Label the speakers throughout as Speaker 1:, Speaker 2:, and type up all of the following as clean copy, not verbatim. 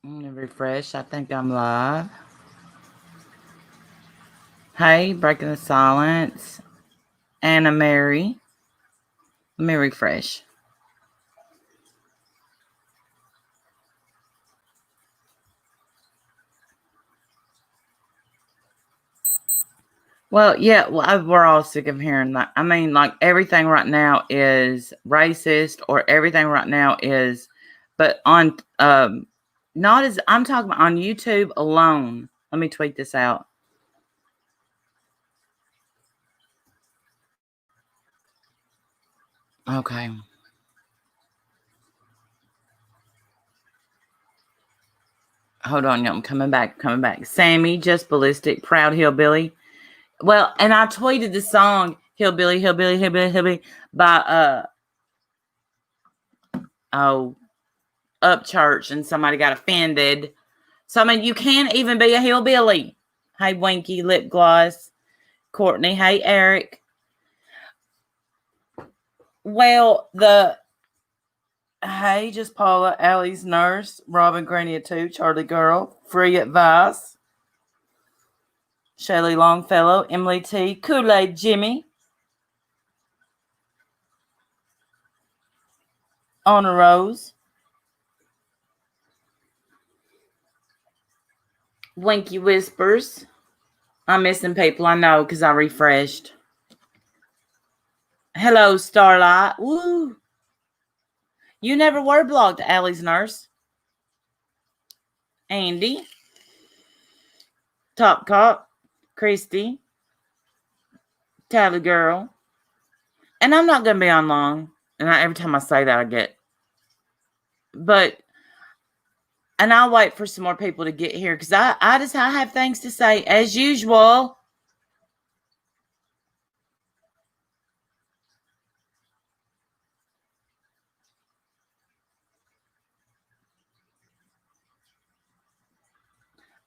Speaker 1: I'm gonna refresh. I think I'm live. Hey, breaking the silence. Anna Mary. Let me refresh. Well, yeah, we're all sick of hearing that. I mean, like everything right now is racist, or everything right now is, but on not as I'm talking about on YouTube alone. Let me tweet this out. Okay. Hold on, y'all. I'm coming back. Coming back. Sammy, just ballistic, proud hillbilly. Well, and I tweeted the song "Hillbilly, Hillbilly, Hillbilly, Hillbilly" by oh Upchurch, and somebody got offended. So I mean, you can't even be a hillbilly. Hey, Winky, lip gloss, Courtney. Hey, Eric. Well, hey, just Paula, Allie's nurse, Robin Grania 2, Charlie Girl, Free Advice, Shelly Longfellow, Emily T, Kool-Aid Jimmy, Honor Rose, Winky Whispers. I'm missing people, I know, because I refreshed. Hello, Starlight. Woo! You never were blocked, Allie's nurse. Andy, Top Cop, Christy, Tally Girl. And I'm not going to be on long. And every time I say that, I get. But, and I'll wait for some more people to get here because I have things to say as usual.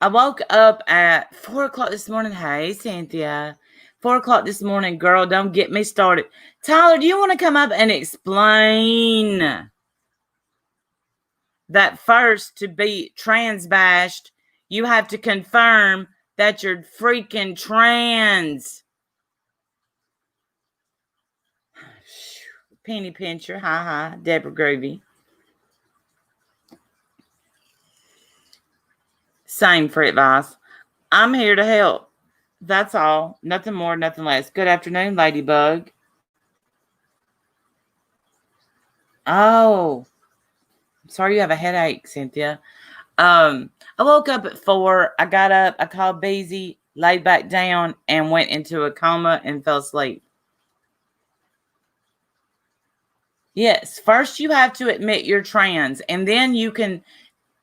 Speaker 1: I woke up at 4 o'clock this morning. Hey, Cynthia. 4 o'clock this morning. Girl, don't get me started. Tyler, do you want to come up and explain that first to be trans bashed, you have to confirm that you're freaking trans? Penny Pincher. Hi. Deborah Groovy. Same for advice. I'm here to help. That's all. Nothing more, nothing less. Good afternoon, Ladybug. Oh, sorry you have a headache, Cynthia. I woke up at 4. I got up, I called Beezy, laid back down, and went into a coma and fell asleep. Yes, first you have to admit you're trans, and then you can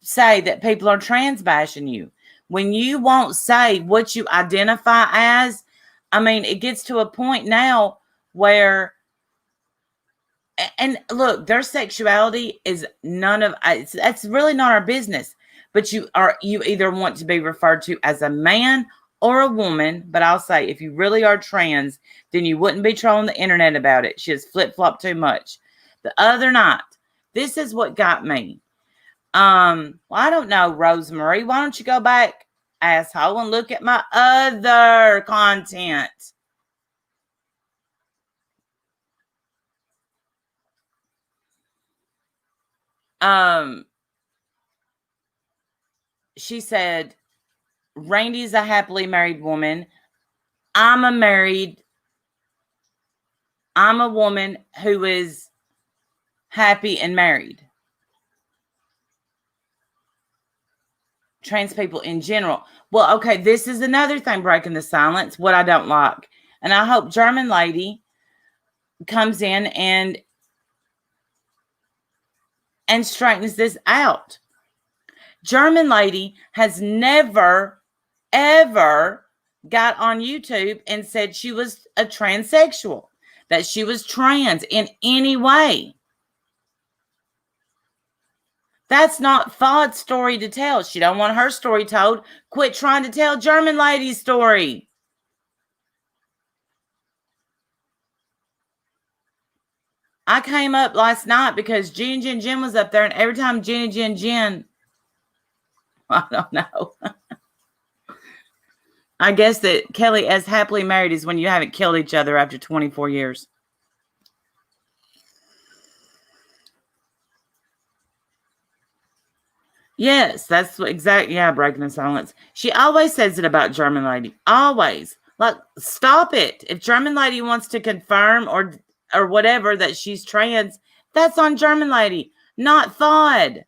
Speaker 1: say that people are trans bashing you. When you won't say what you identify as, I mean, it gets to a point now where, and look, their sexuality is none of that's really not our business. But you either want to be referred to as a man or a woman. But I'll say, if you really are trans, then you wouldn't be trolling the internet about it. She has flip flopped too much. The other night, this is what got me. Well, I don't know, Rosemary. Why don't you go back, asshole, and look at my other content? She said, Randy's a happily married woman. I'm a woman who is happy and married. Trans people in general. Well, okay, this is another thing breaking the silence, what I don't like. And I hope German lady comes in and straightens this out. German lady has never, ever got on YouTube and said she was a transsexual, that she was trans in any way. That's not Fod's story to tell. She don't want her story told. Quit trying to tell German lady's story. I came up last night because Jen was up there, and every time Jenny Jen I don't know. I guess that Kelly, as happily married is when you haven't killed each other after 24 years. Yes, that's what exactly. Yeah, breaking the silence. She always says it about German lady. Always. Like, stop it. If German lady wants to confirm or whatever that she's trans, that's on German lady, not Thawed.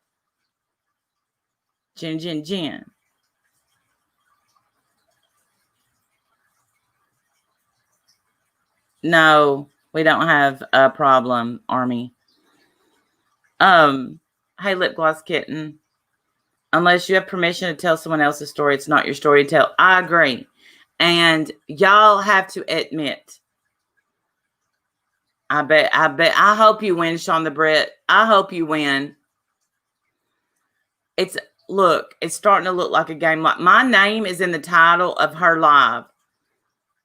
Speaker 1: Jen. No, we don't have a problem, Army. Hey, lip gloss kitten. Unless you have permission to tell someone else's story, it's not your story to tell. I agree. And y'all have to admit, I hope you win, Sean the Brit. I hope you win. It's starting to look like a game. Like, my name is in the title of her live.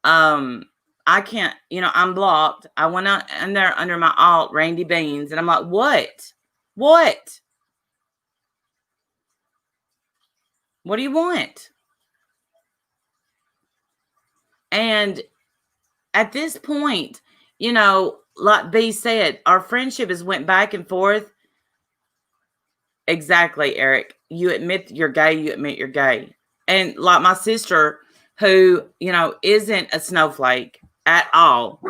Speaker 1: I can't, I'm blocked. I went out in there under my alt, Randy Beans, and I'm like, what? What? What do you want? And at this point, like B said, our friendship has went back and forth. Exactly, Eric. You admit you're gay, you admit you're gay. And like my sister, who, isn't a snowflake at all.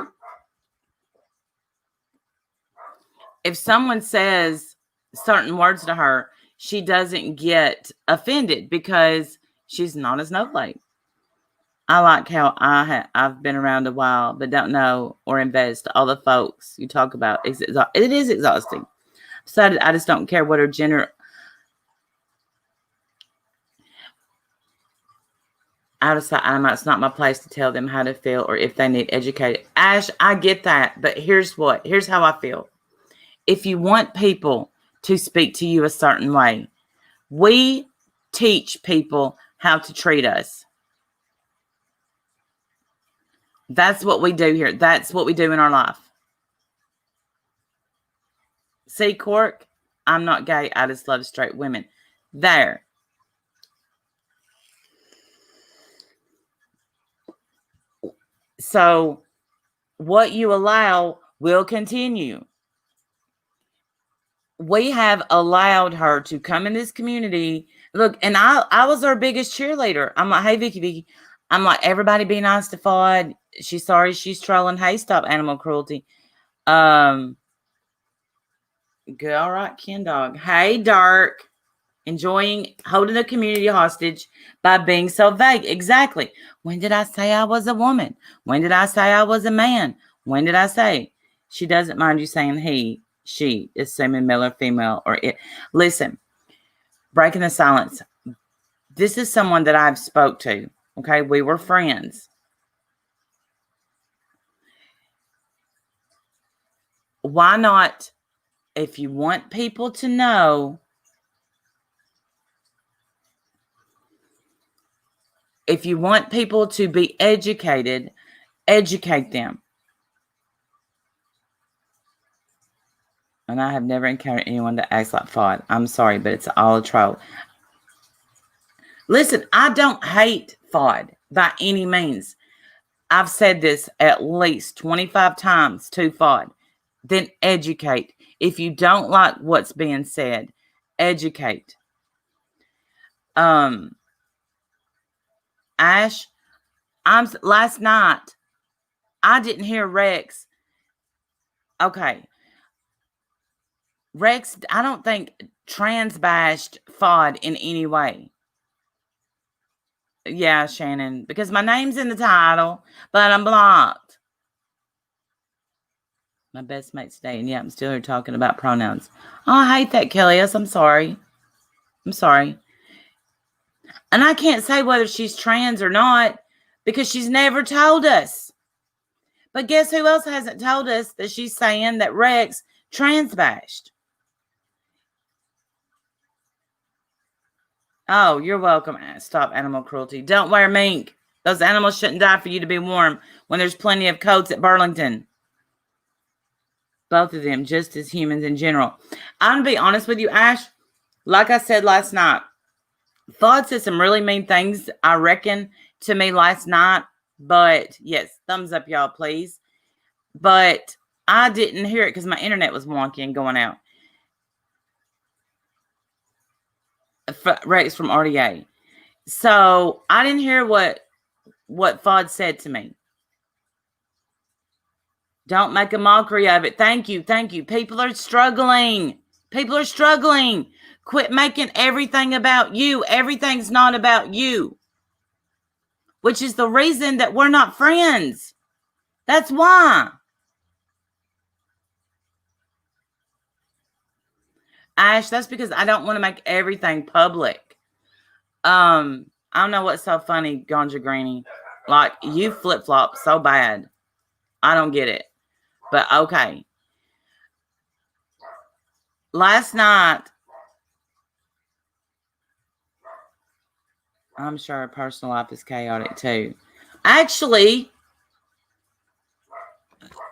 Speaker 1: If someone says certain words to her, she doesn't get offended because she's not a snowflake. I like how I've been around a while, but don't know or invest all the folks you talk about. It is exhausting. So I just don't care what her gender. It's not my place to tell them how to feel or if they need educated. Ash, I get that, but here's how I feel. If you want people to speak to you a certain way, we teach people how to treat us. That's what we do here. That's what we do in our life. See, Cork, I'm not gay. I just love straight women. There. So what you allow will continue. We have allowed her to come in this community. Look, and I was her biggest cheerleader. I'm like, hey, Vicky. I'm like, everybody be nice to Fod. She's sorry she's trolling. Hey, stop animal cruelty. Good, all right, Ken Dog. Hey, Dark. Enjoying holding the community hostage by being so vague. Exactly. When did I say I was a woman? When did I say I was a man? When did I say? She doesn't mind you saying he, she, assuming male or female or it. Listen, breaking the silence. This is someone that I've spoke to. Okay, we were friends. Why not, if you want people to know, if you want people to be educated, educate them. And I have never encountered anyone that acts like Fod. I'm sorry, but it's all a troll. Listen, I don't hate Fod by any means. I've said this at least 25 times to Fod. Then educate. If you don't like what's being said, educate. Ash, last night, I didn't hear Rex. Okay. Rex, I don't think trans bashed Fod in any way. Yeah, Shannon, because my name's in the title, but I'm blocked. My best mate today, and yeah, I'm still here talking about pronouns. Oh, I hate that, Kelly. Yes, I'm sorry. I'm sorry. And I can't say whether she's trans or not because she's never told us. But guess who else hasn't told us that she's saying that Rex trans bashed? Oh, you're welcome. Stop animal cruelty. Don't wear mink. Those animals shouldn't die for you to be warm when there's plenty of coats at Burlington. Both of them, just as humans in general. I'm going to be honest with you, Ash. Like I said last night, Fudd said some really mean things, I reckon, to me last night. But yes, thumbs up, y'all, please. But I didn't hear it because my internet was wonky and going out. Rex from RDA. So I didn't hear what Fudd said to me. Don't make a mockery of it. Thank you. Thank you. People are struggling. People are struggling. Quit making everything about you. Everything's not about you. Which is the reason that we're not friends. That's why. Ash, that's because I don't want to make everything public. I don't know what's so funny, Ganja Granny. Like, you flip-flop so bad. I don't get it. But okay. Last night, I'm sure her personal life is chaotic too. Actually,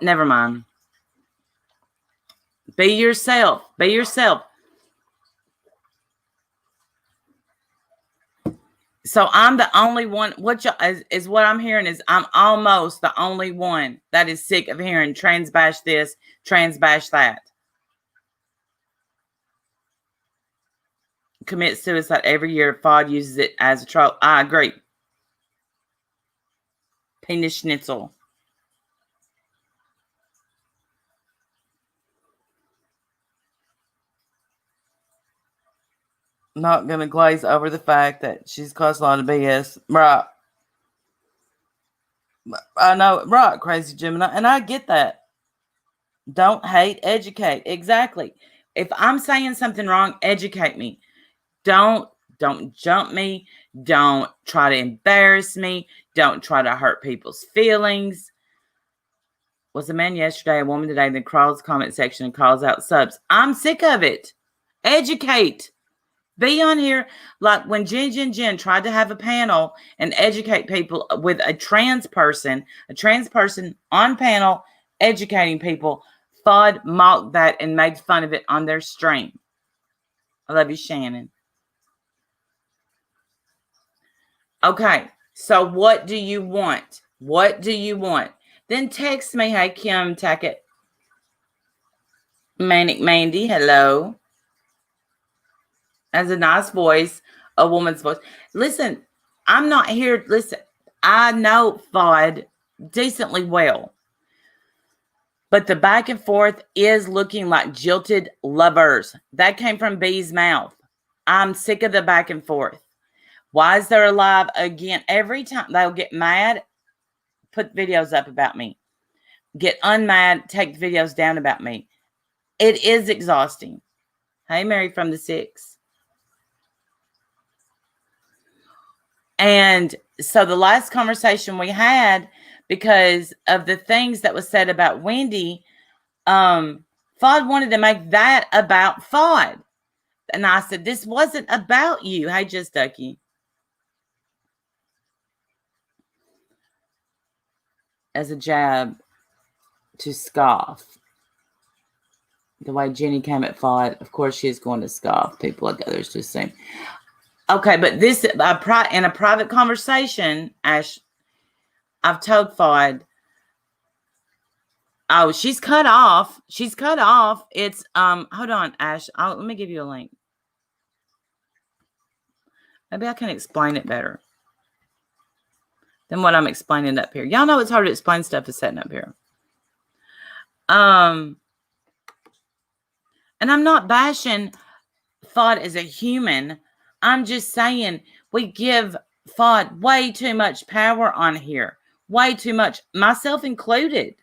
Speaker 1: never mind. Be yourself. Be yourself. So I'm the only one. What is what I'm hearing is I'm almost the only one that is sick of hearing trans bash this, trans bash that. Commit suicide every year. Fudd uses it as a troll. I agree. Penis schnitzel. Not gonna glaze over the fact that she's caused a lot of BS. Right. I know, right, crazy Gemini. And I get that. Don't hate, educate. Exactly. If I'm saying something wrong, educate me. Don't jump me. Don't try to embarrass me. Don't try to hurt people's feelings. Was a man yesterday, a woman today, that crawls comment section and calls out subs. I'm sick of it. Educate. Be on here. Like when Jen tried to have a panel and educate people with a trans person on panel educating people. Fudd mocked that and made fun of it on their stream. I love you, Shannon. Okay, so what do you want? What do you want? Then text me, hey, Kim Tackett. Manic Mandy, hello. Has a nice voice, a woman's voice. Listen, I'm not here. Listen, I know Fudd decently well. But the back and forth is looking like jilted lovers. That came from B's mouth. I'm sick of the back and forth. Why is there a live again? Every time they'll get mad, put videos up about me. Get unmad, take videos down about me. It is exhausting. Hey, Mary from the 6. And so the last conversation we had, because of the things that was said about Wendy, Fudd wanted to make that about Fudd. And I said, this wasn't about you. Hey, Just Ducky. As a jab to scoff. The way Jenny came at Fudd, of course she is going to scoff. People like others just saying. Okay, but this in a private conversation, Ash, I've told Fudd, oh, she's cut off. She's cut off. It's hold on, Ash. Let me give you a link. Maybe I can explain it better than what I'm explaining up here. Y'all know it's hard to explain stuff that's sitting up here. And I'm not bashing Fudd as a human. I'm just saying we give Fudd way too much power on here. Way too much. Myself included.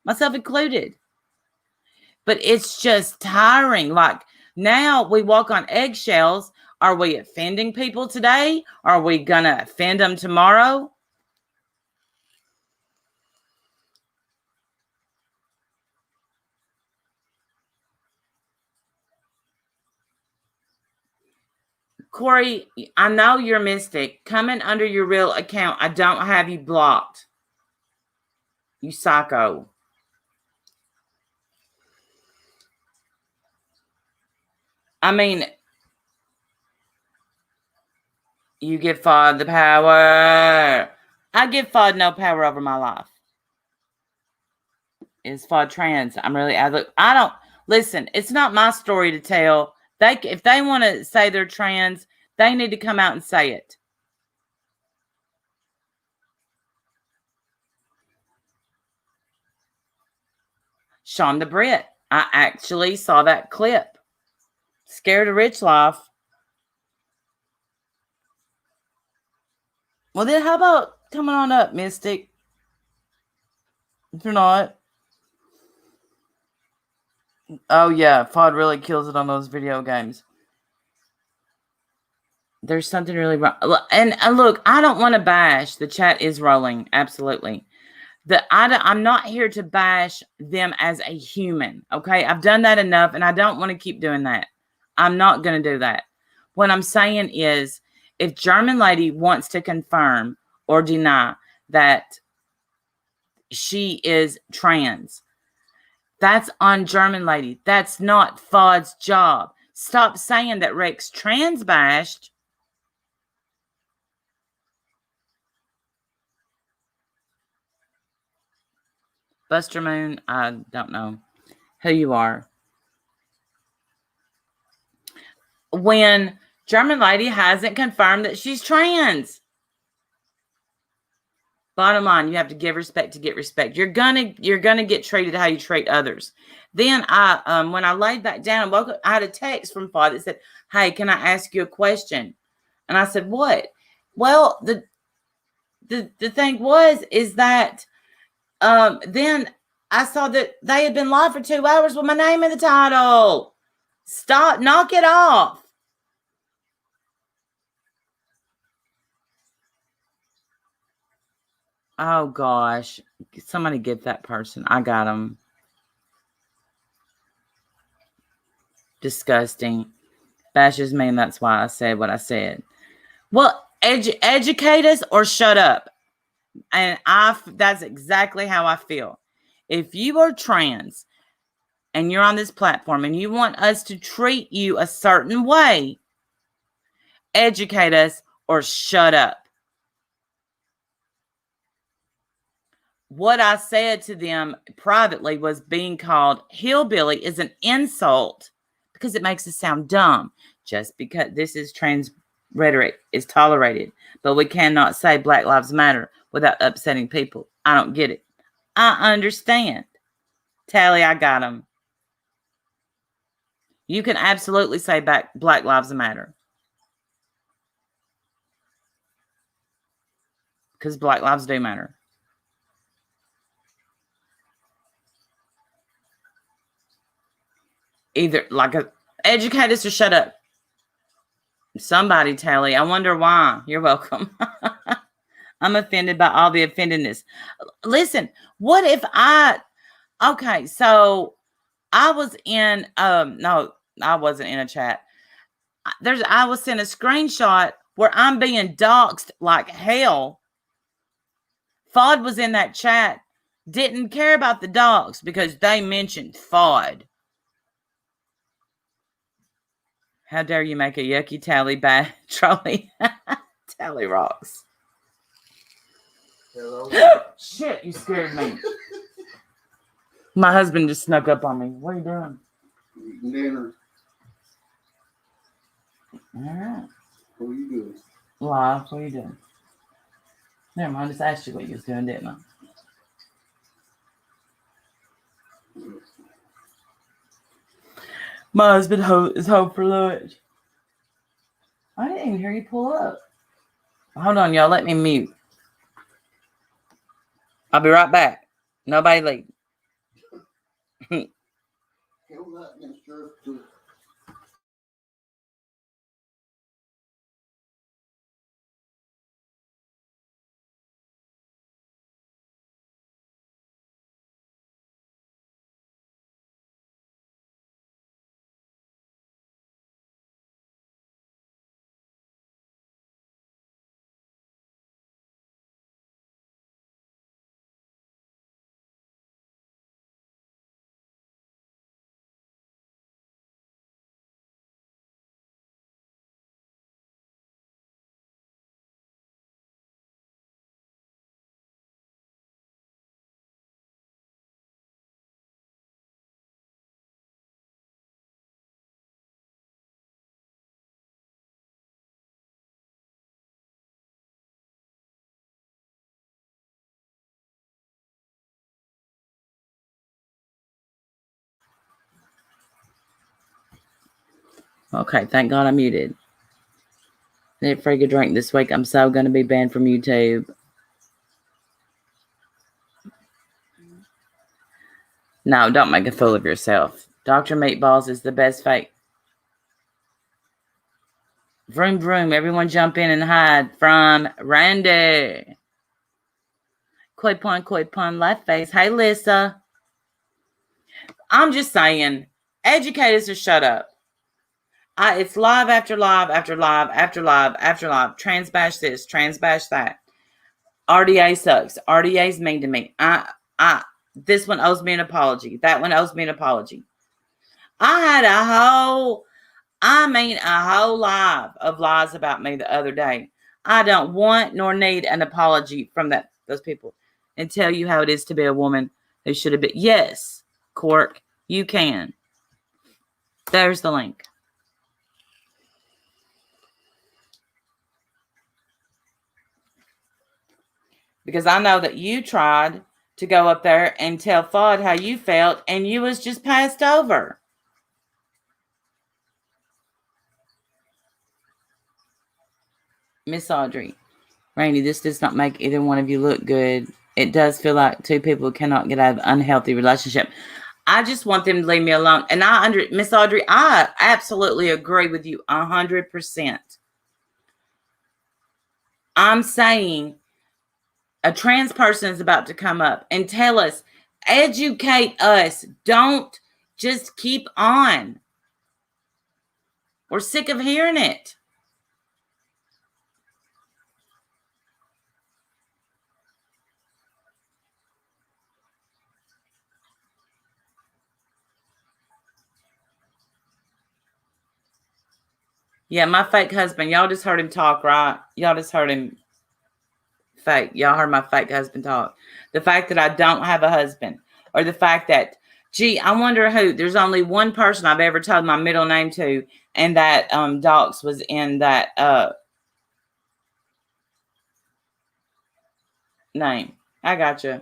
Speaker 1: But it's just tiring. Like now we walk on eggshells. Are we offending people today? Are we going to offend them tomorrow? Corey, I know you're Mystic. Coming under your real account. I don't have you blocked. You psycho. I mean, You give Fod the power. I give Fod no power over my life. Is Fod trans? I don't listen. It's not my story to tell. If they want to say they're trans, they need to come out and say it. Sean the Brit. I actually saw that clip. Scared of Rich Life. Well, then how about coming on up, Mystic? If you're not. Oh, yeah. Fod really kills it on those video games. There's something really wrong. And look, I don't want to bash. The chat is rolling. Absolutely. I'm not here to bash them as a human. Okay. I've done that enough and I don't want to keep doing that. I'm not going to do that. What I'm saying is if German Lady wants to confirm or deny that she is trans, that's on German Lady. That's not Fod's job. Stop saying that Rex trans bashed. Buster Moon, I don't know who you are. When German Lady hasn't confirmed that she's trans. Bottom line, you have to give respect to get respect. You're gonna get treated how you treat others. Then when I laid back down, I had a text from Fod that said, "Hey, can I ask you a question?" And I said, "What?" Well, the thing is that then I saw that they had been live for 2 hours with my name in the title. Stop, knock it off. Oh gosh, somebody get that person. I got them. Disgusting. Bashes me, and that's why I said what I said. Well, educate us or shut up. And that's exactly how I feel. If you are trans and you're on this platform and you want us to treat you a certain way, educate us or shut up. What I said to them privately was being called hillbilly is an insult because it makes us sound dumb. Just because this is trans rhetoric is tolerated, but we cannot say Black Lives Matter without upsetting people. I don't get it. I understand. Tally, I got them. You can absolutely say Black Lives Matter because Black lives do matter. Either educate us or shut up. Somebody, Tally. I wonder why. You're welcome. I'm offended by all the offendedness. Listen, what if okay, so I was in no, I wasn't in a chat. I was sent a screenshot where I'm being doxxed like hell. Fod was in that chat, didn't care about the dogs because they mentioned Fod. How dare you make a yucky Tally bad trolley? Tally rocks. Hello. Shit, you scared me. My husband just snuck up on me. What are you doing? Eating dinner. All right. What are you doing? Live. What are you doing? Never mind. I just asked you what you was doing, didn't I? My husband is home for lunch. I didn't even hear you pull up. Hold on, y'all. Let me mute. I'll be right back. Nobody leave. Okay, thank God I muted. I need a free good drink this week. I'm so going to be banned from YouTube. No, don't make a fool of yourself. Dr. Meatballs is the best fake. Vroom, vroom. Everyone jump in and hide from Randy. Koi pun, life face. Hey, Lisa. I'm just saying, educate us or shut up. It's live after live after live after live after live. Trans bash this, trans bash that. RDA sucks. RDA's mean to me. This one owes me an apology. That one owes me an apology. I had a whole live of lies about me the other day. I don't want nor need an apology from those people, and tell you how it is to be a woman who should have been. Yes, Cork, you can. There's the link. Because I know that you tried to go up there and tell Fudd how you felt, and you was just passed over. Miss Audrey, Randy, this does not make either one of you look good. It does feel like two people cannot get out of an unhealthy relationship. I just want them to leave me alone. And Miss Audrey, I absolutely agree with you 100%. I'm saying a trans person is about to come up and tell us, educate us. Don't just keep on. We're sick of hearing it. Yeah, my fake husband. Y'all just heard him talk, right? Y'all just heard him fake. Y'all heard my fake husband talk. The fact that I don't have a husband, or the fact that, gee, I wonder who. There's only one person I've ever told my middle name to, and that Docs was in that name. I gotcha.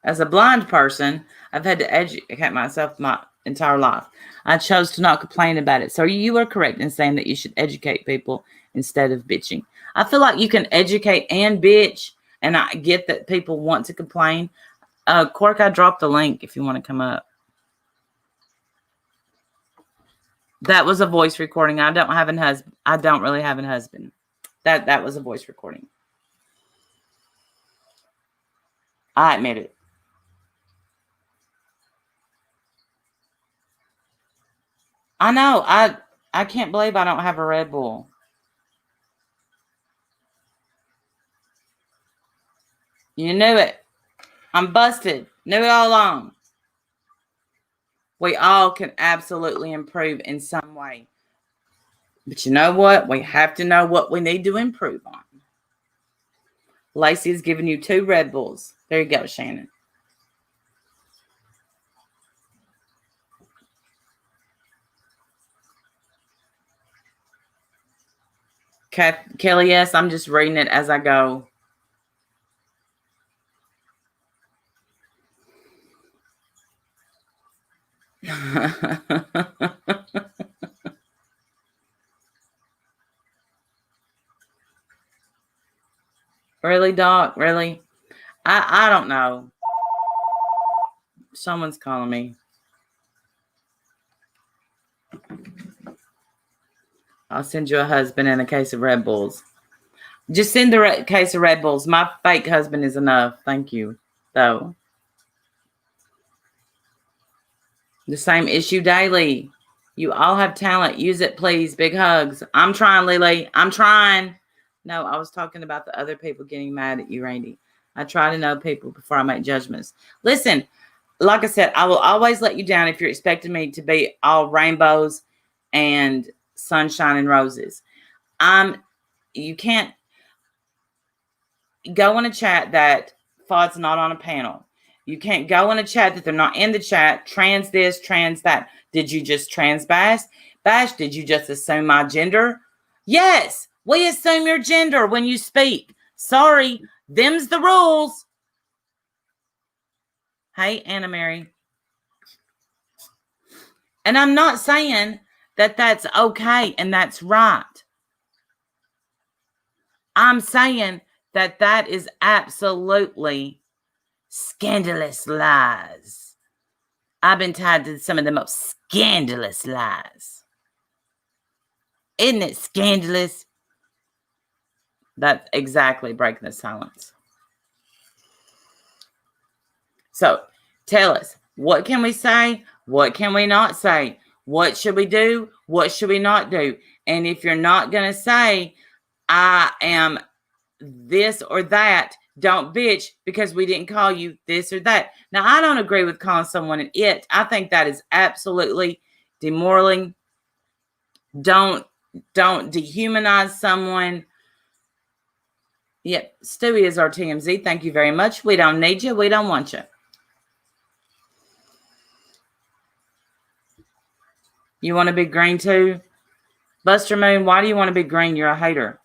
Speaker 1: As a blind person, I've had to educate myself my entire life. I chose to not complain about it. So you are correct in saying that you should educate people instead of bitching. I feel like you can educate and bitch, and I get that people want to complain. Cork, I dropped the link if you want to come up. That was a voice recording. I don't have an husband. I don't really have an husband. That was a voice recording. I admit it. I know. I can't believe I don't have a Red Bull. You knew it. I'm busted. Knew it all along. We all can absolutely improve in some way. But you know what? We have to know what we need to improve on. Lacey has given you 2 Red Bulls. There you go, Shannon. Kelly, yes, I'm just reading it as I go. Really, Doc? Really? I don't know. Someone's calling me. I'll send you a husband and a case of Red Bulls. Just send the case of Red Bulls. My fake husband is enough. Thank you, though. The same issue daily. You all have talent. Use it, please. Big hugs. I'm trying, Lily. I'm trying. No, I was talking about the other people getting mad at you, Randy. I try to know people before I make judgments. Listen, like I said, I will always let you down if you're expecting me to be all rainbows and sunshine and roses. You can't go in a chat that Fudd's not on a panel. You can't go in a chat that they're not in the chat. Trans this, trans that. Did you just trans bash? Did you just assume my gender? Yes, we assume your gender when you speak. Sorry, them's the rules. Hey, Anna Mary. And I'm not saying that that's okay and that's right. I'm saying that that is absolutely scandalous lies. I've been tied to some of the most scandalous lies. Isn't it scandalous? That's exactly breaking the silence. So tell us, what can we say? What can we not say? What should we do? What should we not do? And if you're not going to say, I am this or that, don't bitch because we didn't call you this or that. Now, I don't agree with calling someone an it. I think that is absolutely demoralizing. Don't dehumanize someone. Yep, Stewie is our TMZ. Thank you very much. We don't need you. We don't want you. You want to be green too? Buster Moon, why do you want to be green? You're a hater.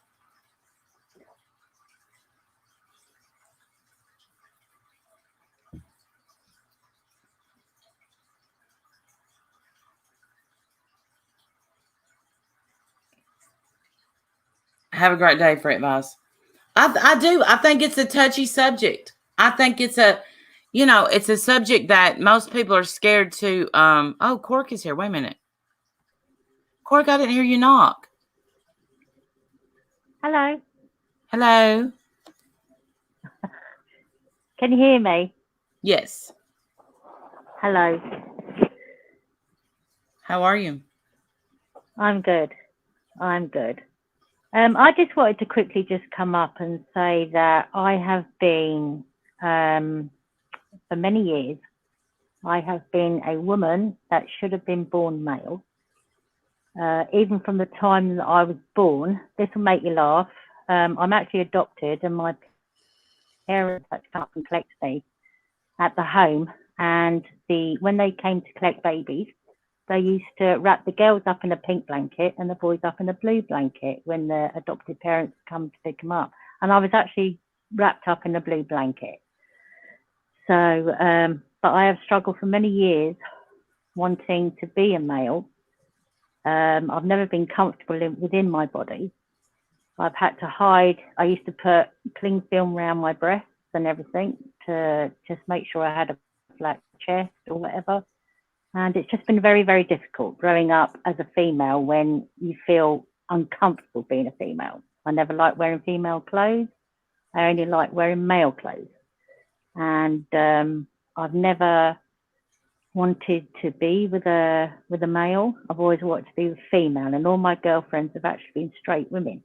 Speaker 1: Have a great day, Fred Voss. I do. I think it's a touchy subject. I think it's it's a subject that most people are scared to. Oh, Cork is here. Wait a minute. Cork, I didn't hear you knock.
Speaker 2: Hello.
Speaker 1: Hello.
Speaker 2: Can you hear me?
Speaker 1: Yes.
Speaker 2: Hello.
Speaker 1: How are you?
Speaker 2: I'm good. I'm good. I just wanted to quickly just come up and say that I have been, for many years, I have been a woman that should have been born male. Even from the time that I was born, this will make you laugh. I'm actually adopted, and my parents had to come up and collect me at the home. And when they came to collect babies, they used to wrap the girls up in a pink blanket and the boys up in a blue blanket when the adopted parents come to pick them up. And I was actually wrapped up in a blue blanket. So, but I have struggled for many years wanting to be a male. I've never been comfortable within my body. I've had to hide. I used to put cling film around my breasts and everything to just make sure I had a flat chest or whatever. And it's just been very, very difficult growing up as a female when you feel uncomfortable being a female. I never liked wearing female clothes. I only like wearing male clothes. And I've never wanted to be with a male. I've always wanted to be with a female, and all my girlfriends have actually been straight women.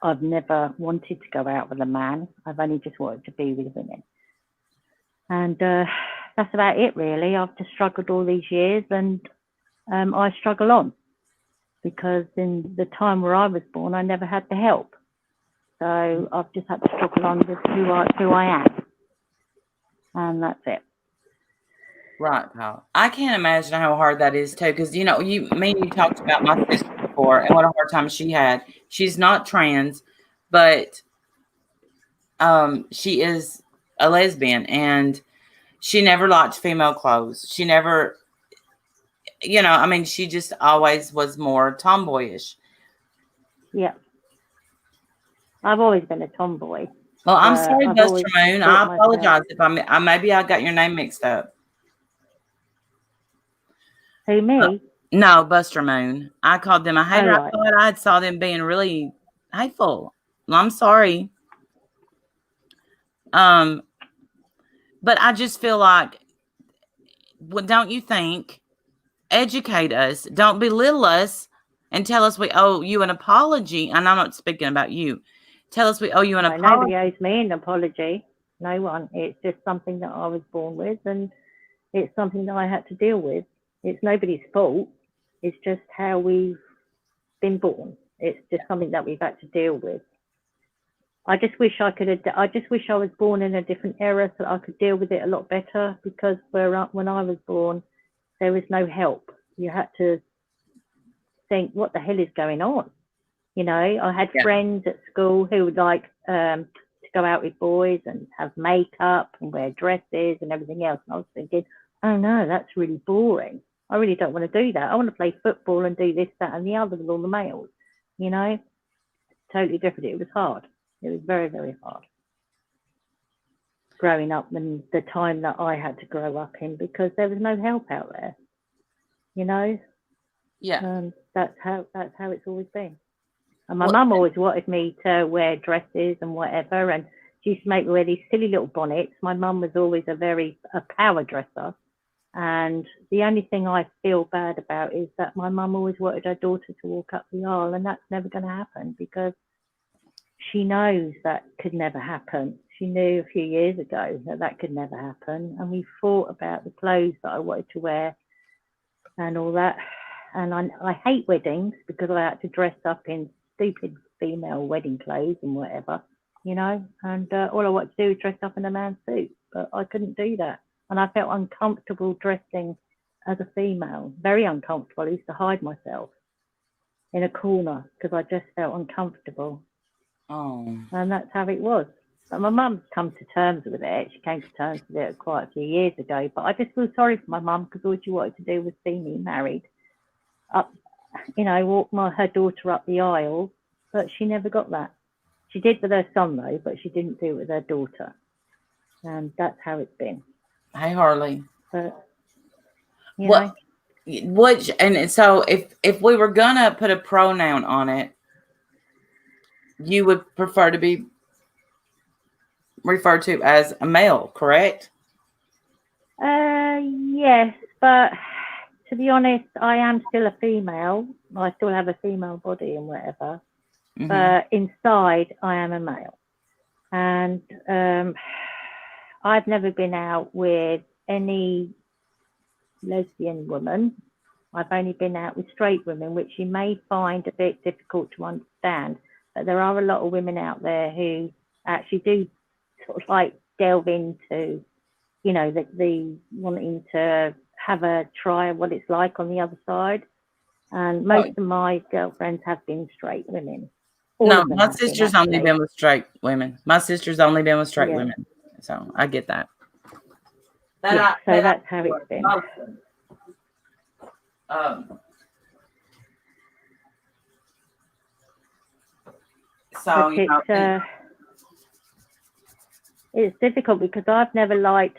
Speaker 2: I've never wanted to go out with a man. I've only just wanted to be with women. And that's about it, really. I've just struggled all these years, and I struggle on because in the time where I was born, I never had the help. So I've just had to struggle on with who I am. And that's it.
Speaker 1: Right, pal. I can't imagine how hard that is too, because you talked about my sister before and what a hard time she had. She's not trans, but she is a lesbian, and she never liked female clothes. She never, she just always was more tomboyish.
Speaker 2: Yeah. I've always been a tomboy.
Speaker 1: Well, I'm sorry, Buster Moon. I apologize if maybe I got your name mixed up.
Speaker 2: Who, me?
Speaker 1: No, Buster Moon. I called them a hater. Right. I thought I saw them being really hateful. Well, I'm sorry. But I just feel like, don't you think? Educate us. Don't belittle us and tell us we owe you an apology. And I'm not speaking about you. Tell us we owe you an apology.
Speaker 2: Nobody owes me an apology. No one. It's just something that I was born with, and it's something that I had to deal with. It's nobody's fault. It's just how we've been born. It's just something that we've had to deal with. I just wish I was born in a different era so that I could deal with it a lot better, because when I was born, there was no help. You had to think, what the hell is going on? I had friends at school who would like to go out with boys and have makeup and wear dresses and everything else. And I was thinking, oh no, that's really boring. I really don't want to do that. I want to play football and do this, that, and the other with all the males. You know, totally different. It was hard. It was very, very hard growing up and the time that I had to grow up in because there was no help out there. You know,
Speaker 1: Yeah.
Speaker 2: and that's how it's always been. And my
Speaker 1: What-
Speaker 2: mum always wanted me to wear dresses and whatever, and she used to make me wear these silly little bonnets. My mum was always a power dresser, and the only thing I feel bad about is that my mum always wanted her daughter to walk up the aisle, and that's never going to happen because she knows that could never happen. She knew a few years ago that could never happen, and we thought about the clothes that I wanted to wear and all that. And I hate weddings because I had to dress up in stupid female wedding clothes and whatever, you know. And all I wanted to do was dress up in a man's suit, but I couldn't do that. And I felt uncomfortable dressing as a female, very uncomfortable. I used to hide myself in a corner because I just felt uncomfortable.
Speaker 1: Oh.
Speaker 2: And that's how it was. But my mum's come to terms with it. She came to terms with it quite a few years ago. But I just feel sorry for my mum because all she wanted to do was see me married, up, you know, walk her daughter up the aisle. But she never got that. She did with her son though, but she didn't do it with her daughter. And that's how it's been.
Speaker 1: Hey, Harley.
Speaker 2: But you
Speaker 1: What?
Speaker 2: know,
Speaker 1: Which and so if we were gonna put a pronoun on it, you would prefer to be referred to as a male, correct?
Speaker 2: yes, but to be honest, I am still a female. I still have a female body and whatever.
Speaker 1: Mhm.
Speaker 2: But inside, I am a male. And I've never been out with any lesbian woman. I've only been out with straight women, which you may find a bit difficult to understand. But there are a lot of women out there who actually do sort of like delve into, you know, the wanting to have a try what it's like on the other side. And most of my girlfriends have been straight women. All
Speaker 1: No,
Speaker 2: of them
Speaker 1: my
Speaker 2: have been,
Speaker 1: sister's only
Speaker 2: actually.
Speaker 1: been with straight women. My sister's only been with straight
Speaker 2: Yeah.
Speaker 1: women. So I get that.
Speaker 2: Yeah, so that's how it's been.
Speaker 1: So,
Speaker 2: But it's difficult because I've never liked,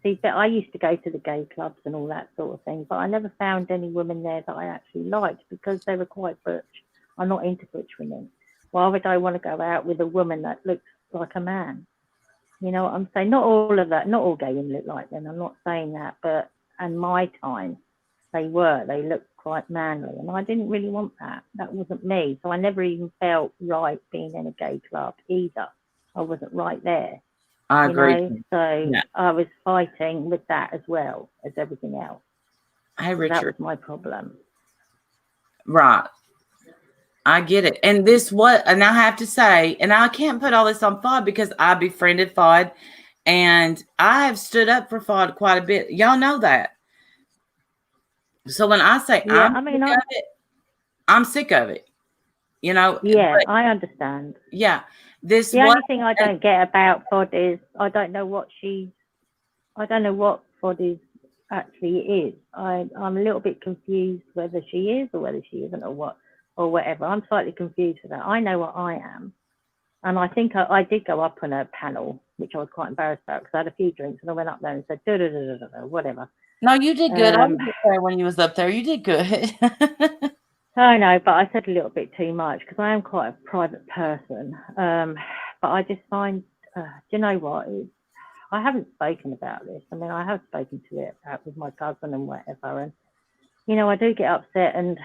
Speaker 2: see, but I used to go to the gay clubs and all that sort of thing, but I never found any women there that I actually liked because they were quite butch. I'm not into butch women. Why would I want to go out with a woman that looks like a man? You know what I'm saying? Not all of that, not all gay women look like them. I'm not saying that, but in my time, they looked quite manly, and I didn't really want that. That wasn't me. So I never even felt right being in a gay club either. I wasn't right there.
Speaker 1: I agree.
Speaker 2: You know? So I was fighting with that as well as everything else.
Speaker 1: Hey,
Speaker 2: So
Speaker 1: Richard.
Speaker 2: that was my problem.
Speaker 1: Right. I get it. And and I have to say, and I can't put all this on FOD because I befriended FOD and I have stood up for FOD quite a bit. Y'all know that. So when I say I'm sick of it. You know?
Speaker 2: Yeah, I understand.
Speaker 1: Yeah.
Speaker 2: The only thing I don't get about FOD is I don't know what FOD is actually is. I'm a little bit confused whether she is or whether she isn't or whatever. I'm slightly confused with that. I know what I am. And I think I did go up on a panel, which I was quite embarrassed about because I had a few drinks and I went up there and said, whatever.
Speaker 1: No, you did good. I was there when you was up there. You did good.
Speaker 2: I know, but I said a little bit too much because I am quite a private person. But I just find, do you know what? I haven't spoken about this. I mean, I have spoken to it with my cousin and whatever. And, you know, I do get upset and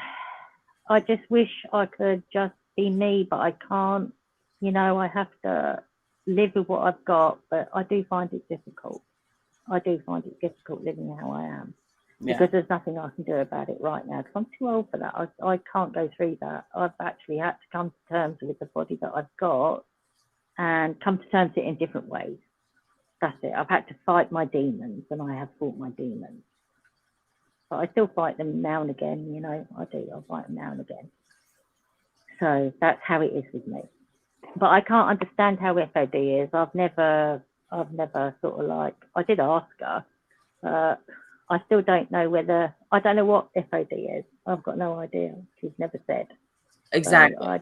Speaker 2: I just wish I could just be me, but I can't. You know, I have to live with what I've got, but I do find it difficult. I do find it difficult living how I am because there's nothing I can do about it right now because I'm too old for that. I can't go through that. I've actually had to come to terms with the body that I've got and come to terms with it in different ways. That's it. I've had to fight my demons and I have fought my demons. But I still fight them now and again, you know, I do. I fight them now and again. So that's how it is with me. But I can't understand how FOD is. I've never sort of like, I did ask her, I still don't know I don't know what FOD is. I've got no idea. She's never said.
Speaker 1: Exactly.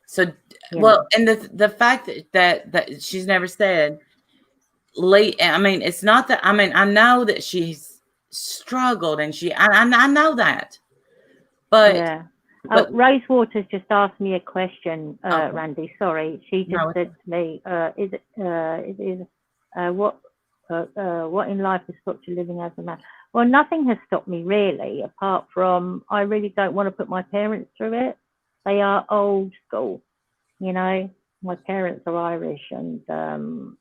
Speaker 1: So,
Speaker 2: know.
Speaker 1: and the fact that she's never said, I mean, it's not that, I mean, I know that she's struggled and I know that, but.
Speaker 2: Yeah.
Speaker 1: But
Speaker 2: Rose Waters just asked me a question,
Speaker 1: okay.
Speaker 2: Randy. Sorry, she just said to me, what in life has stopped you living as a man? Well, nothing has stopped me really, apart from I really don't want to put my parents through it. They are old school, you know. My parents are Irish and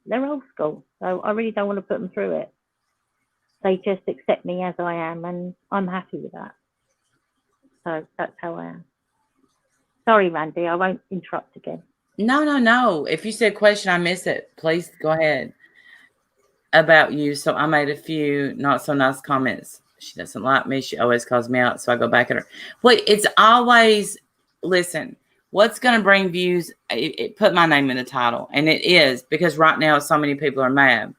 Speaker 2: they're old school, so I really don't want to put them through it. They just accept me as I am, and I'm happy with that. So that's how I am. Sorry, Randy, I won't interrupt again.
Speaker 1: No. If you said question, I missed it. Please go ahead. About you. So I made a few not so nice comments. She doesn't like me. She always calls me out. So I go back at her. But it's always, listen, what's going to bring views? It put my name in the title. And it is, because right now so many people are mad.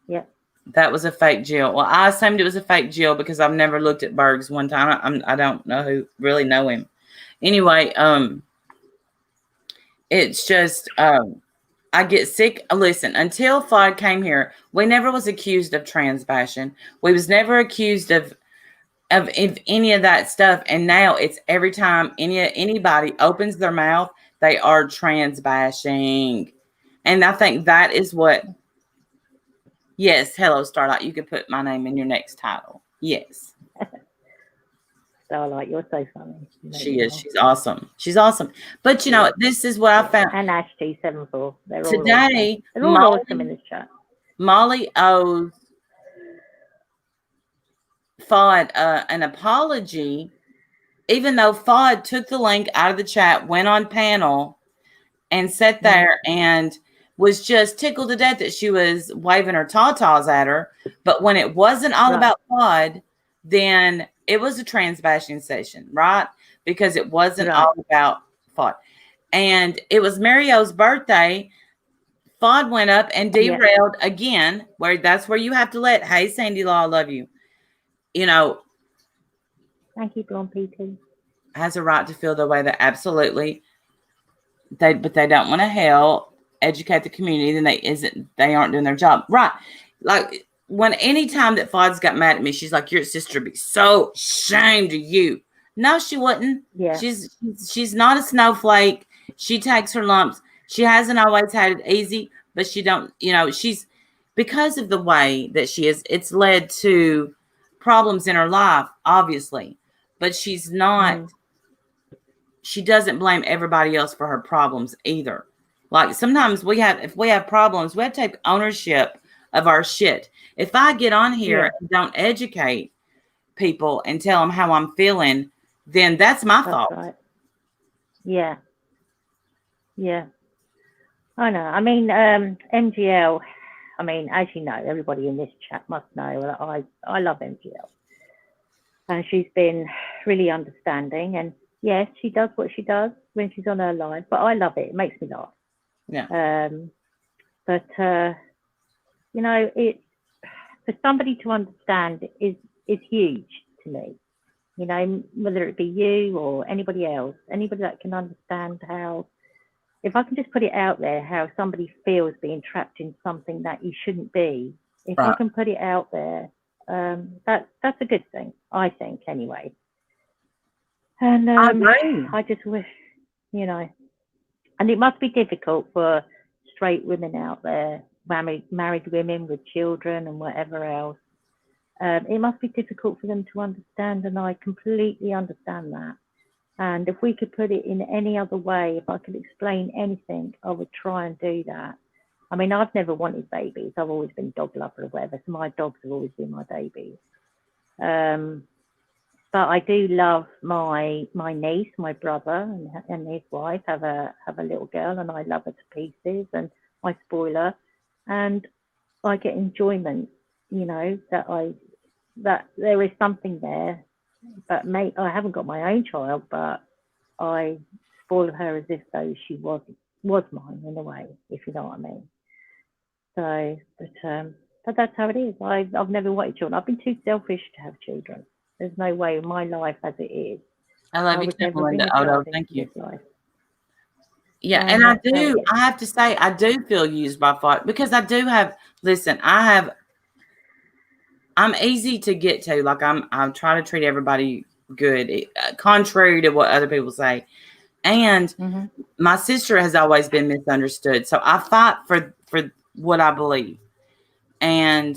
Speaker 2: Yeah.
Speaker 1: That was a fake Jill. Well, I assumed it was a fake Jill because I've never looked at Berg's one time. I don't really know him. Anyway, it's just, I get sick. Listen, until Fudd came here, we never was accused of trans bashing. We was never accused of any of that stuff. And now it's every time anybody opens their mouth, they are trans bashing. And I think that is what. Yes, hello, Starlight. You could put my name in your next title. Yes.
Speaker 2: Starlight, you're so funny.
Speaker 1: She is. She's awesome. She's awesome. But you know, this is what I found.
Speaker 2: And Ash T74. They're all
Speaker 1: today.
Speaker 2: They're all awesome in this chat.
Speaker 1: Molly owes Fudd an apology, even though Fudd took the link out of the chat, went on panel, and sat there and was just tickled to death that she was waving her tatas at her. But when it wasn't all about Fudd, then it was a trans bashing session, right? Because it wasn't all about Fudd. And it was Mario's birthday. Fudd went up and derailed again, where that's where you have to let, hey, Sandy Law, I love you. You know.
Speaker 2: Thank you, Blonde PT.
Speaker 1: Has a right to feel the way that absolutely but they don't want to educate the community, then they aren't doing their job. Right. Like anytime that Fudd's got mad at me, she's like, your sister would be so ashamed of you. No, she wouldn't.
Speaker 2: Yeah.
Speaker 1: She's not a snowflake. She takes her lumps. She hasn't always had it easy, but she don't, she's, because of the way that she is, it's led to problems in her life, obviously, but she's not, she doesn't blame everybody else for her problems either. Like sometimes if we have problems, we have to take ownership of our shit. If I get on here and don't educate people and tell them how I'm feeling, then that's my fault.
Speaker 2: Right. Yeah. Yeah. I know. I mean, MGL, I mean, as you know, everybody in this chat must know that I love MGL. And she's been really understanding. And yes, she does what she does when she's on her live, but I love it. It makes me laugh.
Speaker 1: Yeah.
Speaker 2: But it's for somebody to understand is huge to me. Whether it be you or anybody else, anybody that can understand how, if I can just put it out there, how somebody feels being trapped in something that you shouldn't be. If I can put it out there, that's a good thing, I think, anyway. And I just wish, and it must be difficult for straight women out there, married women with children and whatever else. It must be difficult for them to understand, and I completely understand that. And if we could put it in any other way, if I could explain anything, I would try and do that. I mean, I've never wanted babies. I've always been dog lover or whatever, so my dogs have always been my babies. But I do love my niece, my brother, and his wife have a little girl, and I love her to pieces, and I spoil her, and I get enjoyment. That there is something there. But I haven't got my own child, but I spoil her as if though she was mine in a way, if you know what I mean. So, But that's how it is. I've never wanted children. I've been too selfish to have children. There's no way in my life as it is.
Speaker 1: I love
Speaker 2: I
Speaker 1: you
Speaker 2: would
Speaker 1: too,
Speaker 2: never bring
Speaker 1: Melinda.
Speaker 2: a
Speaker 1: Odo,
Speaker 2: child
Speaker 1: thank
Speaker 2: into
Speaker 1: you.
Speaker 2: this life.
Speaker 1: Yeah, and I
Speaker 2: that's how it
Speaker 1: do.
Speaker 2: is.
Speaker 1: I have to say, I do feel used by Fod because I do have. Listen, I'm easy to get to. Like I'm trying to treat everybody good, contrary to what other people say. And my sister has always been misunderstood, so I fight for what I believe, and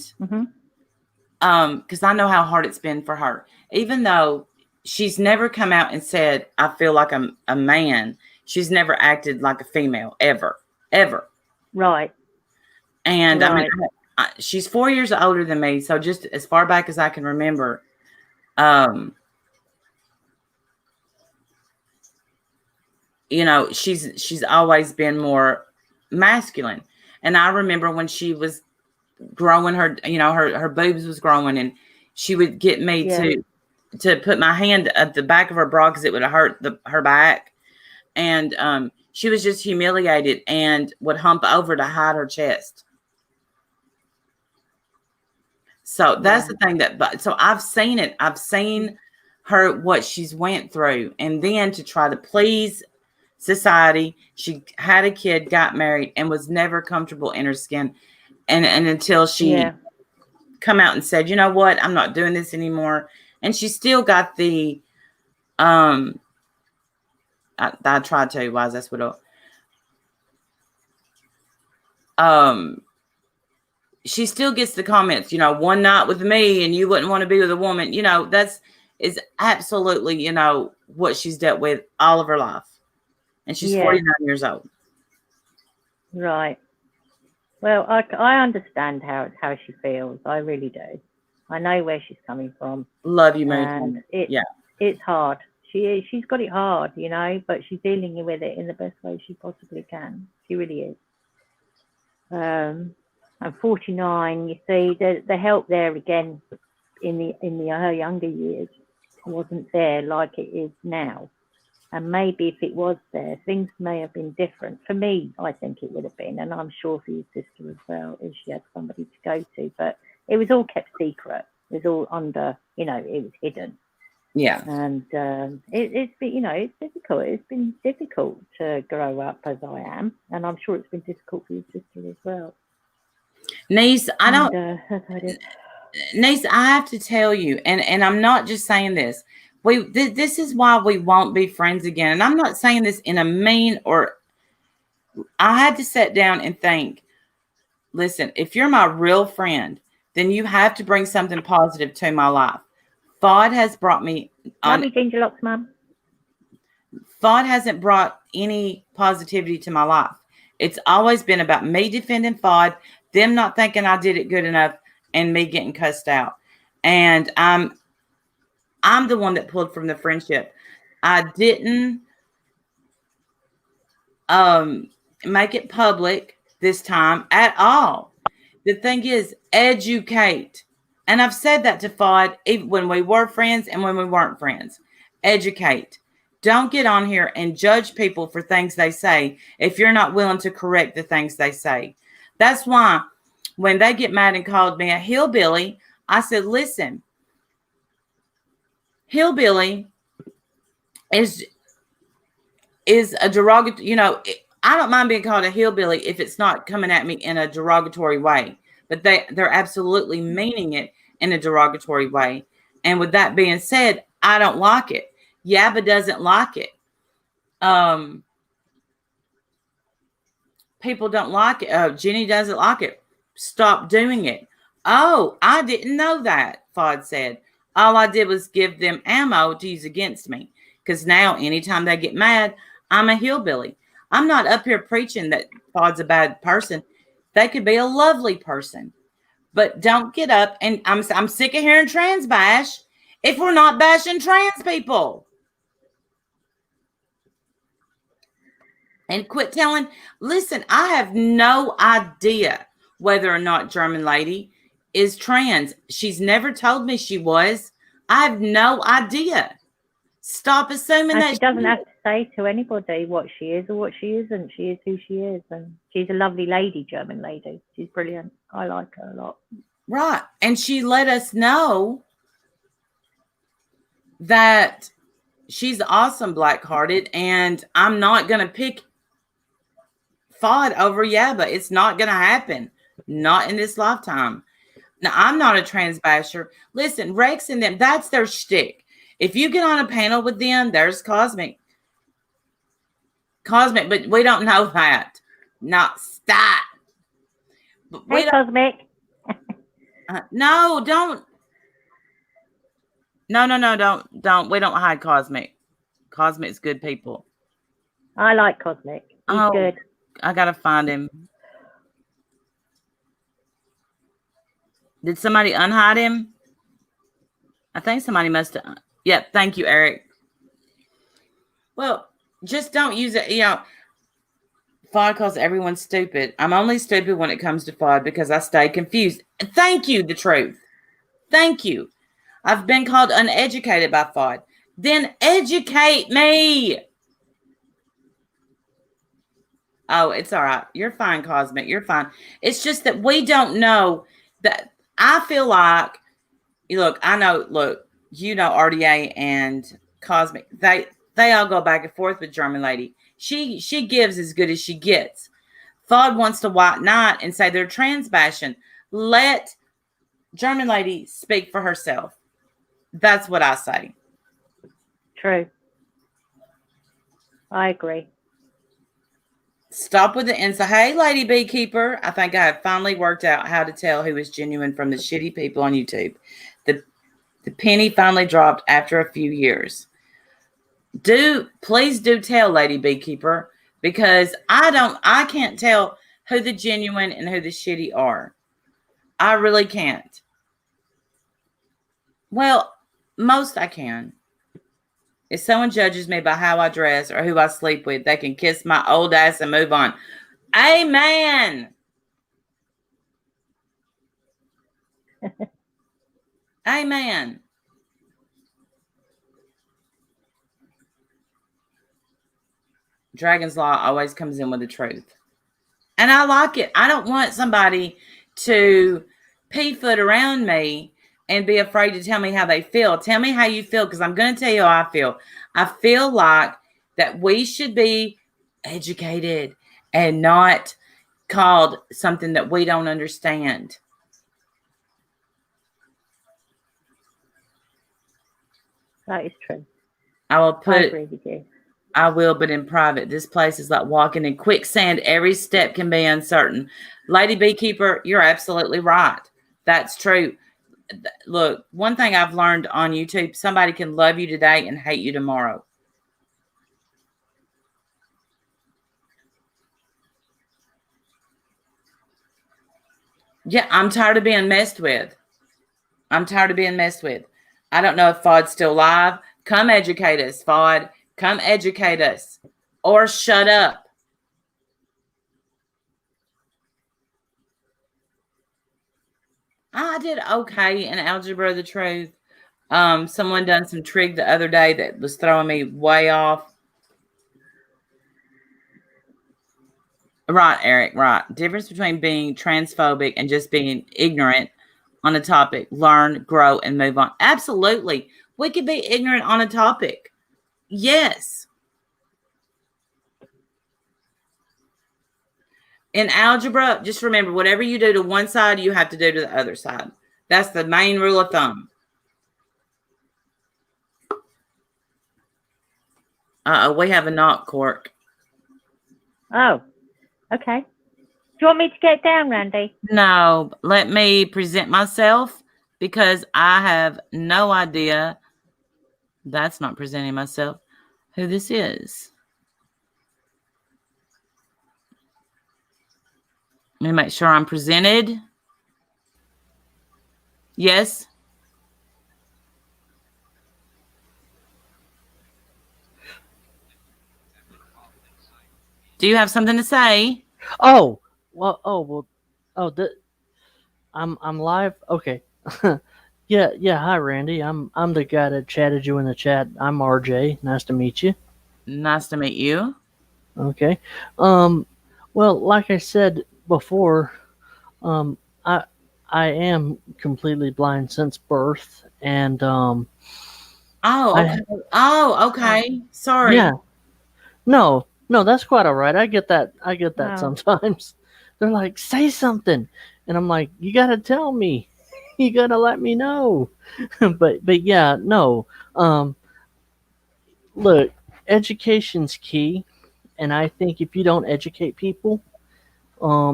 Speaker 1: because I know how hard it's been for her, even though she's never come out and said I feel like I'm a man. She's never acted like a female ever.
Speaker 2: Right.
Speaker 1: And I mean, she's 4 years older than me, so just as far back as I can remember, you know, she's always been more masculine. And I remember when she was growing her, you know, her boobs was growing, and she would get me to put my hand at the back of her bra because it would hurt her back, and she was just humiliated and would hump over to hide her chest. So that's the thing so I've seen it. I've seen her, what she's went through. And then to try to please society, she had a kid, got married, and was never comfortable in her skin. And until she come out and said, you know what, I'm not doing this anymore. And she still got the, I tried to, why is that's what, she still gets the comments, you know, one night with me and you wouldn't want to be with a woman. You know, is absolutely, you know, what she's dealt with all of her life. And she's 49 years old.
Speaker 2: Right. Well, I understand how she feels. I really do. I know where she's coming from.
Speaker 1: Love you, Mary.
Speaker 2: And it's hard. She's got it hard, you know, but she's dealing with it in the best way she possibly can. She really is. I'm 49. You see, the help there again in her younger years wasn't there like it is now. And maybe if it was there, things may have been different. For me, I think it would have been, and I'm sure for your sister as well, if she had somebody to go to. But it was all kept secret. It was all under, you know, it was hidden.
Speaker 1: Yeah.
Speaker 2: And it's been, you know, it's difficult. It's been difficult to grow up as I am, and I'm sure it's been difficult for your sister as well.
Speaker 1: Niece, Niece, I have to tell you, and I'm not just saying this. This is why we won't be friends again. And I'm not saying this in a mean or. I had to sit down and think. Listen, if you're my real friend, then you have to bring something positive to my life. Fod has brought me.
Speaker 2: Love you, Ginger Locks, Mum.
Speaker 1: Fod hasn't brought any positivity to my life. It's always been about me defending Fod, them not thinking I did it good enough, and me getting cussed out. And I'm the one that pulled from the friendship. I didn't make it public this time at all. The thing is, educate. And I've said that to Fod even when we were friends and when we weren't friends. Educate. Don't get on here and judge people for things they say if you're not willing to correct the things they say. That's why when they get mad and called me a hillbilly, I said, listen, hillbilly is a derogatory, you know, I don't mind being called a hillbilly if it's not coming at me in a derogatory way, but they're absolutely meaning it in a derogatory way. And with that being said, I don't like it. Yabba doesn't like it. People don't like it. Jenny doesn't like it. Stop doing it. Oh, I didn't know that, Fod said. All I did was give them ammo to use against me. Because now, anytime they get mad, I'm a hillbilly. I'm not up here preaching that Fod's a bad person. They could be a lovely person. But don't get up and I'm sick of hearing trans bash if we're not bashing trans people. And quit telling, listen, I have no idea whether or not German lady is trans. She's never told me she was. I have no idea. Stop assuming that
Speaker 2: she doesn't have. say to anybody what she is or what she isn't. She is who she is, and she's a lovely lady, German lady. She's brilliant. I like her a lot.
Speaker 1: Right. And she let us know that she's awesome, Blackhearted, and I'm not going to pick Fod over Yaba. It's not going to happen. Not in this lifetime. Now, I'm not a trans basher. Listen, Rex and them, that's their shtick. If you get on a panel with them, there's Cosmic, but we don't know that. Not stop. But we
Speaker 2: Hey, Cosmic.
Speaker 1: No, don't. No, don't. We don't hide Cosmic. Cosmic's good people.
Speaker 2: I like Cosmic. He's good.
Speaker 1: I gotta find him. Did somebody unhide him? I think somebody must have. Yep. Thank you, Eric. Well, just don't use it. Fod calls everyone stupid. I'm only stupid when it comes to Fod because I stay confused. Thank you, the truth. Thank you. I've been called uneducated by Fod. Then educate me. Oh, it's all right. You're fine, Cosmic. You're fine. It's just that we don't know that. I feel like, I know, RDA and Cosmic, they all go back and forth with German Lady. She gives as good as she gets. Fod wants to white knight and say they're trans bashing. Let German Lady speak for herself. That's what I say.
Speaker 2: True. I agree.
Speaker 1: Stop with the insult. Hey, Lady Beekeeper. I think I have finally worked out how to tell who is genuine from the shitty people on YouTube. The penny finally dropped after a few years. Please do tell, Lady Beekeeper, because I can't tell who the genuine and who the shitty are. I really can't. Well, most I can. If someone judges me by how I dress or who I sleep with, they can kiss my old ass and move on. Amen. Amen. Dragon's Law always comes in with the truth. And I like it. I don't want somebody to pee-foot around me and be afraid to tell me how they feel. Tell me how you feel, because I'm going to tell you how I feel. I feel like that we should be educated and not called something that we don't understand.
Speaker 2: That is true.
Speaker 1: I
Speaker 2: agree with you.
Speaker 1: I will, but in private. This place is like walking in quicksand. Every step can be uncertain. Lady Beekeeper, you're absolutely right. That's true. Look, one thing I've learned on YouTube, somebody can love you today and hate you tomorrow. Yeah, I'm tired of being messed with. I don't know if Fod's still live. Come educate us, Fod. Come educate us. Or shut up. I did okay in Algebra of the Truth. Someone done some trig the other day that was throwing me way off. Right, Eric, right. Difference between being transphobic and just being ignorant on a topic. Learn, grow, and move on. Absolutely. We could be ignorant on a topic. Yes. In algebra, just remember, whatever you do to one side, you have to do to the other side. That's the main rule of thumb. We have a knock, Cork.
Speaker 2: Oh, okay. Do you want me to get down, Randy?
Speaker 1: No, let me present myself, because I have no idea. That's not presenting myself. Who this is. Let me make sure I'm presented. Yes. Do you have something to say?
Speaker 3: I'm live. Okay. Yeah. Hi, Randy. I'm the guy that chatted you in the chat. I'm RJ. Nice to meet you.
Speaker 1: Nice to meet you.
Speaker 3: Okay. Um, well, like I said before, um, I I am completely blind since birth, and
Speaker 1: Oh,
Speaker 3: I
Speaker 1: okay. Oh, okay.
Speaker 3: yeah,
Speaker 1: Sorry.
Speaker 3: no, no, that's quite all right. I get that. I get that
Speaker 2: Oh,
Speaker 3: sometimes. They're like, say something, and I'm like, you gotta tell me, you gotta let me know. But yeah, no. Um, look, education's key, and I think if you don't educate people,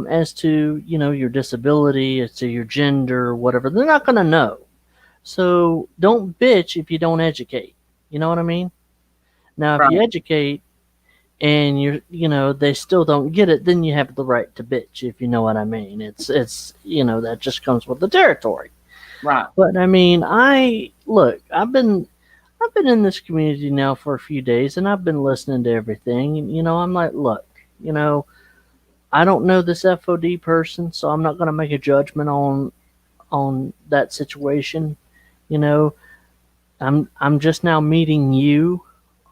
Speaker 3: as to your disability, as to your gender, whatever, they're not gonna know. So don't bitch if you don't educate. You know what I mean? Now, if you
Speaker 1: Right.
Speaker 3: educate and they still don't get it, then you have the right to bitch, if you know what I mean. It's that just comes with the territory.
Speaker 1: Right.
Speaker 3: But I mean, I've been in this community now for a few days, and I've been listening to everything. And I'm like, look, you know, I don't know this FOD person, so I'm not going to make a judgment on that situation. You know, I'm just now meeting you.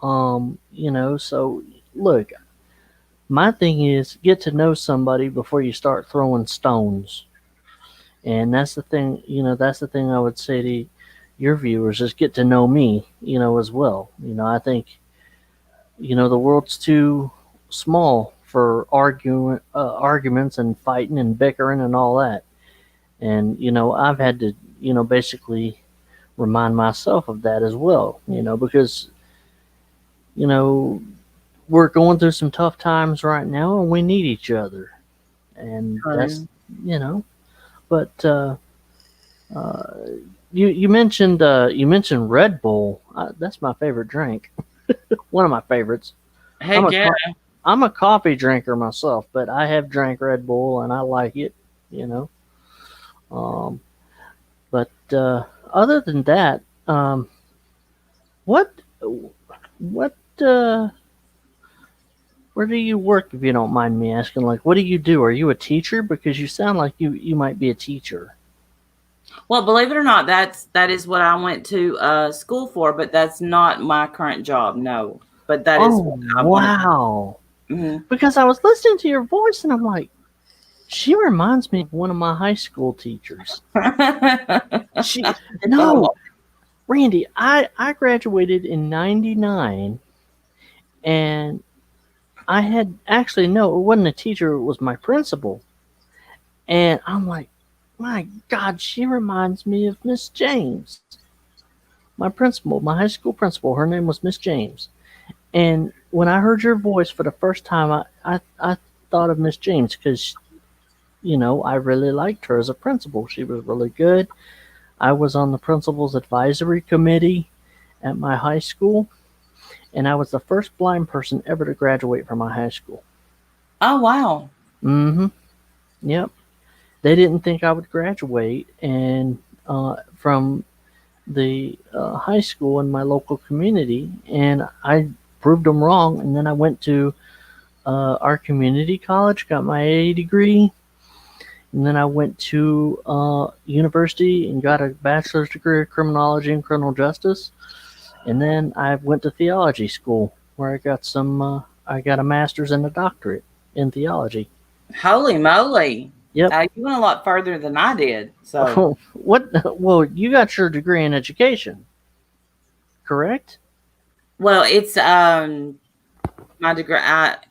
Speaker 3: So look, my thing is get to know somebody before you start throwing stones. And that's the thing I would say to your viewers is get to know me, as well. I think, the world's too small for arguments and fighting and bickering and all that. And, I've had to, basically remind myself of that as well, because, you know, we're going through some tough times right now and we need each other. And that's,
Speaker 1: True.
Speaker 3: you know, but, uh, you mentioned Red Bull. That's my favorite drink. One of my favorites. I'm
Speaker 1: Heck
Speaker 3: a
Speaker 1: yeah.
Speaker 3: I'm a coffee drinker myself, but I have drank Red Bull and I like it. You know. Um, but other than that, what what where do you work, if you don't mind me asking? Like, what do you do? Are you a teacher? Because you sound like you might be a teacher.
Speaker 1: Well, believe it or not, that is what I went to school for, but that's not my current job. No, but that is
Speaker 3: Oh
Speaker 1: what I wanted.
Speaker 3: wow!
Speaker 1: Hmm.
Speaker 3: Because I was listening to your voice and I'm like, she reminds me of one of my high school teachers. She no, Randy, I graduated in '99, and I had actually no, it wasn't a teacher, it was my principal. And I'm like, my God, she reminds me of Miss James. My principal, my high school principal, her name was Miss James. And when I heard your voice for the first time, I thought of Miss James because, I really liked her as a principal. She was really good. I was on the principal's advisory committee at my high school, and I was the first blind person ever to graduate from my high school.
Speaker 1: Oh wow.
Speaker 3: Mm-hmm. Yep. They didn't think I would graduate, and from the high school in my local community, and I proved them wrong. And then I went to our community college, got my AA degree, and then I went to university and got a bachelor's degree of criminology and criminal justice. And then I went to theology school where I got a master's and a doctorate in theology.
Speaker 1: Holy moly.
Speaker 3: Yep.
Speaker 1: You went a lot further than I did. So,
Speaker 3: Oh, what? Well, you got your degree in education, correct?
Speaker 1: well, it's my degree,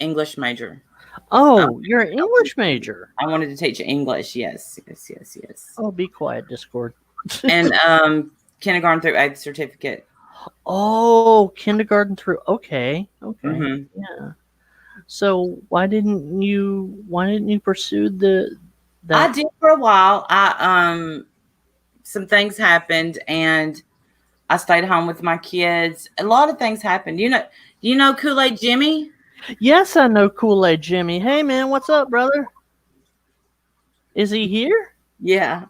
Speaker 1: English major. I,
Speaker 3: Oh, you're an English major.
Speaker 1: I wanted to teach English. Yes, yes, yes, yes.
Speaker 3: Oh, be quiet, Discord.
Speaker 1: And kindergarten through eighth certificate.
Speaker 3: Oh, kindergarten through. Okay, okay,
Speaker 1: Hmm.
Speaker 3: yeah. So why didn't you pursue
Speaker 1: I
Speaker 3: that?
Speaker 1: did for a while. Some things happened, and I stayed home with my kids. A lot of things happened. You know Kool-Aid Jimmy?
Speaker 3: Yes, I know Kool Aid Jimmy. Hey, man, what's up, brother? Is he here?
Speaker 1: Yeah.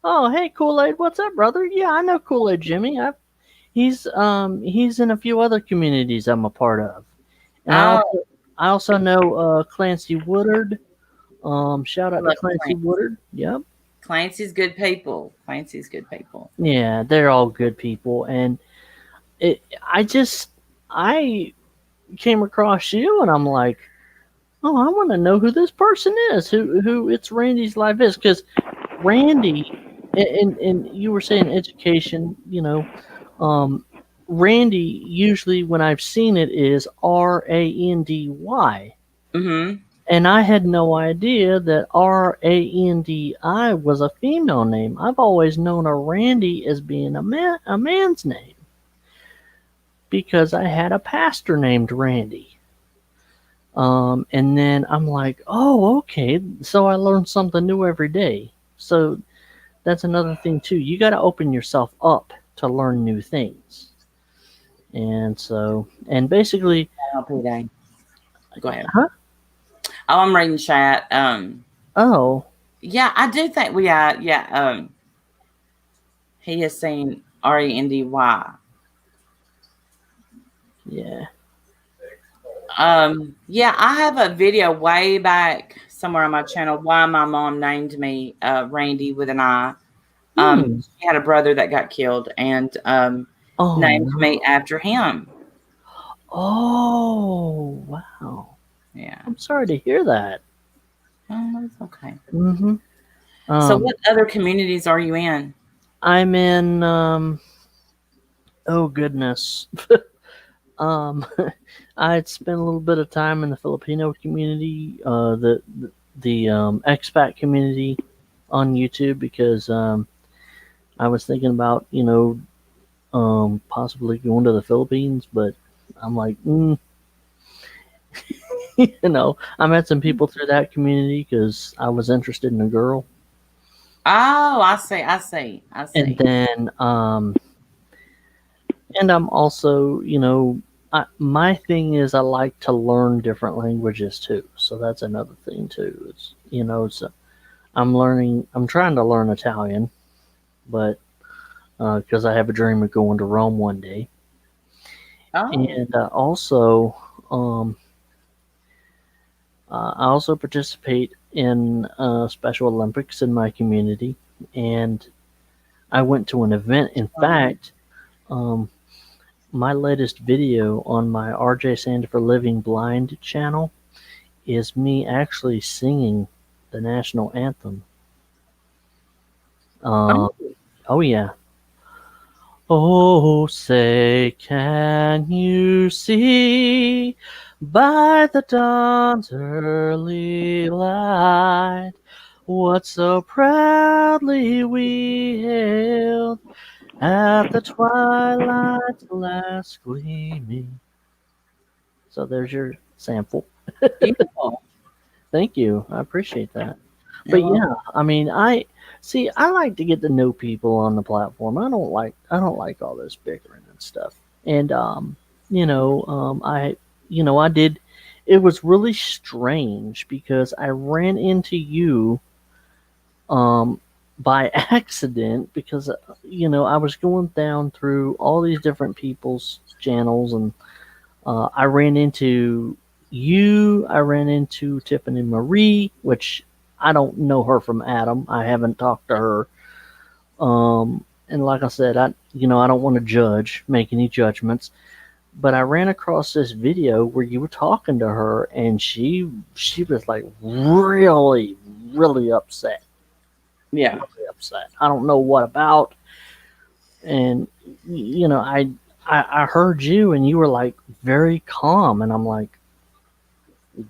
Speaker 3: Oh, hey, Kool Aid, what's up, brother? Yeah, I know Kool Aid Jimmy. He's in a few other communities I'm a part of, and I
Speaker 1: Oh,
Speaker 3: also I also know Clancy Woodard. Shout
Speaker 1: I
Speaker 3: out to
Speaker 1: love
Speaker 3: Clancy
Speaker 1: Clancy.
Speaker 3: Woodard. Yep.
Speaker 1: Clancy's good people. Clancy's good people.
Speaker 3: Yeah, they're all good people, and I came across you, and I'm like, oh, I want to know who this person is, who it's Randy's life is, because Randy, and you were saying education, Randy usually when I've seen it is Randy,
Speaker 1: Mm-hmm.
Speaker 3: and I had no idea that Randi was a female name. I've always known a Randy as being a man's name because I had a pastor named Randy. And then I'm like, oh, okay. So I learn something new every day. So that's another thing too. You got to open yourself up to learn new things. And so, and basically,
Speaker 1: Go ahead.
Speaker 3: huh?
Speaker 1: Oh, I'm reading chat.
Speaker 3: Oh,
Speaker 1: Yeah, I do think we are. Yeah. He has seen Randy.
Speaker 3: yeah.
Speaker 1: Yeah, I have a video way back somewhere on my channel why my mom named me Randy with an I. She had a brother that got killed and
Speaker 3: Oh,
Speaker 1: named
Speaker 3: no.
Speaker 1: me after him.
Speaker 3: Oh, wow.
Speaker 1: Yeah.
Speaker 3: I'm sorry to hear that.
Speaker 1: Oh, that's okay.
Speaker 3: Mm-hmm.
Speaker 1: So what other communities are you in?
Speaker 3: I'm in, oh goodness. I had spent a little bit of time in the Filipino community, the expat community on YouTube because I was thinking about possibly going to the Philippines, but I'm like, I met some people through that community because I was interested in a girl,
Speaker 1: Oh, I see.
Speaker 3: and then and I'm also my thing is I like to learn different languages too, so that's another thing too. I'm trying to learn Italian, but because I have a dream of going to Rome one day, and also I also participate in Special Olympics in my community, and I went to an event. In fact, my latest video on my RJ Sand for Living Blind channel is me actually singing the national anthem. Oh yeah. Oh, say, can you see by the dawn's early light what so proudly we hailed at the twilight's last gleaming? So there's your sample.
Speaker 1: Beautiful.
Speaker 3: Thank you. I appreciate that. But yeah, I mean, I like to get to know people on the platform. I don't like all this bickering and stuff. And I did. It was really strange because I ran into you by accident because I was going down through all these different people's channels, and I ran into you. I ran into Tiffany Marie, which I don't know her from Adam. I haven't talked to her. And like I said, I don't want to make any judgments, but I ran across this video where you were talking to her, and she was like really, really upset.
Speaker 1: Yeah.
Speaker 3: Really upset. I don't know what about. And I heard you, and you were like very calm, and I'm like,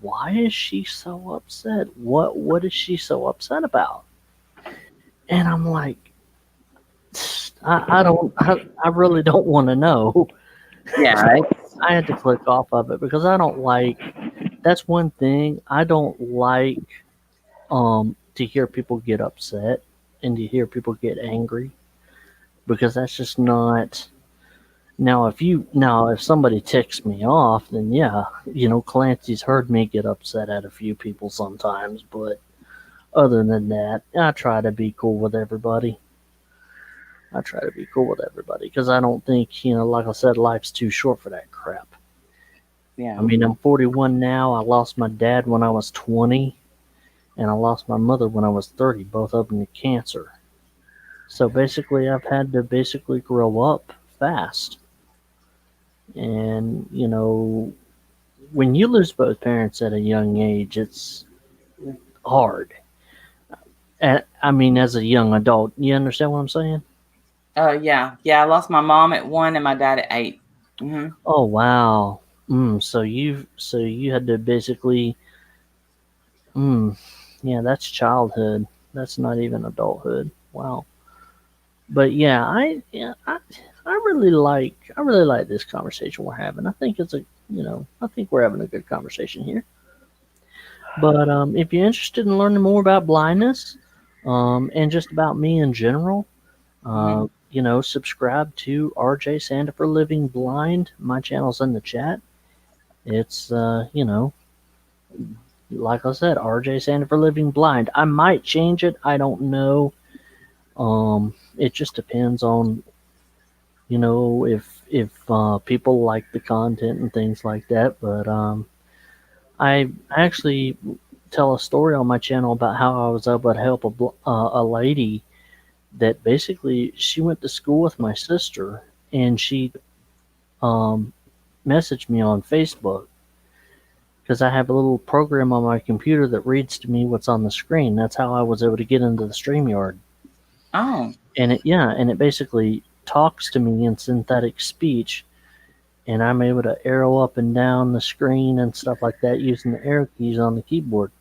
Speaker 3: why is she so upset? What is she so upset about? And I'm like, I really don't want to know.
Speaker 1: Yeah.
Speaker 3: I had to click off of it because I don't like. That's one thing I don't like. To hear people get upset and to hear people get angry, because that's just not. Now, if somebody ticks me off, then yeah, Clancy's heard me get upset at a few people sometimes, but other than that, I try to be cool with everybody. Because I don't think, like I said, life's too short for that crap.
Speaker 1: Yeah.
Speaker 3: I mean, I'm 41 now. I lost my dad when I was 20, and I lost my mother when I was 30, both of them to cancer. So basically, I've had to grow up fast. And, when you lose both parents at a young age, it's hard. And I mean, as a young adult, you understand what I'm saying?
Speaker 1: Yeah. I lost my mom at 1 and my dad at 8. Mm-hmm.
Speaker 3: Oh wow. So you had to basically. Yeah, that's childhood. That's not even adulthood. Wow. But yeah, I really like this conversation we're having. I think I think we're having a good conversation here. But if you're interested in learning more about blindness, and just about me in general,
Speaker 1: Mm-hmm.
Speaker 3: subscribe to RJ Sanda for Living Blind. My channel's in the chat. It's like I said, RJ Sanda for Living Blind. I might change it. I don't know. It just depends on if people like the content and things like that. But I actually tell a story on my channel about how I was able to help a lady that basically she went to school with my sister, and she um, messaged me on Facebook because I have a little program on my computer that reads to me what's on the screen. That's how I was able to get into the StreamYard.
Speaker 1: Oh.
Speaker 3: And it basically talks to me in synthetic speech, and I'm able to arrow up and down the screen and stuff like that using the arrow keys on the keyboard.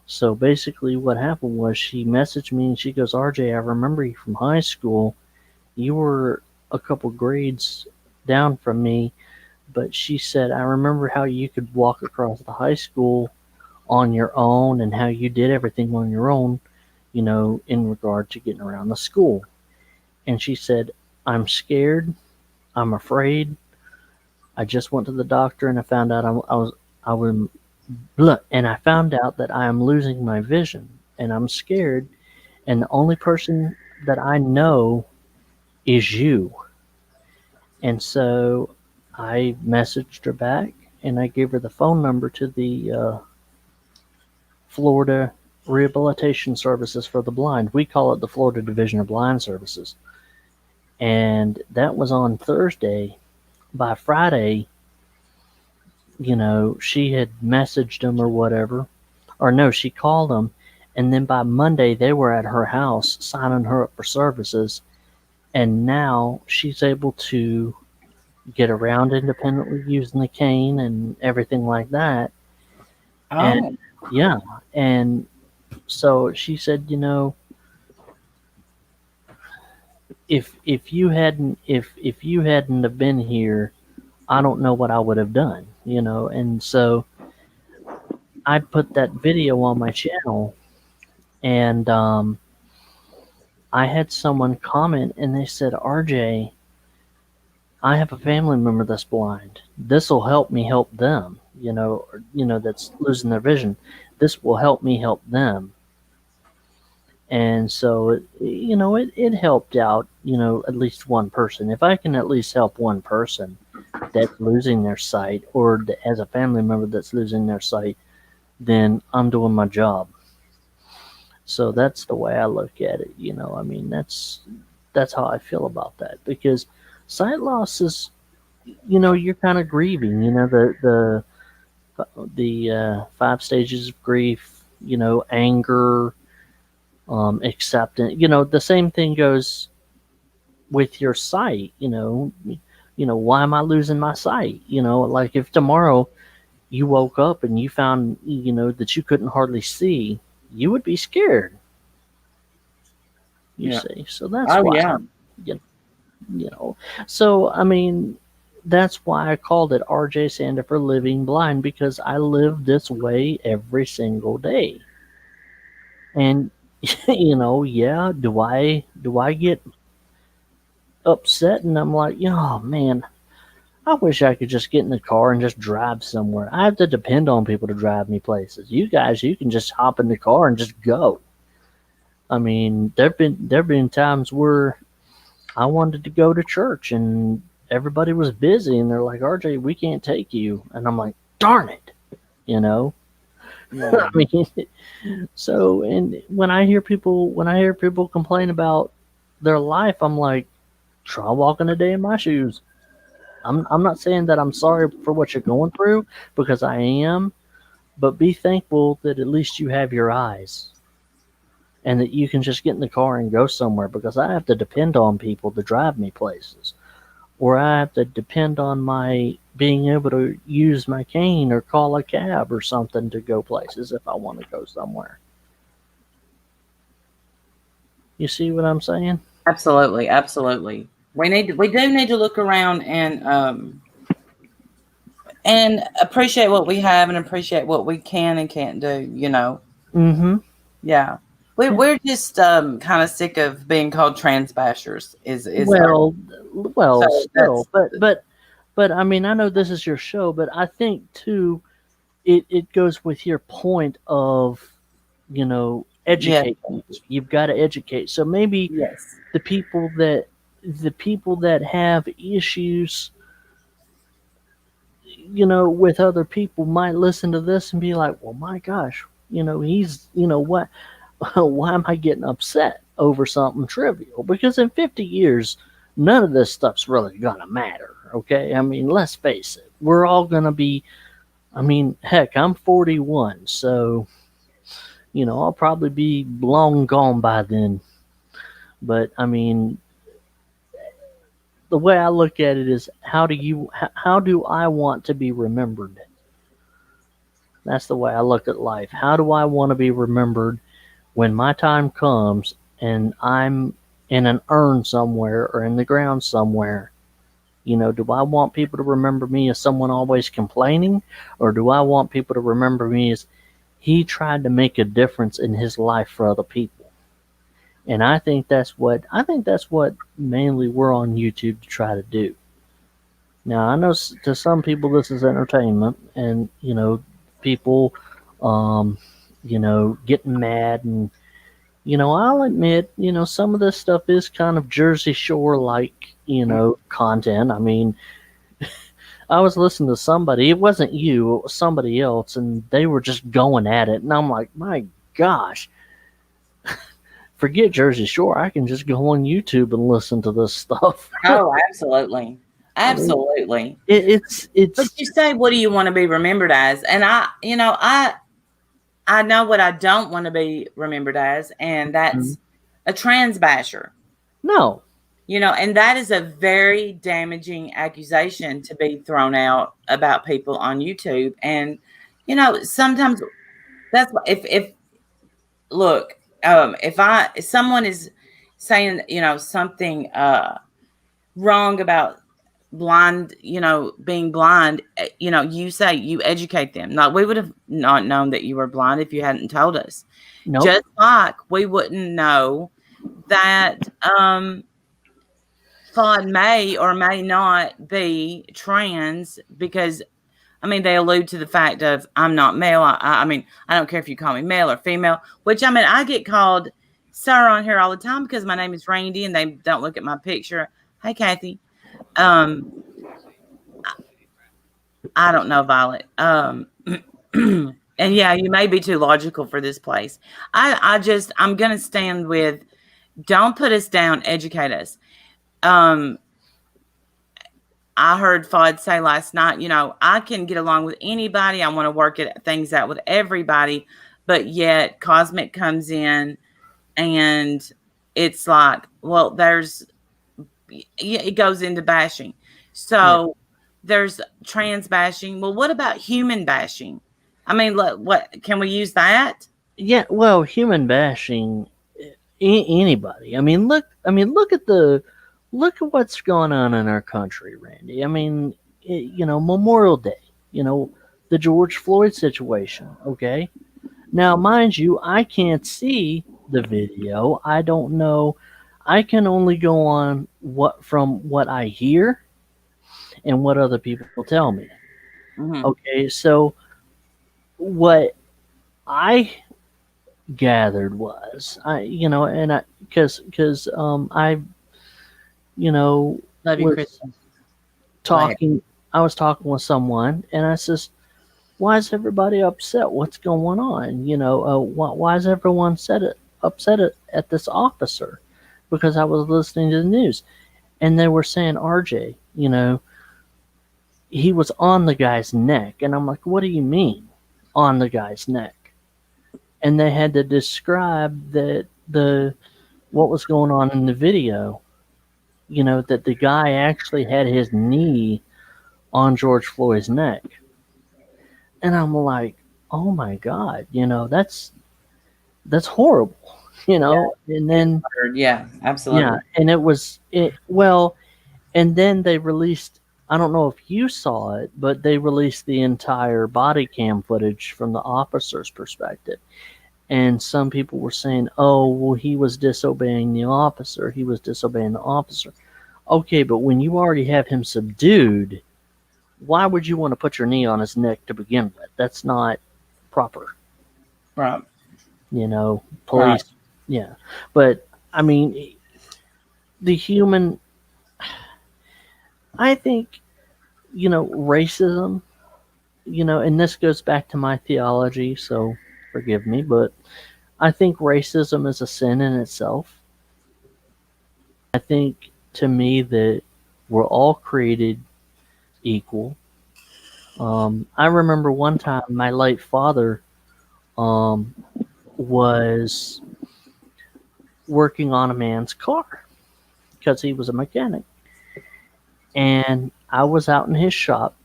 Speaker 3: So basically what happened was she messaged me and she goes, RJ, I remember you from high school. You were a couple grades down from me, but she said, I remember how you could walk across the high school on your own and how you did everything on your own, in regard to getting around the school. And she said, I'm scared. I'm afraid. I just went to the doctor and I found out I was and I found out that I am losing my vision and I'm scared. And the only person that I know is you. And so I messaged her back and I gave her the phone number to the Florida Rehabilitation Services for the Blind. We call it the Florida Division of Blind Services. And that was on Thursday. By Friday, she had messaged them or whatever. Or no, she called them. And then by Monday, they were at her house signing her up for services. And now she's able to get around independently using the cane and everything like that.
Speaker 1: Oh.
Speaker 3: And yeah. And so she said, if you hadn't have been here, I don't know what I would have done, and so I put that video on my channel, and I had someone comment and they said, RJ, I have a family member that's blind. This will help me help them, that's losing their vision. This will help me help them. And so, it helped out, at least one person. If I can at least help one person that's losing their sight, or that has a family member that's losing their sight, then I'm doing my job. So that's the way I look at it. I mean, that's how I feel about that, because sight loss is, you're kind of grieving, the 5 stages of grief, anger, acceptance. The same thing goes with your sight. Why am I losing my sight? Like if tomorrow you woke up and you found that you couldn't hardly see, you would be scared. You see, so that's why.
Speaker 1: Yeah.
Speaker 3: So I mean, that's why I called it RJ Sanda for Living Blind, because I live this way every single day. And yeah, do I get upset and I'm like, oh man, I wish I could just get in the car and just drive somewhere. I have to depend on people to drive me places. You guys, you can just hop in the car and just go. I mean, there've been times where I wanted to go to church and everybody was busy and they're like, RJ, we can't take you. And I'm like, darn it,
Speaker 1: Yeah.
Speaker 3: I mean, so, and when I hear people complain about their life, I'm like, try walking a day in my shoes. I'm not saying that I'm sorry for what you're going through, because I am, but be thankful that at least you have your eyes and that you can just get in the car and go somewhere, because I have to depend on people to drive me places, or I have to depend on my being able to use my cane or call a cab or something to go places if I want to go somewhere. You see what I'm saying?
Speaker 1: Absolutely, absolutely. We do need to look around and appreciate what we have and appreciate what we can and can't do.
Speaker 3: Mm-hmm.
Speaker 1: Yeah. We're just kind of sick of being called trans bashers.
Speaker 3: Well,
Speaker 1: So
Speaker 3: still, but I mean, I know this is your show, but I think too, it goes with your point of, educate
Speaker 1: yes,
Speaker 3: people. You've got to educate. So maybe
Speaker 1: yes,
Speaker 3: the people that have issues, with other people might listen to this and be like, well, my gosh, he's, what, why am I getting upset over something trivial? Because in 50 years, none of this stuff's really going to matter. Okay. I mean, let's face it. We're all going to be, I mean, heck, I'm 41. So, I'll probably be long gone by then. But I mean, the way I look at it is, how do I want to be remembered? That's the way I look at life. How do I want to be remembered when my time comes and I'm in an urn somewhere or in the ground somewhere? Do I want people to remember me as someone always complaining, or do I want people to remember me as he tried to make a difference in his life for other people? And I think that's what mainly we're on YouTube to try to do. Now, I know to some people this is entertainment, and people, getting mad, and I'll admit, some of this stuff is kind of Jersey Shore like, content. I mean, I was listening to somebody, it wasn't you, it was somebody else, and they were just going at it, and I'm like, my gosh. Forget Jersey Shore. I can just go on YouTube and listen to this stuff.
Speaker 1: Oh, absolutely. Absolutely.
Speaker 3: I mean, it's.
Speaker 1: But you say, what do you want to be remembered as? And I know what I don't want to be remembered as, and that's a trans basher.
Speaker 3: No.
Speaker 1: And that is a very damaging accusation to be thrown out about people on YouTube. And, sometimes that's if look, if someone is saying, something wrong about blind, being blind, you say, you educate them. Now, we would have not known that you were blind if you hadn't told us.
Speaker 3: Nope.
Speaker 1: Just like we wouldn't know that Claude may or may not be trans, because they allude to the fact of, I'm not male. I mean, I don't care if you call me male or female, which, I get called sir on here all the time because my name is Randy and they don't look at my picture. Hey, Kathy. I don't know, Violet. And yeah, you may be too logical for this place. I'm going to stand with, don't put us down, educate us. I heard Fod say last night, I can get along with anybody. I want to work things out with everybody. But yet Cosmic comes in and it's like, well, it goes into bashing. So there's trans bashing. Well, what about human bashing? Look, what can we use that?
Speaker 3: Yeah, well, human bashing, anybody. Look at what's going on in our country, Randy. Memorial Day, the George Floyd situation. Okay. Now, mind you, I can't see the video. I don't know. I can only go on from what I hear and what other people tell me.
Speaker 1: Mm-hmm.
Speaker 3: Okay. So what I gathered was, because I
Speaker 1: Love you, Kristen.
Speaker 3: I was talking with someone, and I says, why is everybody upset? What's going on? Why is everyone upset at this officer? Because I was listening to the news, and they were saying, RJ, he was on the guy's neck. And I'm like, what do you mean on the guy's neck? And they had to describe what was going on in the video, that the guy actually had his knee on George Floyd's neck. And I'm like, oh my God, that's horrible, and then,
Speaker 1: Yeah, absolutely.
Speaker 3: yeah, and and then they released, I don't know if you saw it, but they released the entire body cam footage from the officer's perspective. And some people were saying, oh, well, he was disobeying the officer. He was disobeying the officer. Okay, but when you already have him subdued, why would you want to put your knee on his neck to begin with? That's not proper.
Speaker 1: Right.
Speaker 3: Police.
Speaker 1: Right.
Speaker 3: Yeah. But, I mean, the human, I think, racism, and this goes back to my theology, so forgive me, but I think racism is a sin in itself. I think, to me, that we're all created equal. I remember one time my late father was working on a man's car because he was a mechanic. And I was out in his shop,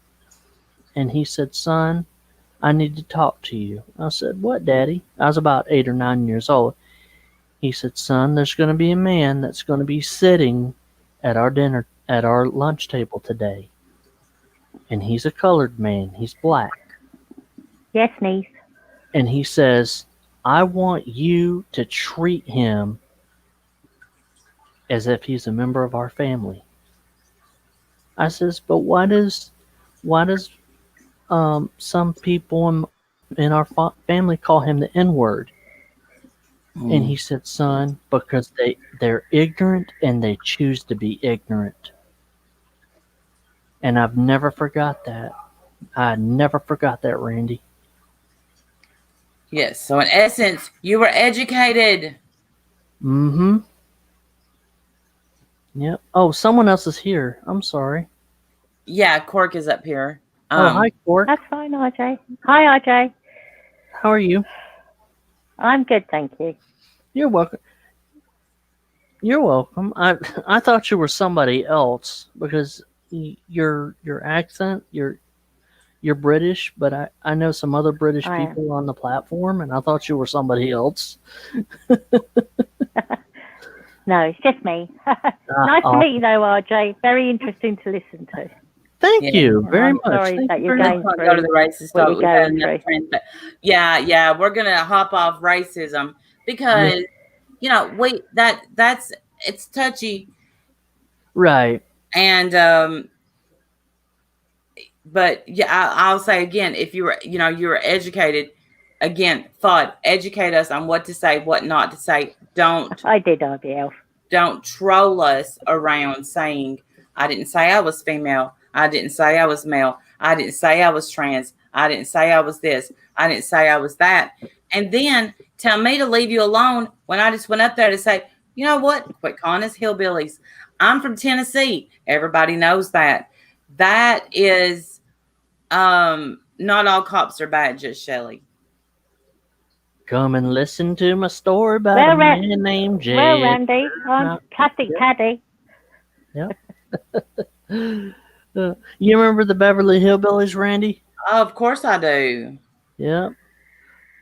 Speaker 3: and he said, son, I need to talk to you. I said, what, Daddy? I was about 8 or 9 years old. He said, son, there's going to be a man that's going to be sitting at our lunch table today. And he's a colored man. He's black.
Speaker 2: Yes, niece.
Speaker 3: And he says, I want you to treat him as if he's a member of our family. I says, but why does some people in our family call him the N-word? And he said, son, because they're ignorant and they choose to be ignorant. And I've never forgot that. I never forgot that, Randy.
Speaker 1: Yes. So in essence, you were educated.
Speaker 3: Mm-hmm. Yep. Oh, someone else is here. I'm sorry.
Speaker 1: Yeah, Cork is up here.
Speaker 3: Hi, Cork.
Speaker 2: That's fine, RJ. Hi, RJ.
Speaker 3: How are you?
Speaker 2: I'm good, thank you.
Speaker 3: You're welcome. You're welcome. I thought you were somebody else because your accent, you're British, but I know some other British people on the platform, and I thought you were somebody else.
Speaker 2: No, it's just me. Nice to meet you, though, RJ. Very interesting to listen to.
Speaker 3: Thank you very much.
Speaker 2: Sorry that you're going through
Speaker 1: go to the racist talk.
Speaker 2: Yeah,
Speaker 1: we're gonna hop off racism because it's touchy,
Speaker 3: right?
Speaker 1: And but yeah, I'll say again, if you were educated, again, FUD, educate us on what to say, what not to say.
Speaker 2: I did, RBL.
Speaker 1: Don't troll us around saying, I didn't say I was female. I didn't say I was male. I didn't say I was trans. I didn't say I was this. I didn't say I was that. And then tell me to leave you alone when I just went up there to say, you know what? Quit calling us hillbillies. I'm from Tennessee. Everybody knows that. That is not all cops are bad, just Shelly.
Speaker 3: Come and listen to my story about a man named Jed.
Speaker 2: Well, Randy, I'm Plastic Caddy.
Speaker 3: Yep. You remember the Beverly Hillbillies, Randy?
Speaker 1: Oh, of course I do.
Speaker 3: Yep.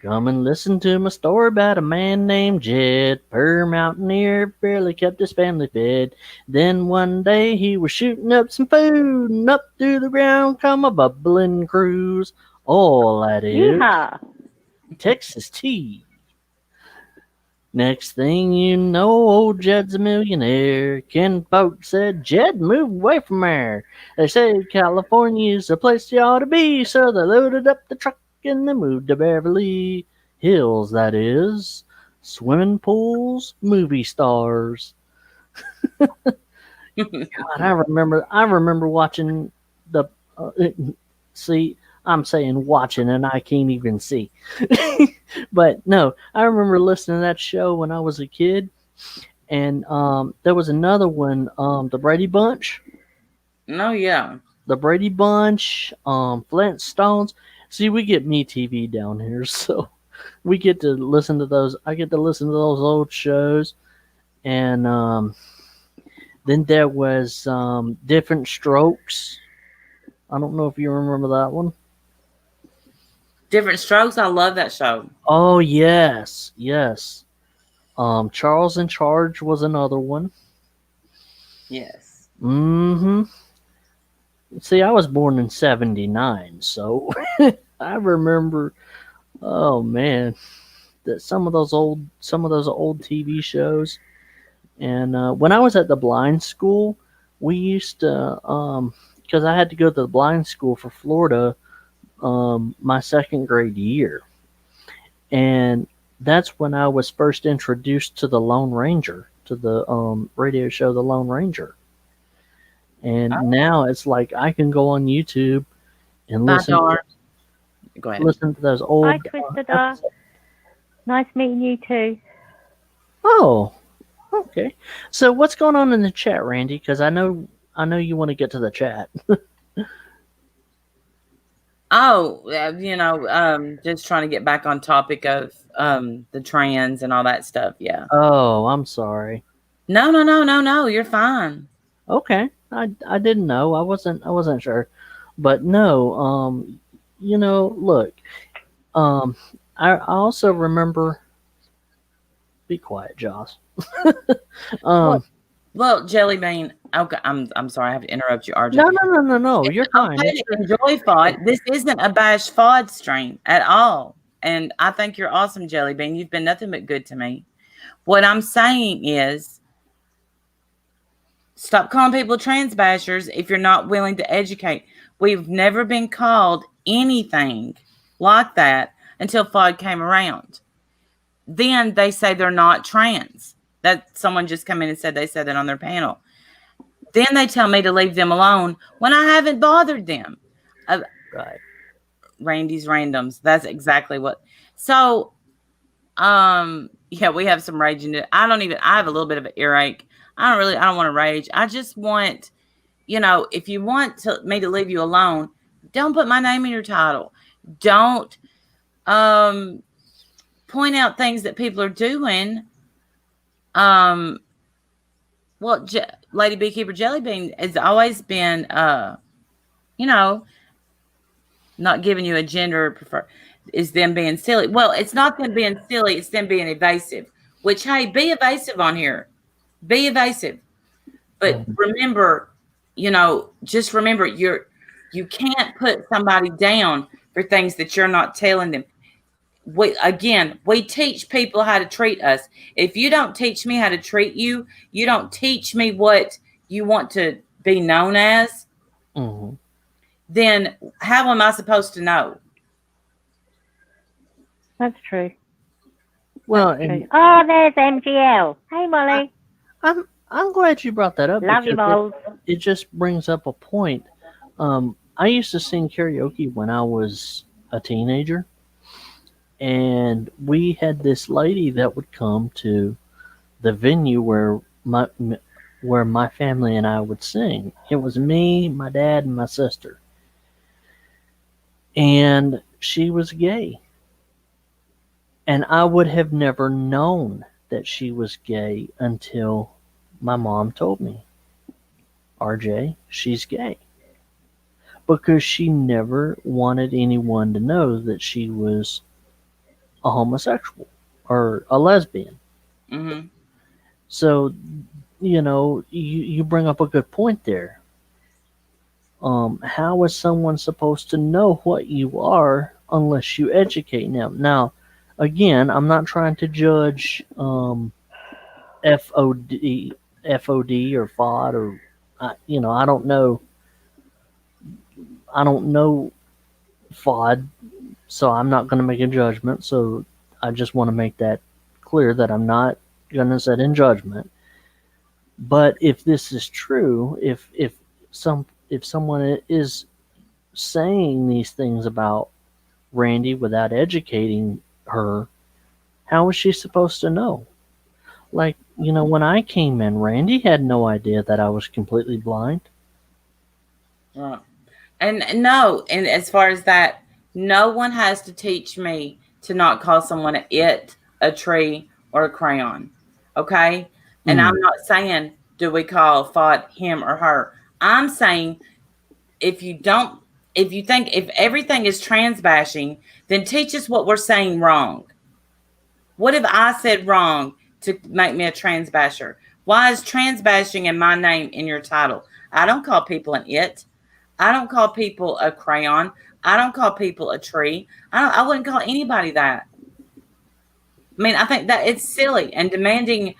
Speaker 3: Come and listen to my story about a man named Jed. Poor mountaineer, barely kept his family fed. Then one day he was shooting up some food, and up through the ground come a bubbling cruise. All that is
Speaker 2: Yeehaw.
Speaker 3: Texas tea. Next thing you know, old Jed's a millionaire. Ken folks said, Jed, move away from there. They said California's the place you ought to be, so they loaded up the truck and they moved to Beverly Hills, that is. Swimming pools, movie stars. God, I remember watching the see, I'm saying watching and I can't even see. But no, I remember listening to that show when I was a kid. And there was another one, the Brady Bunch.
Speaker 1: Oh, yeah.
Speaker 3: the Brady Bunch, Flintstones. See, we get MeTV down here, so we get to listen to those. I get to listen to those old shows, and then there was Different Strokes. I don't know if you remember that one.
Speaker 1: Different Strokes. I love that show.
Speaker 3: Oh yes, yes. Charles in Charge was another one.
Speaker 1: Yes.
Speaker 3: Mm-hmm. See, I was born in '79, so I remember. Oh man, that some of those old TV shows. And when I was at the blind school, we used to because I had to go to the blind school for Florida my second grade year, and that's when I was first introduced to the Lone Ranger, to the radio show The Lone Ranger. And now it's like I can go on YouTube and
Speaker 1: Go ahead.
Speaker 3: listen to those old.
Speaker 2: Hi, Twisted. Nice meeting you too.
Speaker 3: Oh, okay. So what's going on in the chat, Randy? Because I know you want to get to the chat.
Speaker 1: Just trying to get back on topic of the trans and all that stuff. Yeah.
Speaker 3: Oh, I'm sorry.
Speaker 1: No. You're fine.
Speaker 3: Okay, I didn't know. I wasn't sure, but no. Look. I also remember. Be quiet, Joss.
Speaker 1: Well, Jelly Bean. Okay, I'm sorry. I have to interrupt you, RJ.
Speaker 3: No. You're fine.
Speaker 1: Okay to enjoy FOD. This isn't a bash FOD stream at all, and I think you're awesome, Jelly Bean. You've been nothing but good to me. What I'm saying is, stop calling people trans bashers if you're not willing to educate. We've never been called anything like that until FOD came around. Then they say they're not trans. That someone just come in and said they said that on their panel. Then they tell me to leave them alone when I haven't bothered them.
Speaker 3: Right.
Speaker 1: Randy's randoms. That's exactly what. So, yeah, we have some raging. I have a little bit of an earache. I don't want to rage. I just want, if you want me to leave you alone, don't put my name in your title. Don't point out things that people are doing. Lady Beekeeper Jelly Bean has always been, not giving you a gender prefer is them being silly. Well, it's not them being silly. It's them being evasive, which, hey, be evasive on here. Be evasive. But remember, just remember you can't put somebody down for things that you're not telling them. We teach people how to treat us. If you don't teach me how to treat you, you don't teach me what you want to be known as, then how am I supposed to know?
Speaker 2: That's true.
Speaker 3: Well,
Speaker 2: there's MGL. Hey, Molly.
Speaker 3: I'm glad you brought that up.
Speaker 2: Love you, Moles.
Speaker 3: It just brings up a point. I used to sing karaoke when I was a teenager. And we had this lady that would come to the venue where my family and I would sing. It was me, my dad, and my sister. And she was gay. And I would have never known that she was gay until my mom told me, RJ, she's gay. Because she never wanted anyone to know that she was a homosexual or a lesbian.
Speaker 1: Mm-hmm.
Speaker 3: So, you bring up a good point there. How is someone supposed to know what you are unless you educate them? Now, again, I'm not trying to judge FOD or FOD or I don't know. I don't know FOD, so I'm not going to make a judgment. So I just want to make that clear that I'm not going to set in judgment. But if this is true, if someone is saying these things about Randy without educating her, how is she supposed to know? Like, when I came in, Randy had no idea that I was completely blind.
Speaker 1: Right. And no, and as far as that, no one has to teach me to not call someone a it, a tree, or a crayon. Okay? And I'm not saying do we call Fought him or her. I'm saying if you think if everything is trans bashing, then teach us what we're saying wrong. What have I said wrong to make me a trans basher? Why is trans bashing in my name in your title? I don't call people an it. I don't call people a crayon. I don't call people a tree. I wouldn't call anybody that. I mean, I think that it's silly, and demanding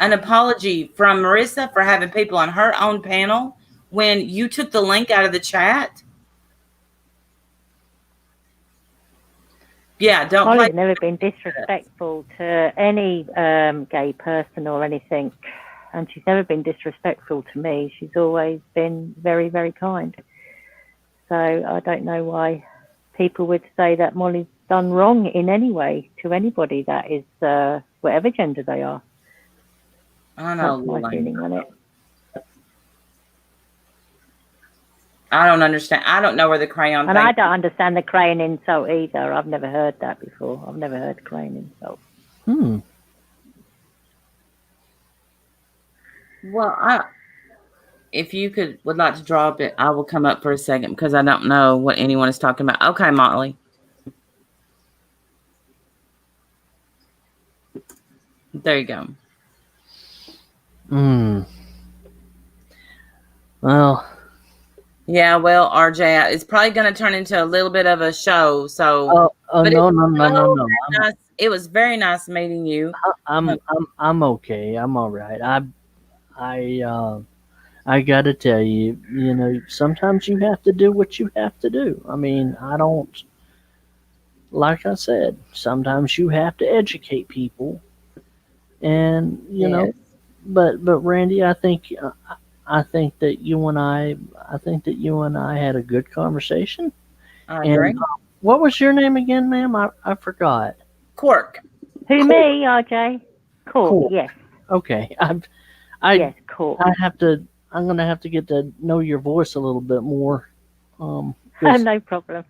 Speaker 1: an apology from Marissa for having people on her own panel when you took the link out of the chat. Yeah, don't
Speaker 2: Holly's
Speaker 1: play.
Speaker 2: never been disrespectful to any gay person or anything, and she's never been disrespectful to me. She's always been very, very kind. So I don't know why people would say that Molly's done wrong in any way to anybody that is whatever gender they are.
Speaker 1: I know.
Speaker 2: That's my feeling on it.
Speaker 1: I don't understand. I don't know where the crayon.
Speaker 2: And I don't understand the crayon insult either. I've never heard that before. I've never heard crayon insult.
Speaker 1: Well, if you would like to drop it, I will come up for a second because I don't know what anyone is talking about. Okay, Motley. There you go.
Speaker 3: Well.
Speaker 1: Yeah, well, RJ, it's probably going to turn into a little bit of a show. So,
Speaker 3: no.
Speaker 1: It was very nice meeting you.
Speaker 3: I'm okay. I'm all right. I gotta tell you, sometimes you have to do what you have to do. I mean, like I said, sometimes you have to educate people, and but Randy, I think that you and I had a good conversation.
Speaker 1: I agree.
Speaker 3: What was your name again, ma'am? I forgot.
Speaker 1: Cork.
Speaker 2: Who, me, RJ? Cork. Yes.
Speaker 3: Okay.
Speaker 2: Yes, Cork.
Speaker 3: I'm gonna have to get to know your voice a little bit more.
Speaker 2: No problem.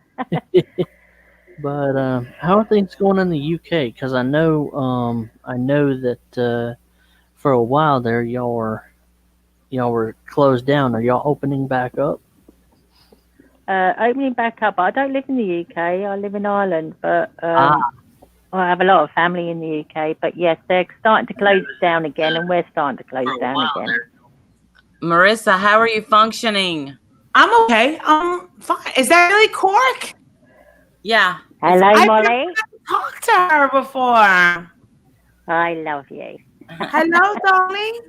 Speaker 3: But how are things going in the UK? Because I know that for a while there y'all were closed down. Are y'all opening back up?
Speaker 2: Opening back up. I don't live in the UK. I live in Ireland, but I have a lot of family in the UK. But yes, they're starting to close down again, and we're starting to close down again.
Speaker 1: Marissa, how are you functioning?
Speaker 4: I'm okay. Fine. Is that really Cork?
Speaker 1: Yeah.
Speaker 2: Hello, Molly.
Speaker 4: I've never talked to her before.
Speaker 2: I love you.
Speaker 4: Hello, darling.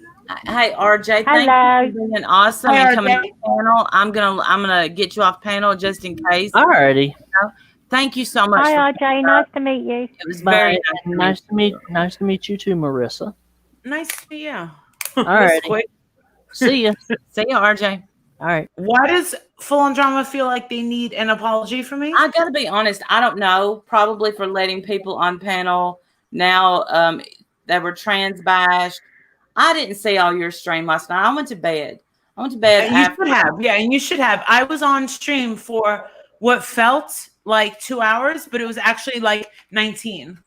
Speaker 1: Hey, RJ.
Speaker 2: Hello.
Speaker 1: Thank you for being awesome
Speaker 4: Hi,
Speaker 1: and coming
Speaker 4: RJ.
Speaker 1: to the panel. I'm gonna get you off panel just in case.
Speaker 3: Alrighty.
Speaker 1: Thank you so much.
Speaker 2: Hi, RJ. Nice to meet you.
Speaker 1: It was very
Speaker 3: nice to meet you too, Marissa.
Speaker 4: Nice to meet you.
Speaker 3: Alrighty. See ya.
Speaker 1: See you, RJ.
Speaker 3: All right.
Speaker 4: Why does Full On Drama feel like they need an apology from me?
Speaker 1: I gotta be honest. I don't know. Probably for letting people on panel now that were trans bashed. I didn't see all your stream last night. I went to bed.
Speaker 4: You should have. Yeah, and you should have. I was on stream for what felt like 2 hours, but it was actually like 19.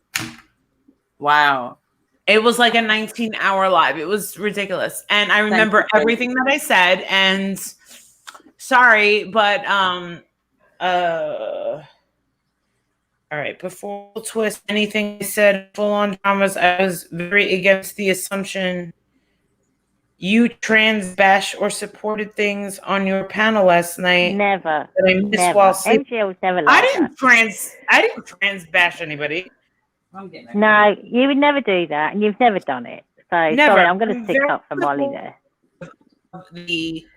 Speaker 1: Wow.
Speaker 4: It was like a 19-hour live. It was ridiculous. And I remember everything that I said. And sorry, but all right, before we'll twist anything I said, Full On Dramas, I was very against the assumption you trans bash or supported things on your panel last night.
Speaker 2: Never.
Speaker 4: That I missed while sleeping.
Speaker 2: MGL's never like
Speaker 4: I didn't trans bash anybody.
Speaker 2: No, you would never do that, and you've never done it. So
Speaker 4: Never.
Speaker 2: sorry, I'm going to stick up for Molly there.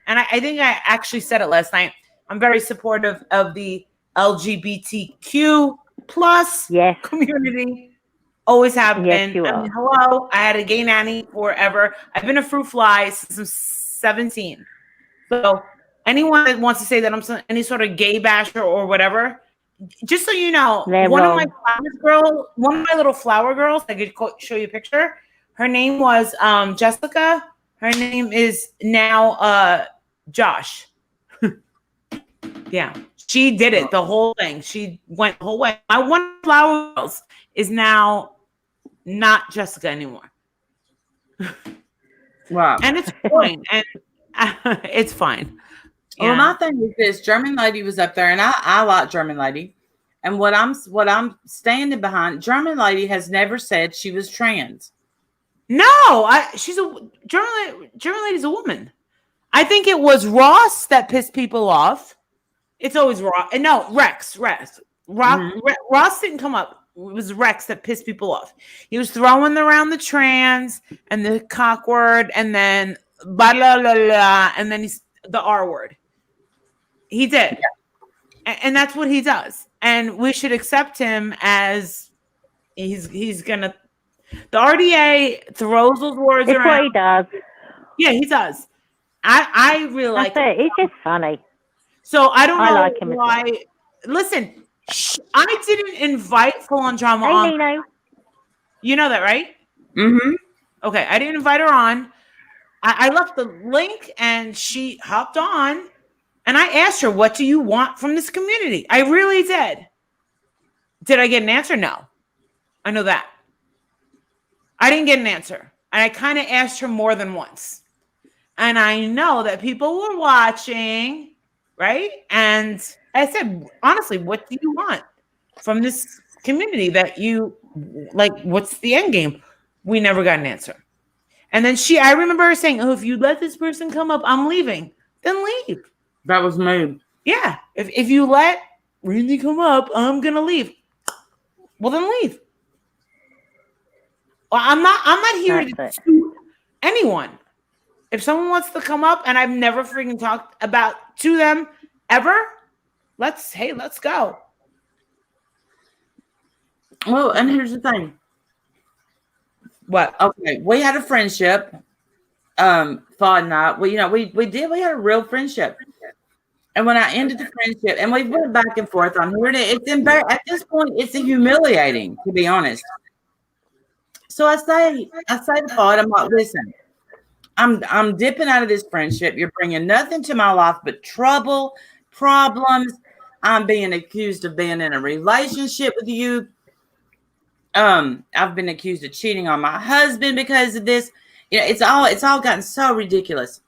Speaker 4: And I think I actually said it last night. I'm very supportive of the LGBTQ plus community. Always have been.
Speaker 2: Yes, you are.
Speaker 4: I mean, hello, I had a gay nanny forever. I've been a fruit fly since I'm 17. So anyone that wants to say that I'm any sort of gay basher or whatever, just so you know, one of my little flower girls, I could show you a picture. Her name was Jessica. Her name is now Josh. Yeah, she did it, the whole thing. She went the whole way. My one Flower Girls is now not Jessica anymore.
Speaker 1: Wow.
Speaker 4: And it's fine. And it's fine.
Speaker 1: Well, my thing is this: German Lady was up there, and I like German Lady. And what I'm standing behind, German Lady has never said she was trans.
Speaker 4: No, she's a German Lady's a woman. I think it was Ross that pissed people off. It's always Ross. No, Rex. Ross didn't come up. It was Rex that pissed people off. He was throwing around the trans and the cock word, and then blah blah blah, blah, and then he's the R word. He did, and that's what he does. And we should accept him as he's gonna. The RDA throws those words
Speaker 2: It's
Speaker 4: around.
Speaker 2: what he does.
Speaker 4: Yeah, he does. I really like
Speaker 2: That's it. He's just funny.
Speaker 4: So I don't know
Speaker 2: like him as
Speaker 4: why.
Speaker 2: well.
Speaker 4: Listen, I didn't invite Full On Drama
Speaker 2: Hey,
Speaker 4: on.
Speaker 2: Nino.
Speaker 4: You know that, right?
Speaker 1: Mm-hmm.
Speaker 4: Okay, I didn't invite her on. I left the link and she hopped on. And I asked her, what do you want from this community? I really did. Did I get an answer? No. I know that. I didn't get an answer. And I kind of asked her more than once. And I know that people were watching, right? And I said, honestly, what do you want from this community that you like? What's the end game? We never got an answer. And then I remember her saying, oh, if you let this person come up, I'm leaving. Then leave.
Speaker 1: That was me.
Speaker 4: Yeah. If you let Randy come up, I'm going to leave. Well, then leave. Well, I'm not here to sue anyone. If someone wants to come up and I've never freaking talked to them ever, let's go.
Speaker 1: Well, and here's the thing.
Speaker 4: What?
Speaker 1: Okay, we had a friendship. Thought not. We had a real friendship. And when I ended the friendship, and we went back and forth on here, it's embarrassing. At this point, it's humiliating, to be honest. So I say to Todd, I'm like, listen, I'm dipping out of this friendship. You're bringing nothing to my life but trouble, problems. I'm being accused of being in a relationship with you. I've been accused of cheating on my husband because of this. You know, it's all gotten so ridiculous.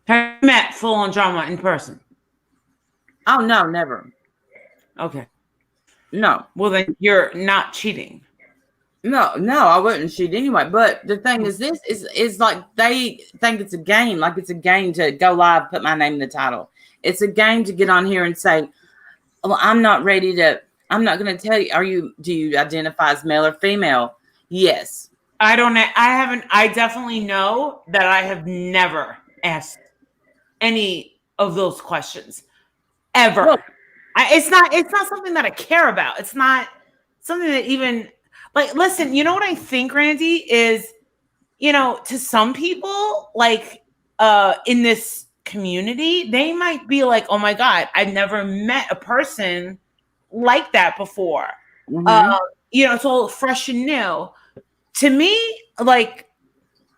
Speaker 4: Have you met Full On Drama in person?
Speaker 1: Oh no, never.
Speaker 4: Okay.
Speaker 1: No.
Speaker 4: Well, then you're not cheating.
Speaker 1: No, I wouldn't cheat anyway. But the thing is, this is like they think it's a game. Like it's a game to go live, put my name in the title. It's a game to get on here and say, well, I'm not going to tell you, do you identify as male or female? Yes.
Speaker 4: I definitely know that I have never asked any of those questions ever.
Speaker 1: Well,
Speaker 4: It's not something that I care about. It's not something that even like, listen, you know what I think, Randy, is, to some people, like, in this community, they might be like, oh my God, I've never met a person like that before.
Speaker 1: mm-hmm.
Speaker 4: It's all fresh and new. To me, like,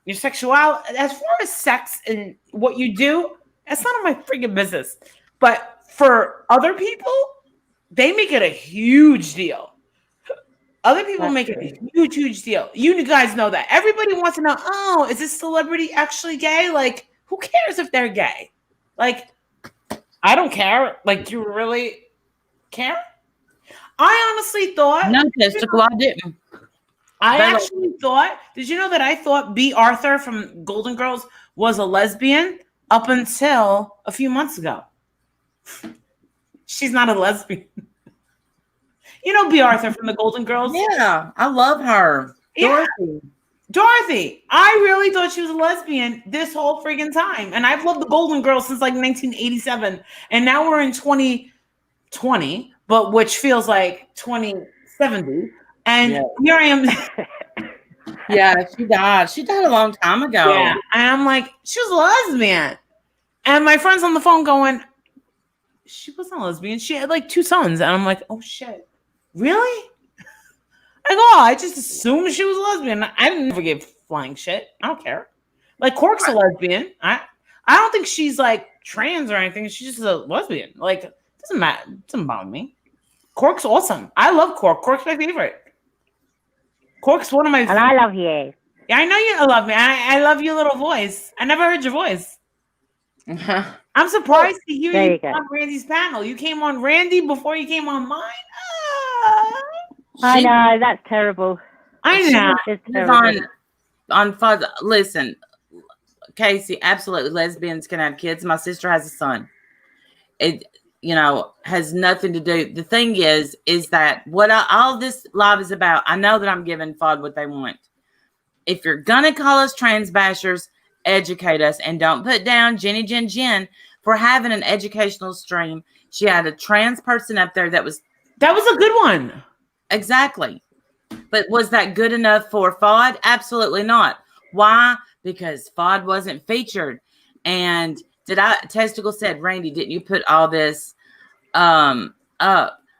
Speaker 4: your sexuality, as far as sex and what you do, that's none of my freaking business. But for other people, they make it a huge deal. Other people make it a huge, huge deal. You guys know that. Everybody wants to know, oh, is this celebrity actually gay? Like, who cares if they're gay? Like, I don't care. Like, do you really care? I honestly thought.
Speaker 1: No, testicle, I didn't.
Speaker 4: I actually thought, did you know that I thought B. Arthur from Golden Girls was a lesbian up until a few months ago? She's not a lesbian. You know B. Arthur from the Golden Girls?
Speaker 1: Yeah, I love her.
Speaker 4: Yeah. Dorothy. I really thought she was a lesbian this whole freaking time. And I've loved the Golden Girls since like 1987. And now we're in 2020, but which feels like 2070. And here I am.
Speaker 1: Yeah, she died. She died a long time ago.
Speaker 4: Yeah. And I'm like, she was a lesbian. And my friend's on the phone going, she wasn't a lesbian. She had like 2 sons. And I'm like, oh shit. Really? I go, oh, I just assumed she was a lesbian. I never gave flying shit. I don't care. Like Cork's a lesbian. I don't think she's like trans or anything. She's just a lesbian. Like, doesn't matter. Doesn't bother me. Cork's awesome. I love Cork. Cork's my favorite. Cork's one of my.
Speaker 2: And I love you.
Speaker 4: Yeah, I know you love me. I love your little voice. I never heard your voice. I'm surprised to hear
Speaker 2: There
Speaker 4: you
Speaker 2: you go.
Speaker 4: on Randy's panel. You came on Randy before you came on mine. Ah.
Speaker 2: I know, that's terrible.
Speaker 4: I know.
Speaker 2: It's
Speaker 1: She's
Speaker 2: terrible.
Speaker 1: on father. Listen, Casey, absolutely, lesbians can have kids. My sister has a son. It, has nothing to do. The thing is that what all this live is about. I know that I'm giving FOD what they want. If you're gonna call us trans bashers, educate us and don't put down Jenny Jen for having an educational stream. She had a trans person up there that was
Speaker 4: a good one.
Speaker 1: exactly. But was that good enough for FOD? Absolutely not. Why? Because FOD wasn't featured. And Testicle said, Randy, didn't you put all this up?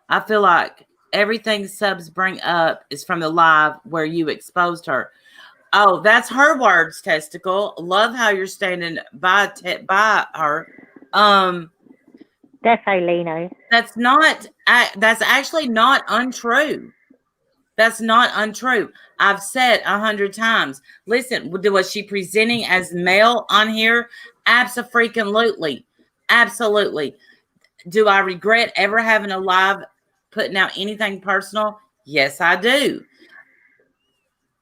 Speaker 1: I feel like everything subs bring up is from the live where you exposed her. Oh, that's her words, Testicle. Love how you're standing by her.
Speaker 2: Defo Lino.
Speaker 1: That's actually not untrue. That's not untrue. I've said 100 times. Listen, was she presenting as male on here? Abso-freaking-lutely. Absolutely. Do I regret ever having a live putting out anything personal? Yes, I do.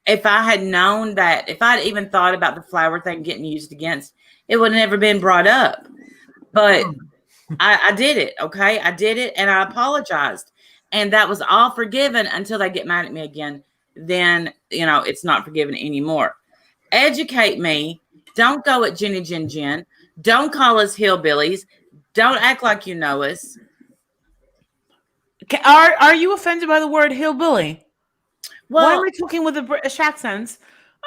Speaker 1: If I had known that, if I'd even thought about the flower thing getting used against, it would have never been brought up. But I did it, okay? I did it, and I apologized. And that was all forgiven until they get mad at me again. Then, it's not forgiven anymore. Educate me. Don't go at Jenny Jen. Don't call us hillbillies. Don't act like you know us.
Speaker 4: Are you offended by the word hillbilly?
Speaker 1: Well,
Speaker 4: why am I talking with a British accent?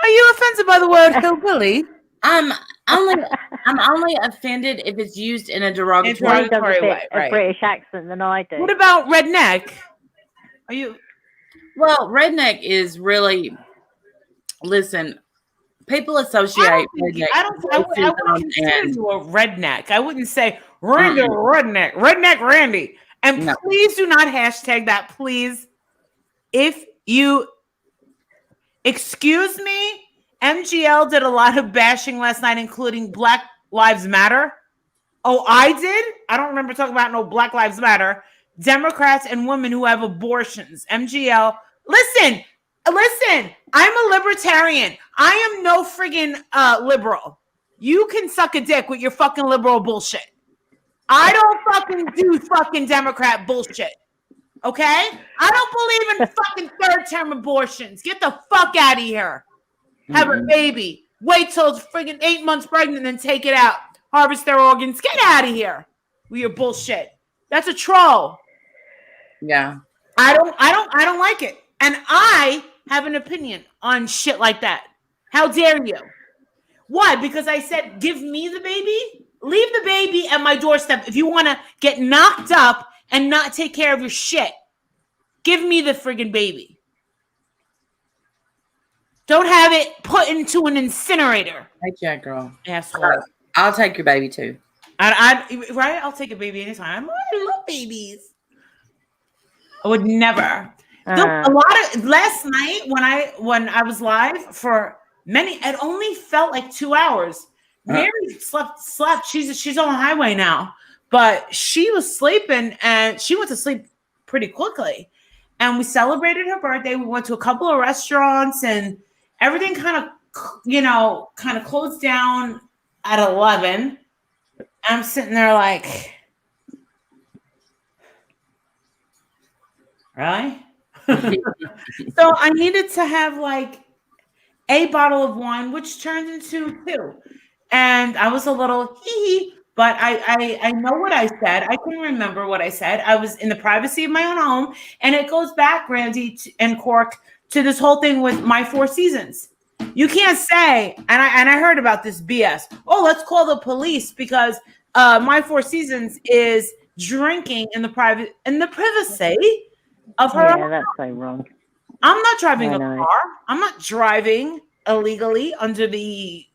Speaker 4: Are you offended by the word hillbilly?
Speaker 1: I'm only offended if it's used in a derogatory
Speaker 2: He does a
Speaker 4: way.
Speaker 2: bit
Speaker 4: Right.
Speaker 2: of British accent than I do.
Speaker 4: What about redneck? Are you?
Speaker 1: Well, redneck is really. Listen, people associate redneck.
Speaker 4: I wouldn't consider you a redneck. I wouldn't say Randy redneck Randy. And
Speaker 1: No.
Speaker 4: please do not hashtag that, please. If you excuse me, MGL did a lot of bashing last night, including Black Lives Matter. Oh, I did? I don't remember talking about no Black Lives Matter. Democrats and women who have abortions. MGL. Listen, I'm a libertarian. I am no friggin' liberal. You can suck a dick with your fucking liberal bullshit. I don't fucking do fucking Democrat bullshit. Okay? I don't believe in fucking third-term abortions. Get the fuck out of here. Have a baby. Wait till it's friggin' 8 months pregnant and then take it out. Harvest their organs. Get out of here with your bullshit. That's a troll.
Speaker 1: Yeah.
Speaker 4: I don't like it. And I have an opinion on shit like that. How dare you? Why? Because I said, give me the baby. Leave the baby at my doorstep if you want to get knocked up and not take care of your shit. Give me the friggin' baby. Don't have it put into an incinerator.
Speaker 1: Take that, girl.
Speaker 4: Asshole.
Speaker 1: I'll take your baby too.
Speaker 4: Right? I'll take a baby anytime. I love babies. I would never. A lot of last night when I was live for it only felt like 2 hours. Mary slept. She's on the highway now, but she was sleeping and she went to sleep pretty quickly. And we celebrated her birthday. We went to a couple of restaurants and everything kind of closed down at 11. I'm sitting there like, really? So I needed to have like a bottle of wine, which turned into 2. And I was a little hee, but I know what I said. I couldn't remember what I said. I was in the privacy of my own home. And it goes back, Randy and Cork, to this whole thing with My 4 Seasons. You can't say, and I heard about this BS. Oh, let's call the police because My 4 Seasons is drinking in the privacy of her.
Speaker 2: Yeah, that's so wrong.
Speaker 4: I'm not driving a car. I'm not driving illegally under the,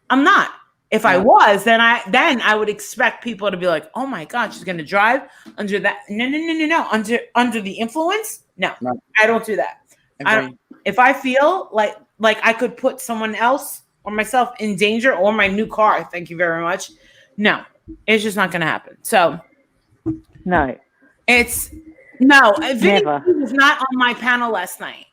Speaker 4: I'm not. If I was, then I would expect people to be like, "Oh my God, she's gonna drive under that." No. Under the influence, no. I don't do that. If I feel like I could put someone else or myself in danger or my new car, thank you very much. No, it's just not gonna happen. So
Speaker 2: No.
Speaker 4: Vinny
Speaker 2: Never.
Speaker 4: was not on my panel last night.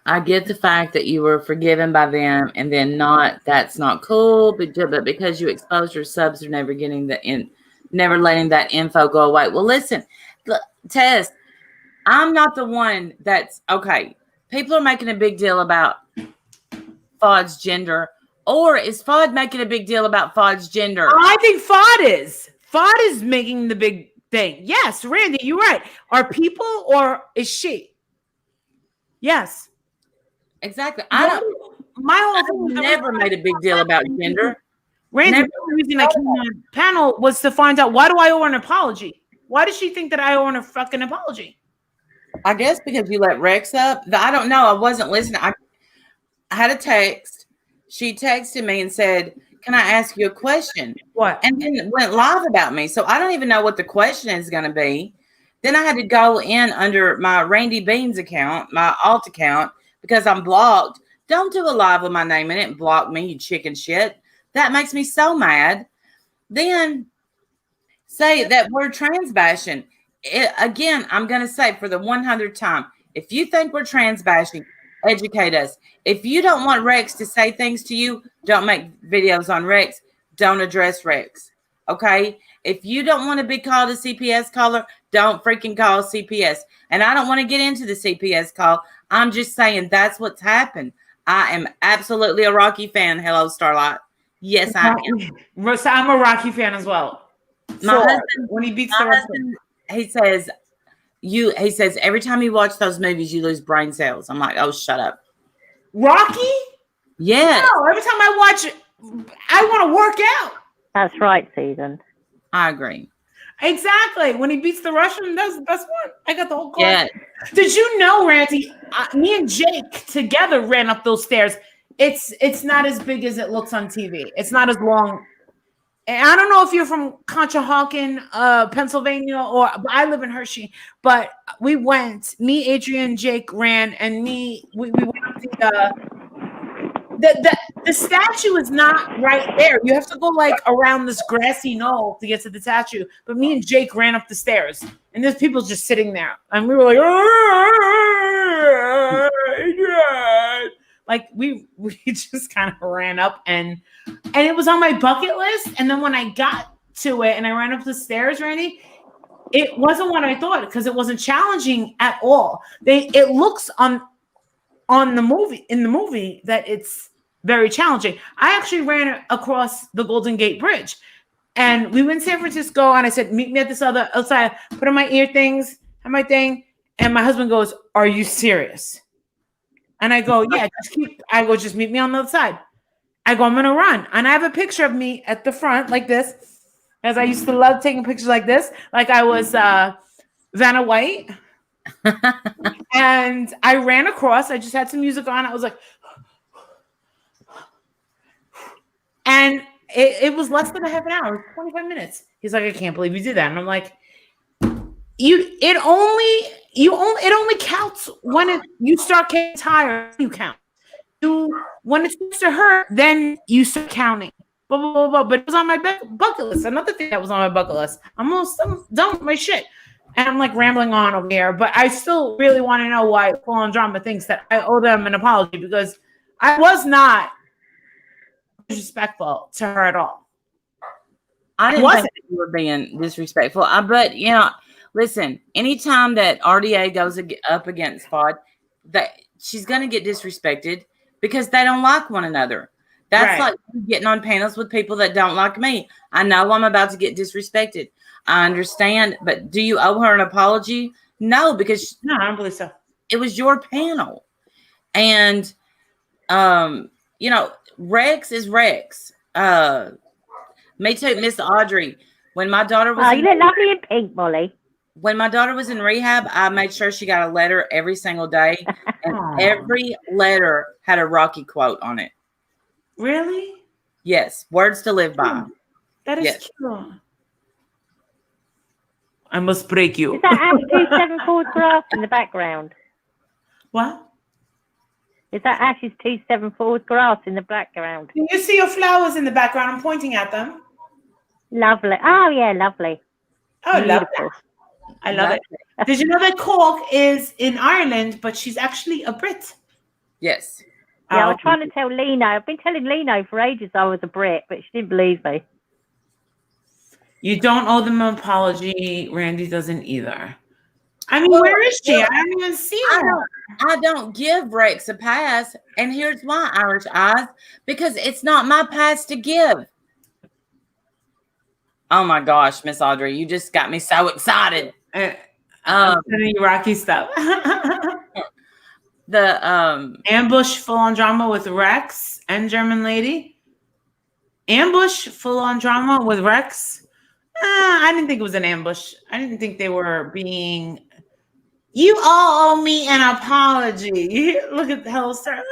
Speaker 1: I get the fact that you were forgiven by them, and then that's not cool. But because you exposed your subs, they're never getting never letting that info go away. Well, listen, Tess, I'm not the one that's okay. People are making a big deal about Fod's gender, or is Fod making a big deal about Fod's gender?
Speaker 4: I think Fod is. Fod is making the big thing. Yes, Randy, you're right. Are people or is she? Yes.
Speaker 1: Exactly.
Speaker 4: I've
Speaker 1: never made a big deal about gender.
Speaker 4: Randy, the only reason I came on the panel was to find out, why do I owe her an apology? Why does she think that I owe her a fucking apology?
Speaker 1: I guess because you let Rex up. I don't know. I wasn't listening. I had a text. She texted me and said, "Can I ask you a question?"
Speaker 4: What?
Speaker 1: And then went live about me. So I don't even know what the question is going to be. Then I had to go in under my Randy Beans account, my alt account, because I'm blocked. Don't do a live with my name in it and block me, you chicken shit. That makes me so mad. Then say that we're trans bashing. Again, I'm going to say for the 100th time, if you think we're trans bashing, educate us. If you don't want Rex to say things to you, don't make videos on Rex. Don't address Rex. Okay? If you don't want to be called a CPS caller, don't freaking call CPS. And I don't want to get into the CPS call. I'm just saying that's what's happened. I am absolutely a Rocky fan. Hello, Starlight. Yes, I am.
Speaker 4: I'm a Rocky fan as well.
Speaker 1: My husband,
Speaker 4: when he beats
Speaker 1: my
Speaker 4: the
Speaker 1: husband, he says every time you watch those movies, you lose brain cells. I'm like, oh, shut up.
Speaker 4: Rocky?
Speaker 1: Yes.
Speaker 4: No, every time I watch it, I want to work out.
Speaker 2: That's right, Susan.
Speaker 1: I agree.
Speaker 4: Exactly. When he beats the Russian, that's the best one. I got the whole card.
Speaker 1: Yeah.
Speaker 4: Did you know, Randy? Me and Jake together ran up those stairs. It's not as big as it looks on TV. It's not as long. And I don't know if you're from Conshohocken, Pennsylvania, but I live in Hershey. But we went. Me, Adrian, Jake ran, and we went up the statue is not right there. You have to go like around this grassy knoll to get to the statue. But me and Jake ran up the stairs, and there's people just sitting there, and we were like, like we just kind of ran up, and it was on my bucket list. And then when I got to it and I ran up the stairs, Randy, it wasn't what I thought because it wasn't challenging at all. It looks on the movie that it's very challenging. I actually ran across the Golden Gate Bridge, and we went in San Francisco, and I said, meet me at this other outside, put on my ear things and my thing. And my husband goes, are you serious? And I go, yeah, just meet me on the other side. I go, I'm going to run. And I have a picture of me at the front like this, as I used to love taking pictures like this, like I was Vanna White. And I ran across. I just had some music on. I was like, and it was less than a half an hour, 25 minutes. He's like, I can't believe you did that. And I'm like, it only counts when you start getting tired. You count. When it starts to hurt, then you start counting. Blah, blah, blah, blah. But it was on my bucket list. Another thing that was on my bucket list. I'm almost done with my shit. And I'm like rambling on over here, but I still really want to know why Full On Drama thinks that I owe them an apology, because I was not disrespectful to her at all.
Speaker 1: I didn't think you were being disrespectful. But listen, anytime that RDA goes up against FOD, that she's going to get disrespected because they don't like one another. That's like getting on panels with people that don't like me. I know I'm about to get disrespected. I understand, but do you owe her an apology? No, because
Speaker 4: no, I don't believe so.
Speaker 1: It was your panel, and Rex is Rex. Me too, Miss Audrey. When my daughter was,
Speaker 2: you look lovely in pink, Molly.
Speaker 1: When my daughter was in rehab, I made sure she got a letter every single day, and every letter had a Rocky quote on it.
Speaker 4: Really?
Speaker 1: Yes, words to live by.
Speaker 4: That is
Speaker 1: Yes.
Speaker 4: true. I must break you.
Speaker 2: Is that Ash 274's grass in the background?
Speaker 4: What?
Speaker 2: Is that Ash's 274's grass in the background?
Speaker 4: Can you see your flowers in the background? I'm pointing at them.
Speaker 2: Lovely. Oh, yeah, lovely.
Speaker 4: Oh, I love
Speaker 2: Beautiful.
Speaker 4: that. I love it. Did you know that Cork is in Ireland, but she's actually a Brit?
Speaker 1: Yes.
Speaker 2: Yeah, I
Speaker 4: Oh,
Speaker 2: was trying to tell Lino. I've been telling Lino for ages I was a Brit, but she didn't believe me.
Speaker 4: you don't owe them an apology. Randy doesn't either. I mean, where is she? I haven't even seen her.
Speaker 1: I don't give Rex a pass, and here's why, Irish Eyes, because it's not my pass to give. Oh my gosh, Miss Audrey, you just got me so excited.
Speaker 4: I'm sending you Rocky stuff.
Speaker 1: The
Speaker 4: Ambush full-on drama with Rex and German Lady. Ambush full-on drama with Rex. I didn't think it was an ambush. I didn't think they were being. You all owe me an apology. Look at the hell, Starlight.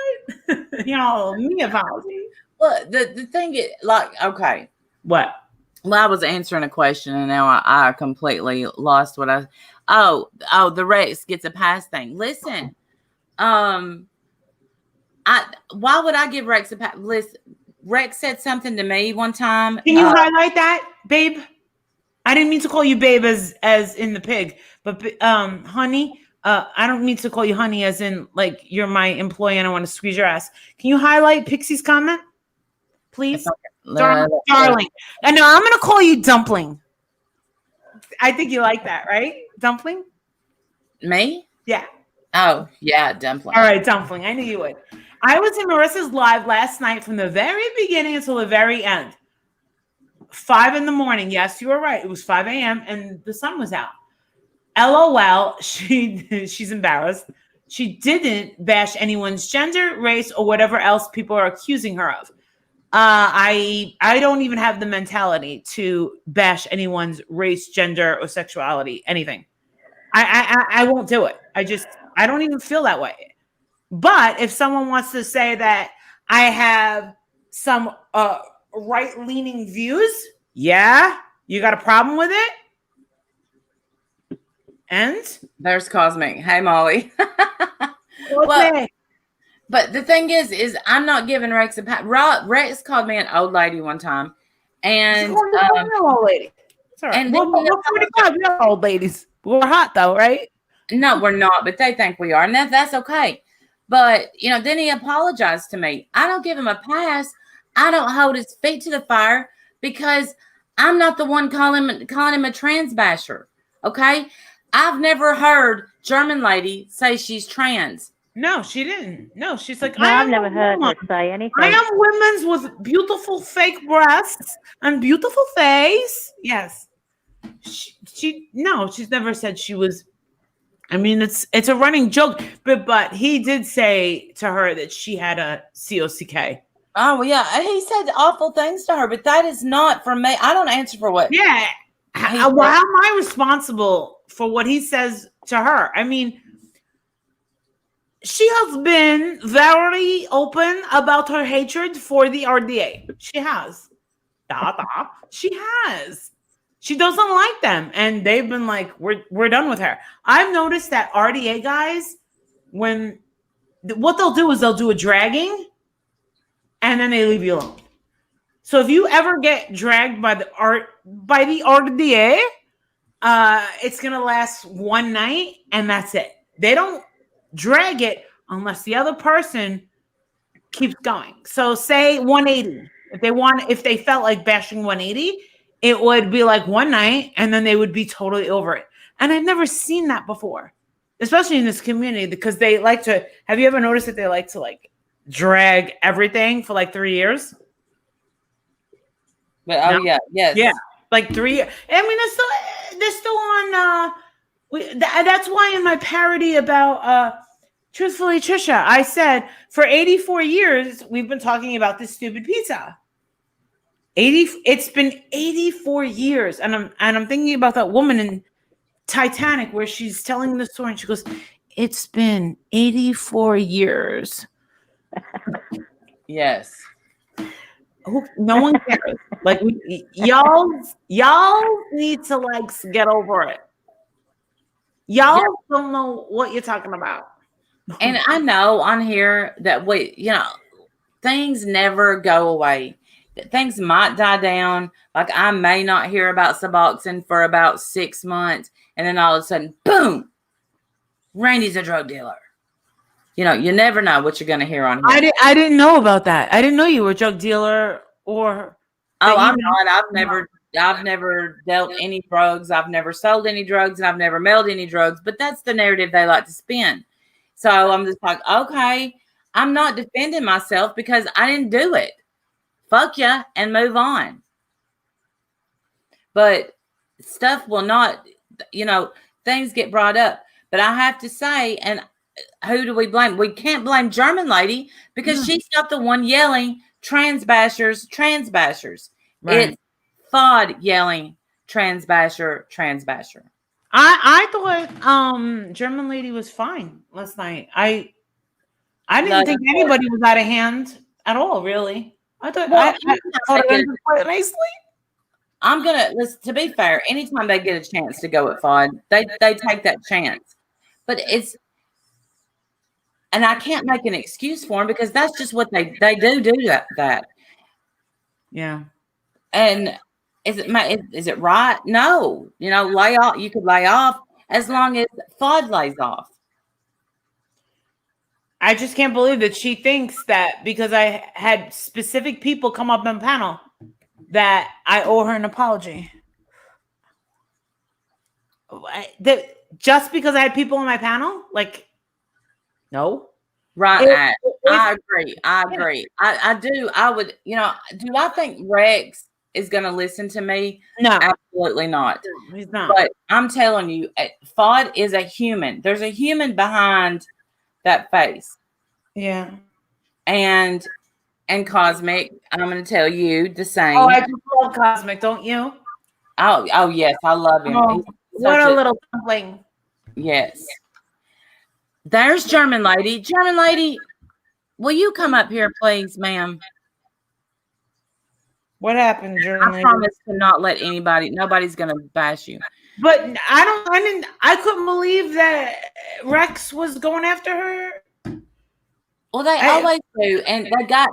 Speaker 4: You all owe me an apology.
Speaker 1: well, the thing is, like, okay.
Speaker 4: What?
Speaker 1: Well, I was answering a question, and now I completely lost what I. Oh, the Rex gets a pass thing. Listen, why would I give Rex a pass? Listen, Rex said something to me one time.
Speaker 4: Can you highlight that, babe? I didn't mean to call you babe as in the pig, but honey. I don't mean to call you honey as in like you're my employee and I want to squeeze your ass. Can you highlight Pixie's comment, please? Darling. I know I'm gonna call you Dumpling. I think you like that, right? Dumpling?
Speaker 1: Me?
Speaker 4: Yeah.
Speaker 1: Oh, yeah, Dumpling.
Speaker 4: All right, Dumpling. I knew you would. I was in Marissa's live last night from the very beginning until the very end. 5 a.m. Yes, you were right. It was 5 a.m. and the sun was out. LOL. She's embarrassed. She didn't bash anyone's gender, race, or whatever else people are accusing her of. I don't even have the mentality to bash anyone's race, gender, or sexuality, anything. I won't do it. I don't even feel that way. But if someone wants to say that I have some right-leaning views, yeah, you got a problem with it? And
Speaker 1: There's Cosmic. Hey, Molly.
Speaker 4: okay.
Speaker 1: But the thing is I'm not giving Rex a pass. Rex called me an old lady one time, and
Speaker 4: old lady. Sorry.
Speaker 1: and
Speaker 4: We're 45. We're old ladies. We're hot though, right?
Speaker 1: no, we're not. But they think we are, and that's okay. But then he apologized to me. I don't give him a pass. I don't hold his feet to the fire because I'm not the one calling him a trans basher. Okay, I've never heard German lady say she's trans.
Speaker 4: No, she didn't. No, she's like,
Speaker 2: No, I've never heard her say anything.
Speaker 4: I am women's with beautiful fake breasts and beautiful face. Yes. She's never said she was. I mean, it's a running joke, but he did say to her that she had a COCK.
Speaker 1: Oh, well, yeah. He said awful things to her, but that is not for me. I don't answer for what.
Speaker 4: Yeah. How am I responsible for what he says to her? I mean, she has been very open about her hatred for the RDA. She has. She has. She doesn't like them. And they've been like, we're done with her. I've noticed that RDA guys, what they'll do is they'll do a dragging and then they leave you alone. So if you ever get dragged by the RDA, it's going to last one night and that's it. They don't drag it unless the other person keeps going. So say 180. If they felt like bashing 180, it would be like one night and then they would be totally over it. And I've never seen that before, especially in this community, because they like to. Have you ever noticed that they like to like drag everything for like 3 years?
Speaker 1: But yes.
Speaker 4: Yeah, like 3 years. I mean, they're still on. That's why in my parody about Truthfully Trisha, I said for 84 years we've been talking about this stupid pizza. It's been 84 years, and I'm thinking about that woman in Titanic where she's telling the story and she goes, "It's been 84 years."
Speaker 1: Yes.
Speaker 4: No one cares. Like y'all need to like get over it. Y'all don't know what you're talking about.
Speaker 1: And I know on here that things never go away. Things might die down. Like I may not hear about Suboxone for about 6 months, and then all of a sudden, boom, Randy's a drug dealer. You never know what you're going to hear on here.
Speaker 4: I didn't know about that. I didn't know you were a drug dealer or.
Speaker 1: Oh, I'm not. I've never dealt any drugs. I've never sold any drugs, and I've never mailed any drugs. But that's the narrative they like to spin. So I'm just like, okay, I'm not defending myself because I didn't do it. Fuck ya and move on. But stuff will not, things get brought up. But I have to say, and who do we blame? We can't blame German lady because she's not the one yelling trans bashers. Right. It's FOD yelling trans basher.
Speaker 4: I thought German lady was fine last night. I didn't think anybody was out of hand at all, really. I thought I it quite nicely.
Speaker 1: I'm gonna to be fair, anytime they get a chance to go at FOD, they take that chance. But and I can't make an excuse for them because that's just what they do that.
Speaker 4: Yeah.
Speaker 1: And is it right? No. Lay off. You could lay off as long as FOD lays off.
Speaker 4: I just can't believe that she thinks that because I had specific people come up on panel that I owe her an apology. Just because I had people on my panel? Like, no.
Speaker 1: Right. I agree. I do. I would, do I think Rex is going to listen to me?
Speaker 4: No.
Speaker 1: Absolutely not.
Speaker 4: He's not.
Speaker 1: But I'm telling you, FOD is a human. There's a human behind that face.
Speaker 4: Yeah.
Speaker 1: And Cosmic, I'm going to tell you the same.
Speaker 4: Oh, I just love Cosmic, don't you?
Speaker 1: Oh yes, I love him.
Speaker 4: Oh, what a little dumpling.
Speaker 1: Yes. There's German lady. German lady, will you come up here, please, ma'am?
Speaker 4: What happened, German lady?
Speaker 1: I promise to not let nobody's going to bash you.
Speaker 4: But I couldn't believe that Rex was going after her.
Speaker 1: Well, they always do. And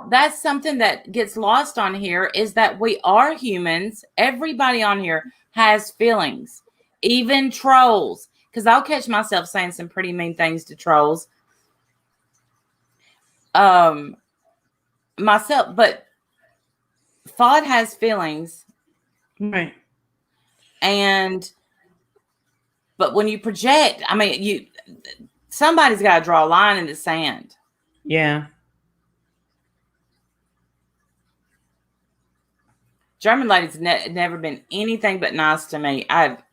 Speaker 1: that's something that gets lost on here is that we are humans. Everybody on here has feelings, even trolls. Because I'll catch myself saying some pretty mean things to trolls. Myself, but FOD has feelings.
Speaker 4: Right.
Speaker 1: But when you project, somebody's got to draw a line in the sand.
Speaker 4: Yeah.
Speaker 1: German lady's never been anything but nice to me. I have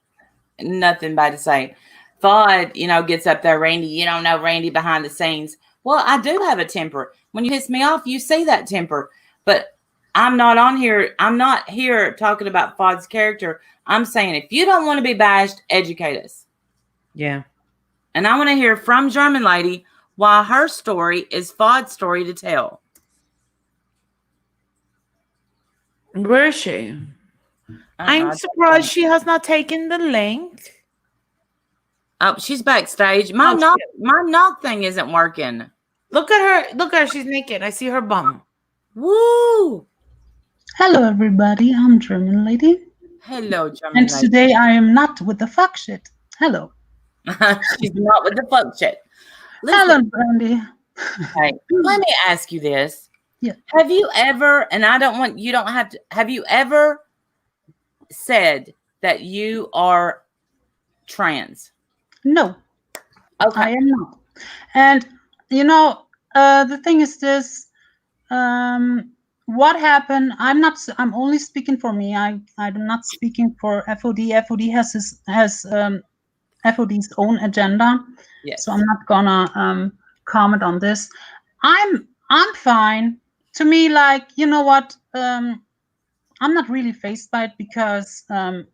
Speaker 1: nothing bad to say. FOD, gets up there, Randy, you don't know Randy behind the scenes. Well, I do have a temper. When you piss me off, you see that temper. But I'm not on here. I'm not here talking about FOD's character. I'm saying if you don't want to be bashed, educate us.
Speaker 4: Yeah.
Speaker 1: And I want to hear from German lady why her story is FOD's story to tell.
Speaker 4: Where is she? I'm surprised she has not taken the link.
Speaker 1: Oh, she's backstage. My knock thing isn't working.
Speaker 4: Look at her. She's naked. I see her bum.
Speaker 1: Woo!
Speaker 5: Hello, everybody. I'm German lady.
Speaker 1: Hello, German
Speaker 5: lady. And
Speaker 1: lady.
Speaker 5: today I am not with the fuck shit. Hello.
Speaker 1: She's not with the fuck shit. Listen,
Speaker 5: hello, Brandy.
Speaker 1: Hey, let me ask you this.
Speaker 5: Yeah.
Speaker 1: Have you ever, and have you ever said that you are trans?
Speaker 5: No.
Speaker 1: Okay.
Speaker 5: I am not. And, the thing is this, what happened, I'm only speaking for me. I'm not speaking for FOD. FOD has FOD's own agenda.
Speaker 1: Yes.
Speaker 5: So I'm not gonna comment on this. I'm fine. To me, you know what? I'm not really fazed by it because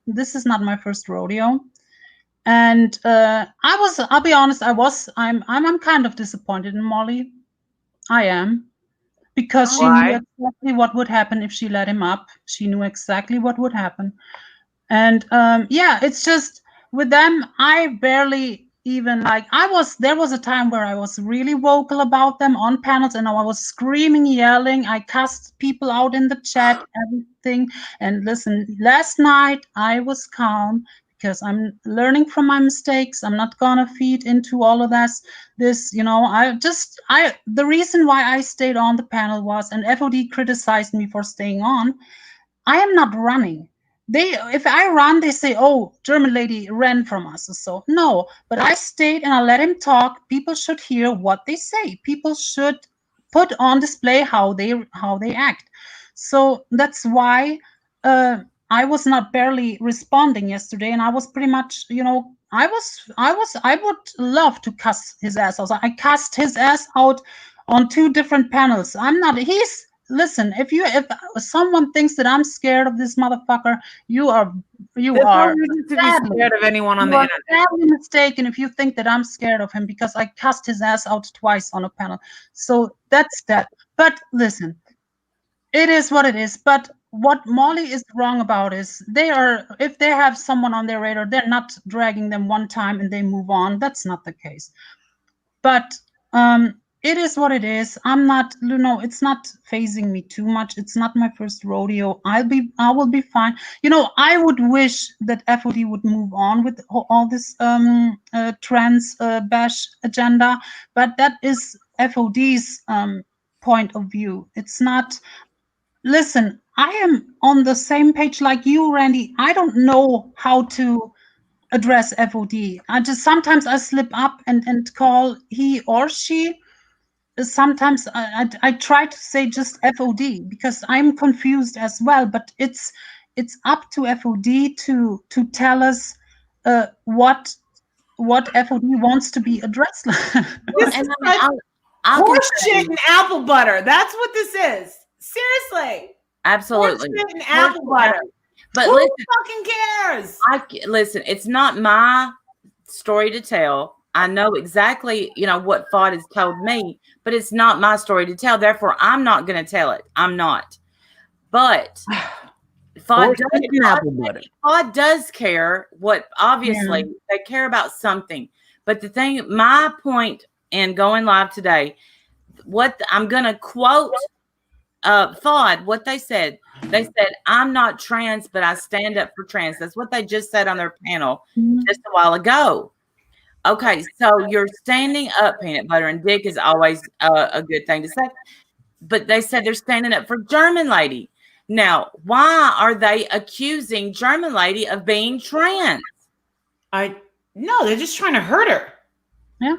Speaker 5: this is not my first rodeo. And I'll be honest, I'm kind of disappointed in Molly. I am. because she
Speaker 4: Why?
Speaker 5: knew exactly what would happen if she let him up. She knew exactly what would happen. And yeah, it's just with them, I barely even like, there was a time where I was really vocal about them on panels, and I was screaming, yelling. I cussed people out in the chat, everything. And listen, last night I was calm because I'm learning from my mistakes. I'm not gonna feed into all of this, you know. The reason why I stayed on the panel was, and FOD criticized me for staying on, I am not running. If I run, they say, "Oh, German lady ran from us." So no, but I stayed and I let him talk. People should hear what they say. People should put on display how they act. So that's why I was not barely responding yesterday, and I was pretty much, you know, I would love to cuss his ass out. I cussed his ass out on 2 different panels. Listen, if someone thinks that I'm scared of this motherfucker, you are
Speaker 4: There's no reason to be
Speaker 5: sadly-
Speaker 4: scared of anyone on
Speaker 5: you
Speaker 4: the
Speaker 5: are
Speaker 4: internet.
Speaker 5: sadly mistaken if you think that I'm scared of him, because I cussed his ass out twice on a panel. So that's that. But listen, it is what it is. But what Molly is wrong about is if they have someone on their radar, they're not dragging them one time and they move on. That's not the case. But it is what it is. It's not phasing me too much. It's not my first rodeo. I will be fine. You know, I would wish that FOD would move on with all this trans bash agenda, but that is FOD's point of view. It's not. Listen, I am on the same page like you, Randy. I don't know how to address FOD. Sometimes I slip up and call he or she. Sometimes I try to say just FOD because I'm confused as well. But it's up to FOD to tell us what FOD wants to be addressed.
Speaker 4: This
Speaker 1: And
Speaker 4: is
Speaker 1: I mean,
Speaker 4: like
Speaker 1: I'll
Speaker 4: horse
Speaker 1: say-
Speaker 4: shit and apple butter. That's what this is. Seriously.
Speaker 1: absolutely.
Speaker 4: Horse shit and apple butter.
Speaker 1: But
Speaker 4: Who
Speaker 1: listen,
Speaker 4: fucking cares?
Speaker 1: listen, it's not my story to tell. I know exactly, you know, what FOD has told me, but it's not my story to tell. Therefore, I'm not going to tell it. I'm not. But FOD does care. What obviously they care about something. But the thing, my point in going live today, I'm going to quote FOD, what they said. They said, "I'm not trans, but I stand up for trans." That's what they just said on their panel just a while ago. Okay, so you're standing up, peanut butter and dick is always a good thing to say. But they said they're standing up for German lady. Now, why are they accusing German lady of being trans?
Speaker 4: No, they're just trying to hurt her.
Speaker 5: Yeah.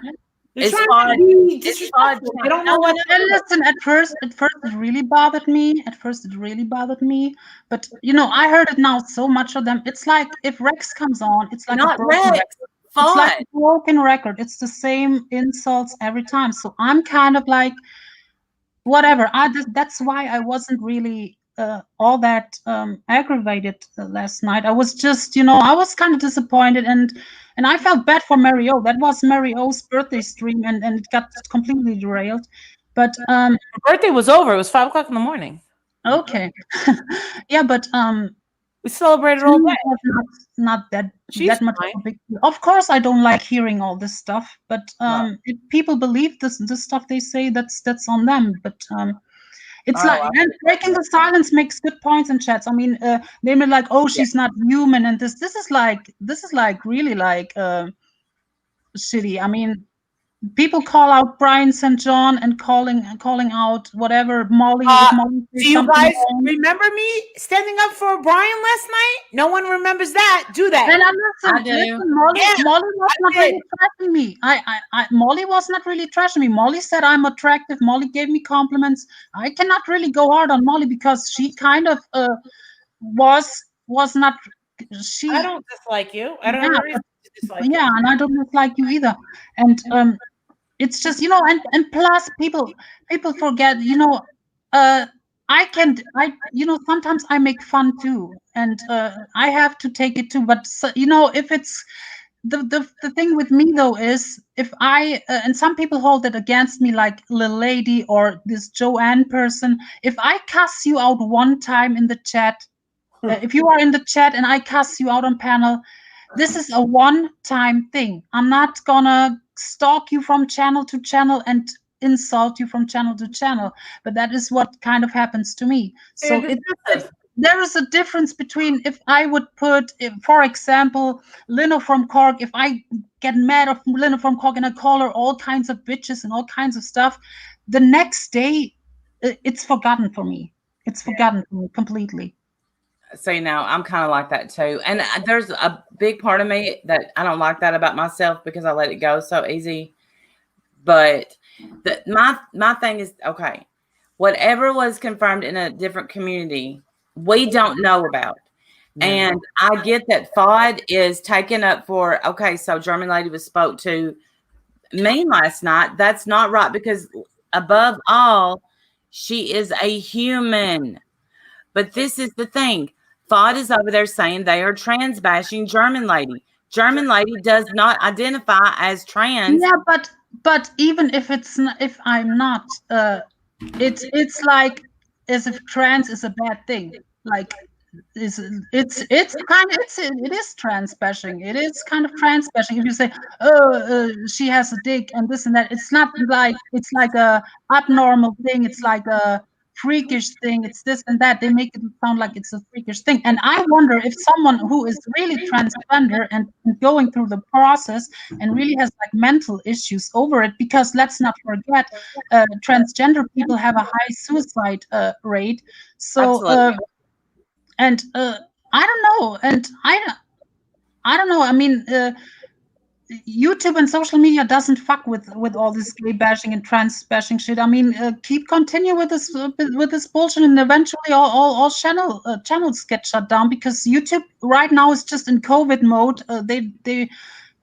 Speaker 4: They're
Speaker 1: It's
Speaker 4: trying to be disrespectful. They don't know what.
Speaker 5: And listen, at first it really bothered me. But you know, I heard it now so much of them. It's like if Rex comes on, it's like
Speaker 1: Not
Speaker 5: a broken
Speaker 1: Rex.
Speaker 5: record. It's like a broken record. It's the same insults every time. So I'm kind of like, whatever. That's why I wasn't really all that aggravated last night. I was just, you know, I was kind of disappointed, and I felt bad for Mary O. That was Mary O's birthday stream, and it got completely derailed. But
Speaker 4: Her birthday was over. It was 5 o'clock in the morning.
Speaker 5: okay, yeah, but
Speaker 4: we celebrated all day.
Speaker 5: Not that
Speaker 4: She's
Speaker 5: that much
Speaker 4: fine.
Speaker 5: of a big deal. Of course, I don't like hearing all this stuff, but if people believe this stuff they say, that's on them. But it's and breaking the silence makes good points in chats. I mean, they were like, "Oh, she's not human," and this is like really like shitty. I mean, people call out Brian St. John and calling out whatever Molly.
Speaker 4: Do you guys remember me standing up for Brian last night? No one remembers that. Do that.
Speaker 5: And
Speaker 1: I do.
Speaker 5: listen, Molly was not really trashing me. Molly was not really trashing me. Molly said I'm attractive. Molly gave me compliments. I cannot really go hard on Molly because she kind of was not.
Speaker 4: I don't dislike you. I don't have a reason to dislike you.
Speaker 5: Yeah, and I don't dislike you either. And it's just, you know, and plus people forget, you know, you know, sometimes I make fun too, and I have to take it too. But you know, if it's the thing with me though is if I and some people hold it against me, like Lil Lady or this Joanne person. If I cuss you out one time in the chat, if you are in the chat and I cuss you out on panel, this is a one-time thing. I'm not gonna stalk you from channel to channel and insult you from channel to channel, but that is what kind of happens to me. So there is a difference between if I would put, for example, Lino from Cork, if I get mad of Lino from Cork and I call her all kinds of bitches and all kinds of stuff, the next day it's forgotten for me. It's forgotten for me completely.
Speaker 1: See, now I'm kind of like that too. And there's a big part of me that I don't like that about myself because I let it go so easy. But my thing is, okay, whatever was confirmed in a different community, we don't know about. And I get that FOD is taken up for, okay, so German Lady was spoke to mean last night. That's not right, because above all, she is a human. But this is the thing. FOD is over there saying they are trans bashing German Lady. German Lady does not identify as trans.
Speaker 5: Yeah, but even if it's not, if I'm not, it's like as if trans is a bad thing. Like it is trans bashing. It is kind of trans bashing. If you say, oh, she has a dick and this and that, it's not like it's like a abnormal thing. It's like a freakish thing. It's this and that. They make it sound like it's a freakish thing. And I wonder if someone who is really transgender and going through the process and really has like mental issues over it, because let's not forget, transgender people have a high suicide rate. So and I don't know, and I don't know. I mean, YouTube and social media doesn't fuck with all this gay bashing and trans bashing shit. I mean, continue with this bullshit, and eventually all channels get shut down, because YouTube right now is just in COVID mode. They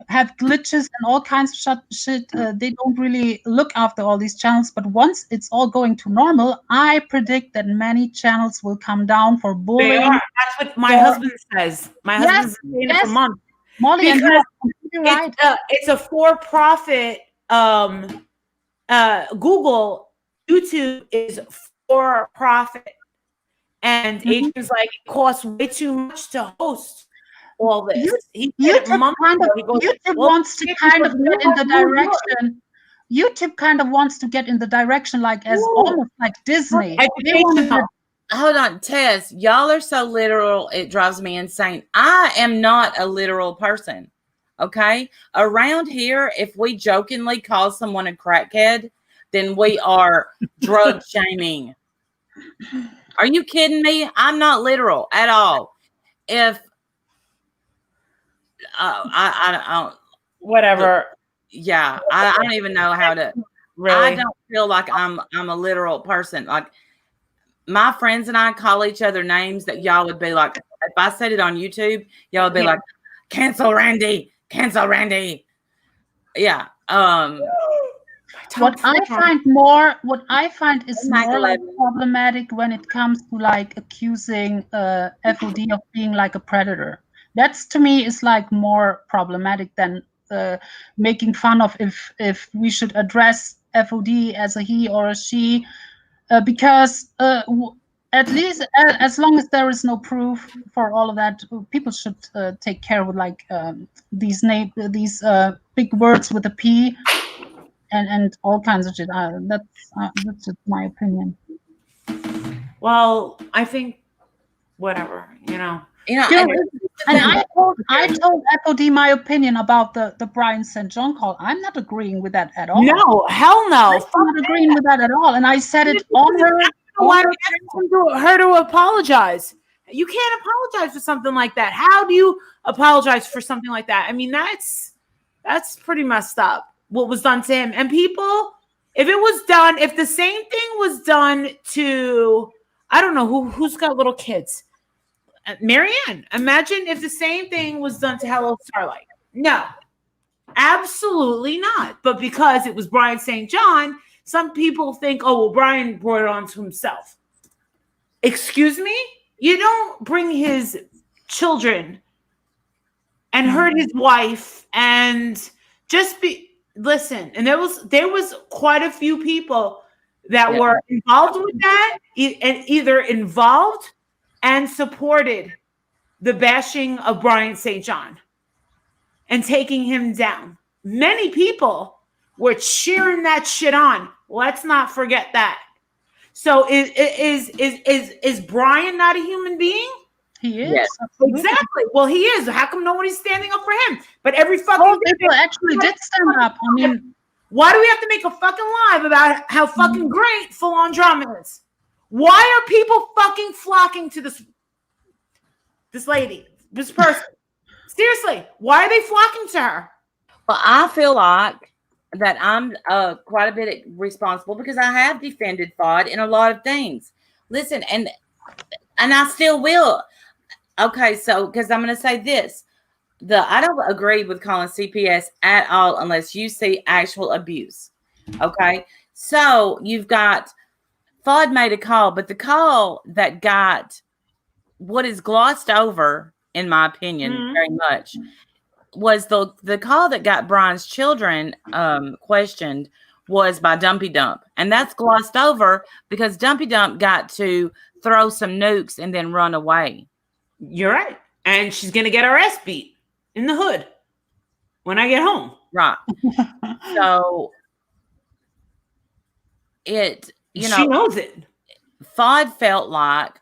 Speaker 5: have glitches and all kinds of shit. They don't really look after all these channels. But once it's all going to normal, I predict that many channels will come down for bullying.
Speaker 4: That's what my husband says. My husband's saying it for months.
Speaker 5: Molly,
Speaker 4: because
Speaker 5: you're right.
Speaker 4: It's a for-profit. Google, YouTube is for-profit, and Adrian's like, it costs way too much to host all this.
Speaker 5: YouTube wants to kind of get in the direction. YouTube kind of wants to get in the direction like as almost like Disney.
Speaker 1: Hold on, Tess. Y'all are so literal, it drives me insane. I am not a literal person. Okay? Around here, if we jokingly call someone a crackhead, then we are drug shaming. Are you kidding me? I'm not literal at all. If I don't,
Speaker 4: whatever.
Speaker 1: Yeah, I don't even know how to. Really? I don't feel like I'm a literal person. Like, my friends and I call each other names that y'all would be like, if I said it on YouTube, y'all would be like, cancel Randy, cancel Randy. Yeah.
Speaker 5: What I find is more like problematic when it comes to like accusing FOD of being like a predator. That's, to me, is like more problematic than making fun of if we should address FOD as a he or a she. Because at least as long as there is no proof for all of that, people should take care with like these big words with a P and all kinds of shit. That's just my opinion.
Speaker 4: Well, I think whatever, you know.
Speaker 5: And I told FOD my opinion about the Brian St. John call. I'm not agreeing with that at all.
Speaker 4: No, hell no.
Speaker 5: I'm not agreeing with that at all. And I said it on her.
Speaker 4: Why her to apologize? You can't apologize for something like that. How do you apologize for something like that? I mean, that's pretty messed up what was done to him. And people, if the same thing was done to, I don't know who's got little kids. Marianne, imagine if the same thing was done to Hello Starlight. No, absolutely not. But because it was Brian St. John, some people think, oh, well, Brian brought it on to himself. Excuse me? You don't bring his children and hurt his wife, and listen. And there was quite a few people that were involved with that, and either involved and supported the bashing of Brian St. John and taking him down. Many people were cheering that shit on. Let's not forget that. So is Brian not a human being?
Speaker 5: He is.
Speaker 1: Yes.
Speaker 4: Exactly. Well, he is. How come nobody's standing up for him? But every fucking
Speaker 5: All people actually did stand up. I mean,
Speaker 4: why do we have to make a fucking live about how fucking great full on drama is? Why are people fucking flocking to this lady, this person? Seriously, why are they flocking to her?
Speaker 1: Well, I feel like that I'm quite a bit responsible because I have defended FOD in a lot of things. Listen, and I still will. Okay, so because I'm going to say this. I don't agree with calling CPS at all unless you see actual abuse. Okay, so you've got FOD made a call, but the call that got what is glossed over, in my opinion, very much, was the call that got Brian's children questioned was by Dumpy Dump, and that's glossed over because Dumpy Dump got to throw some nukes and then run away.
Speaker 4: You're right, and she's going to get her ass beat in the hood when I get home.
Speaker 1: Right. So
Speaker 4: she knows it.
Speaker 1: FOD felt like,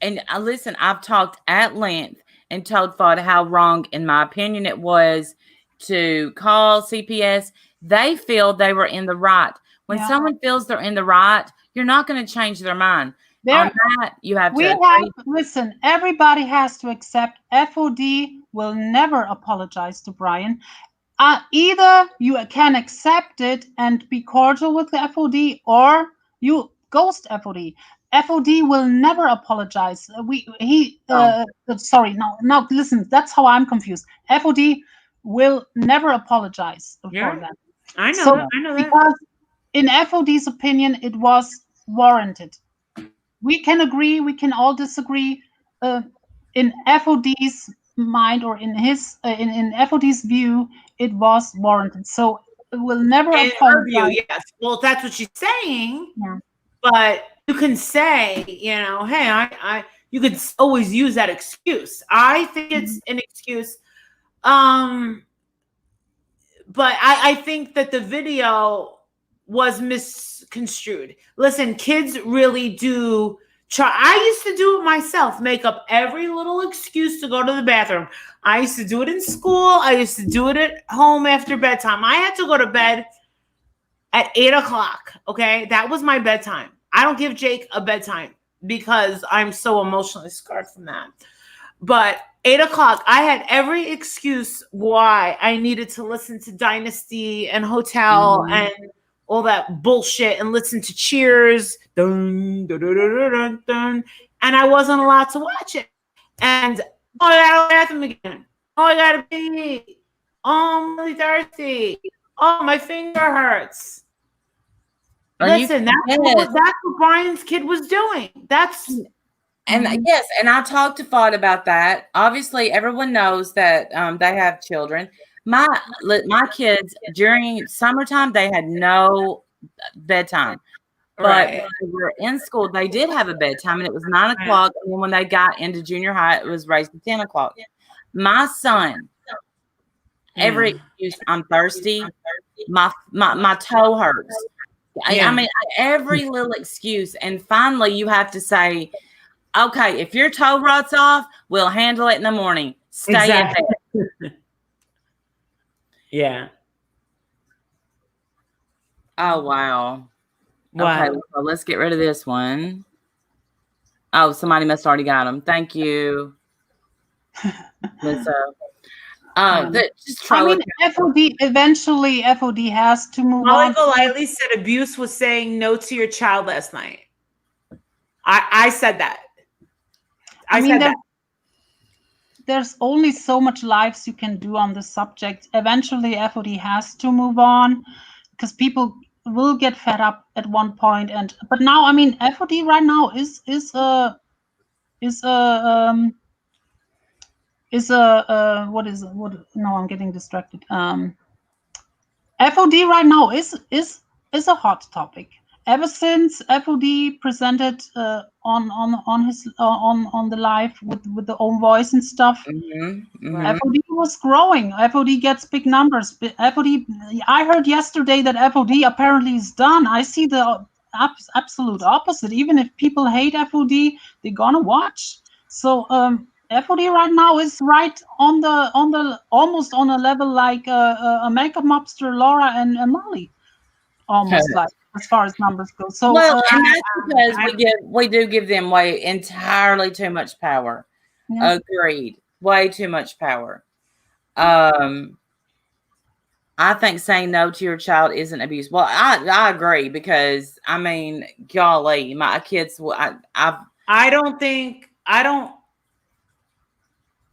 Speaker 1: and listen, I've talked at length and told FOD how wrong, in my opinion, it was to call CPS. They feel they were in the right. When someone feels they're in the right, you're not going to change their mind. On that, you have to
Speaker 5: listen, everybody has to accept FOD will never apologize to Brian. Either you can accept it and be cordial with the FOD, or you ghost FOD. FOD will never apologize. Sorry, no, listen, that's how I'm confused. FOD will never apologize for that.
Speaker 4: I know that.
Speaker 5: Because in FOD's opinion, it was warranted. We can agree, we can all disagree. In FOD's mind, or in his in FOD's view, it was warranted. So it will never apologize.
Speaker 4: Yes. Well, that's what she's saying. Yeah. But you can say, hey, you could always use that excuse. I think it's an excuse. But I think that the video was misconstrued. Listen, kids really do try. I used to do it myself, make up every little excuse to go to the bathroom. I used to do it in school. I used to do it at home after bedtime. I had to go to bed at 8 o'clock. Okay. That was my bedtime. I don't give Jake a bedtime because I'm so emotionally scarred from that. But 8 o'clock, I had every excuse why I needed to listen to Dynasty and Hotel and all that bullshit and listen to Cheers. Dun, dun, dun, dun, dun, dun, and I wasn't allowed to watch it. And I got to bathroom again. I got to pee. I'm really thirsty. My finger hurts. Listen, that's what Brian's kid was doing. And
Speaker 1: I talked to FOD about that. Obviously, everyone knows that they have children. My kids, during summertime, they had no bedtime. But when they were in school, they did have a bedtime, and it was 9 o'clock. And then when they got into junior high, it was raised to 10 o'clock. My son, every excuse, I'm thirsty, my toe hurts. I mean, every little excuse. And finally, you have to say, okay, if your toe rots off, we'll handle it in the morning. Stay in bed.
Speaker 4: Yeah.
Speaker 1: Oh, wow.
Speaker 4: Wow.
Speaker 1: Okay, well, let's get rid of this one. Oh, somebody must already got them. Thank you. Just try.
Speaker 5: I mean, eventually FOD has to move on.
Speaker 4: Golightly said abuse was saying no to your child last night. I said that. I mean,
Speaker 5: there's only so much lives you can do on this subject. Eventually FOD has to move on because people will get fed up at one point. But now, I mean, FOD right now is what is it? What? No, I'm getting distracted. FOD right now is a hot topic. Ever since FOD presented on the live with the own voice and stuff, FOD was growing. FOD gets big numbers. FOD. I heard yesterday that FOD apparently is done. I see the absolute opposite. Even if people hate FOD, they're gonna watch. So FOD right now is right on the almost on a level like a makeup mobster Laura and Molly, almost like as far as numbers go. So
Speaker 1: well, and that's because we do give them way entirely too much power. Yeah. Agreed, way too much power. I think saying no to your child isn't abuse. Well, I agree because I mean, golly, my kids.
Speaker 4: I don't.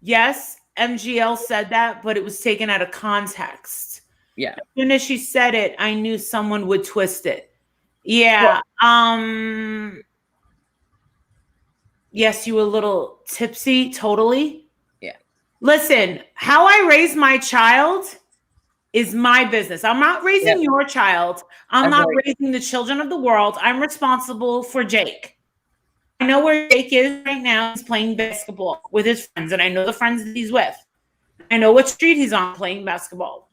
Speaker 4: Yes, MGL said that, but it was taken out of context.
Speaker 1: Yeah.
Speaker 4: As soon as she said it, I knew someone would twist it. Yeah. Well, yes, you were a little tipsy, totally.
Speaker 1: Yeah.
Speaker 4: Listen, how I raise my child is my business. I'm not raising your child. I'm not raising the children of the world. I'm responsible for Jake. I know where Jake is right now. He's playing basketball with his friends, and I know the friends that he's with. I know what street he's on playing basketball.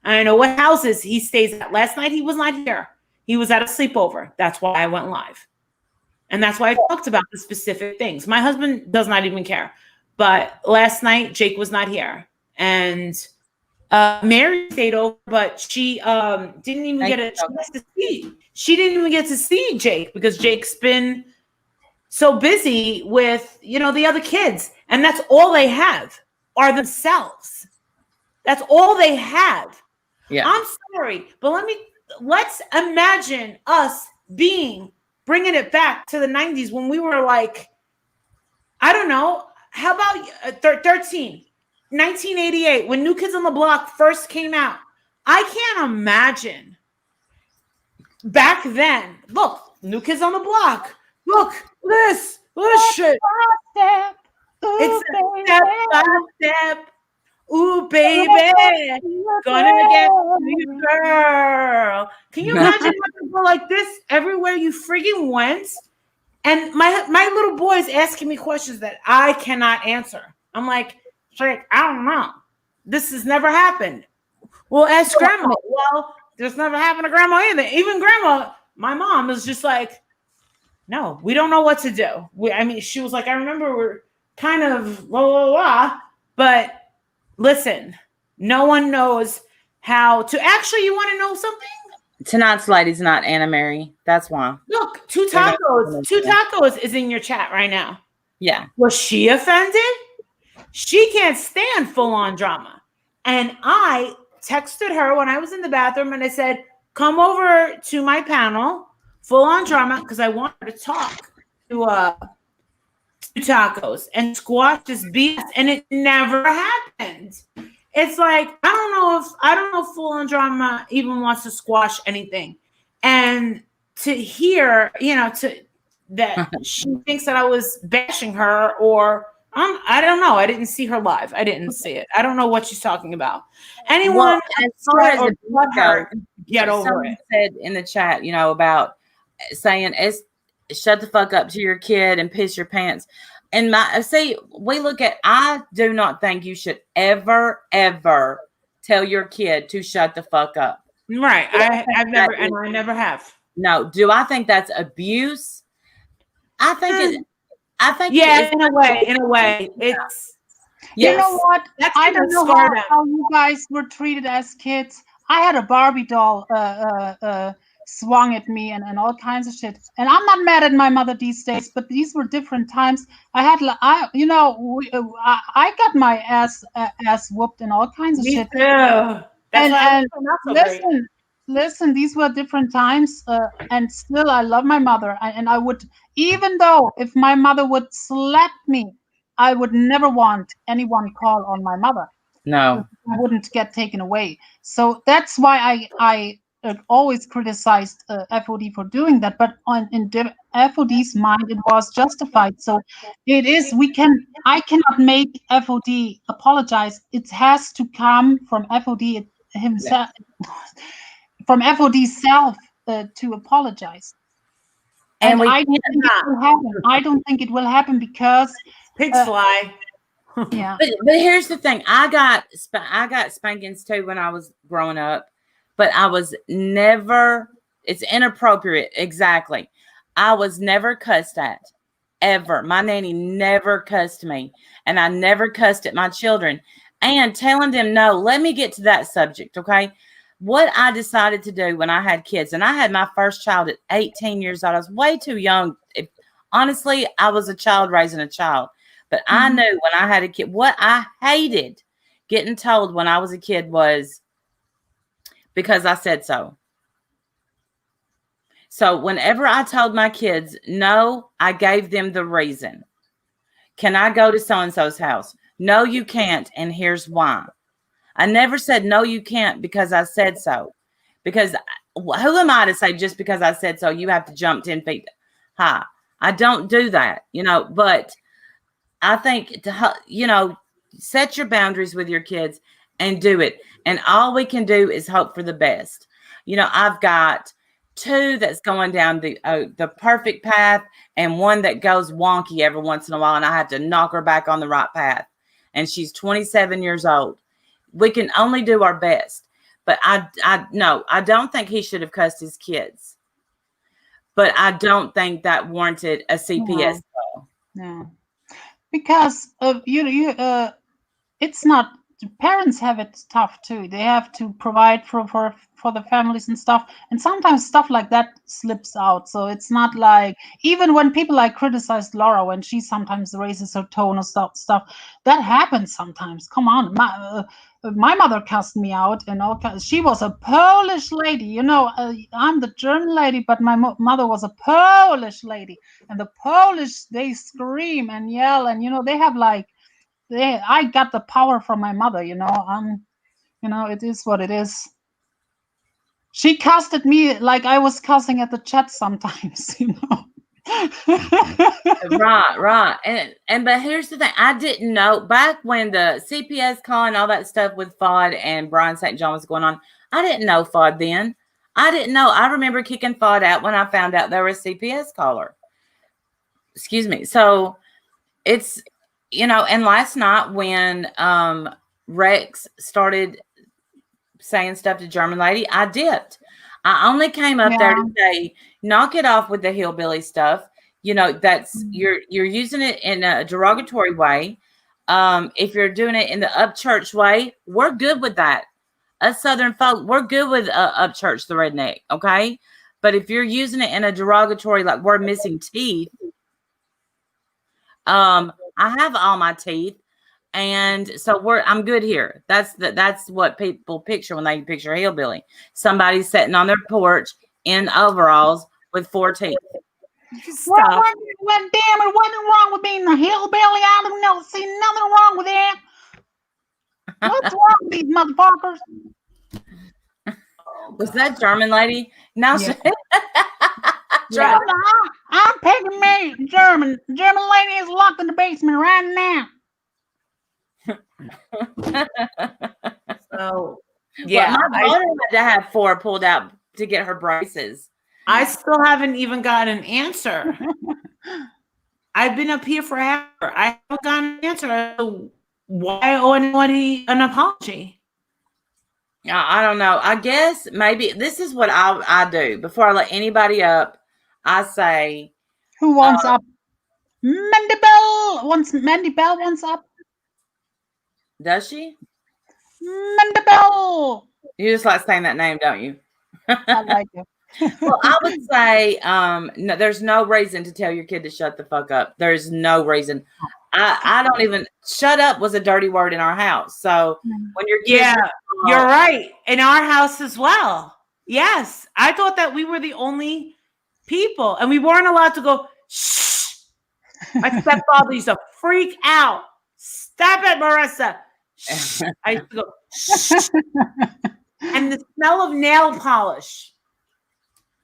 Speaker 4: And I know what houses he stays at. Last night, he was not here. He was at a sleepover. That's why I went live. And that's why I talked about the specific things. My husband does not even care. But last night, Jake was not here. And Mary stayed over, but she didn't even get a chance to see. She didn't even get to see Jake because Jake's been so busy with, the other kids. And that's all they have are themselves. That's all they have.
Speaker 1: Yeah.
Speaker 4: I'm sorry, but let's imagine us bringing it back to the 90s when we were like, I don't know, how about 13, 1988, when New Kids on the Block first came out. I can't imagine back then. Look, New Kids on the Block. Look, this shit. It's a step by step. Ooh, baby, gonna get you, girl. Can you imagine people like this everywhere you freaking went? And my little boy is asking me questions that I cannot answer. I'm like, I don't know. This has never happened. Well, ask grandma. Well, this never happened to grandma either. Even grandma, my mom is just like, no, we don't know what to do. She was like, I remember we're kind of blah, blah, blah, but listen, no one knows how to. Actually, you want to know something?
Speaker 1: Tonight's lady's not Anna Mary. That's why.
Speaker 4: Look, Two Tacos is in your chat right now.
Speaker 1: Yeah.
Speaker 4: Was she offended? She can't stand full-on drama. And I texted her when I was in the bathroom and I said, come over to my panel, full-on drama, because I want her to talk to Two Tacos and squash this BS, and it never happened. It's like I don't know if Full On Drama even wants to squash anything, and to hear that she thinks that I was bashing her, or I don't know. I didn't see her live. I didn't see it. I don't know what she's talking about. Anyone get over it.
Speaker 1: Said in the chat, about saying shut the fuck up to your kid and piss your pants. And I do not think you should ever tell your kid to shut the fuck up.
Speaker 4: Right. I never have.
Speaker 1: No. Do I think that's abuse? I think
Speaker 4: in a way. It's
Speaker 5: You know what? I don't know how you guys were treated as kids. I had a Barbie doll swung at me and all kinds of shit. And I'm not mad at my mother these days, but these were different times. I got my ass whooped and all kinds of shit.
Speaker 4: Too.
Speaker 5: Listen, these were different times, and still I love my mother. And I would, even though if my mother would slap me, I would never want anyone call on my mother.
Speaker 1: No,
Speaker 5: I wouldn't get taken away. So that's why I always criticized FOD for doing that. But FOD's mind, it was justified. So it is, I cannot make FOD apologize. It has to come from FOD himself, from FOD's self to apologize. And I don't think it will happen. I don't think it will happen because
Speaker 4: pigs fly.
Speaker 5: Yeah.
Speaker 1: But here's the thing. I got spankings too when I was growing up, but I was never, it's inappropriate. Exactly. I was never cussed at, ever. My nanny never cussed me, and I never cussed at my children. And telling them, no, let me get to that subject, okay? What I decided to do when I had kids, and I had my first child at 18 years old. I was way too young. Honestly, I was a child raising a child. But I knew when I had a kid, what I hated getting told when I was a kid was because I said so. So whenever I told my kids no, I gave them the reason. Can I go to so-and-so's house? No, you can't. And here's why. I never said, no, you can't because I said so. Because who am I to say just because I said so, you have to jump 10 feet high? I don't do that, but I think, set your boundaries with your kids and do it. And all we can do is hope for the best. I've got 2 that's going down the perfect path and 1 that goes wonky every once in a while, and I have to knock her back on the right path. And she's 27 years old. We can only do our best. But I don't think he should have cussed his kids. But I don't think that warranted a CPS call.
Speaker 5: No. Because it's not, parents have it tough too. They have to provide for the families and stuff, and sometimes stuff like that slips out. So it's not like, even when people criticized Laura when she sometimes raises her tone or stuff that happens sometimes. Come on, my mother cussed me out and all. She was a Polish lady, I'm the German lady, but my mother was a Polish lady, and the Polish, they scream and yell, and they have I got the power from my mother. It is what it is. She cussed at me like I was cussing at the chat sometimes.
Speaker 1: Right. And but here's the thing. I didn't know back when the CPS call and all that stuff with FOD and Brian St. John was going on. I didn't know FOD then. I didn't know. I remember kicking FOD out when I found out there was a CPS caller. Excuse me. So it's, and last night when Rex started saying stuff to German lady, I dipped. I only came up there to say, knock it off with the hillbilly stuff. That's you're using it in a derogatory way. If you're doing it in the up church way, we're good with that. Us Southern folk, we're good with up church the redneck, okay? But if you're using it in a derogatory, like we're missing teeth, I have all my teeth. And so I'm good here. That's what people picture when they picture hillbilly. Somebody sitting on their porch in overalls with 4 teeth.
Speaker 5: Well, damn it, wasn't wrong with being a hillbilly. I don't know, see nothing wrong with that. What's wrong with these motherfuckers?
Speaker 1: Was that German lady? Now
Speaker 5: Yeah. I'm picking me German. German lady is locked in the basement right now.
Speaker 4: So yeah,
Speaker 1: my daughter had to have 4 pulled out to get her braces.
Speaker 4: I still haven't even gotten an answer. I've been up here forever. I haven't gotten an answer. Why I owe anybody an apology?
Speaker 1: I don't know. I guess maybe this is what I do before I let anybody up. I say,
Speaker 5: who wants up? Mandy Bell wants up.
Speaker 1: Does she?
Speaker 5: Mandy Bell.
Speaker 1: You just like saying that name, don't you?
Speaker 5: I like it.
Speaker 1: Well, I would say no, there's no reason to tell your kid to shut the fuck up. There's no reason. I don't even, shut up was a dirty word in our house. So when your kids
Speaker 4: you're right. In our house as well. Yes. I thought that we were the only people and we weren't allowed to go, shh. My stepfather used to freak out. Stop it, Marissa. Shh. I used to go, shh. And the smell of nail polish.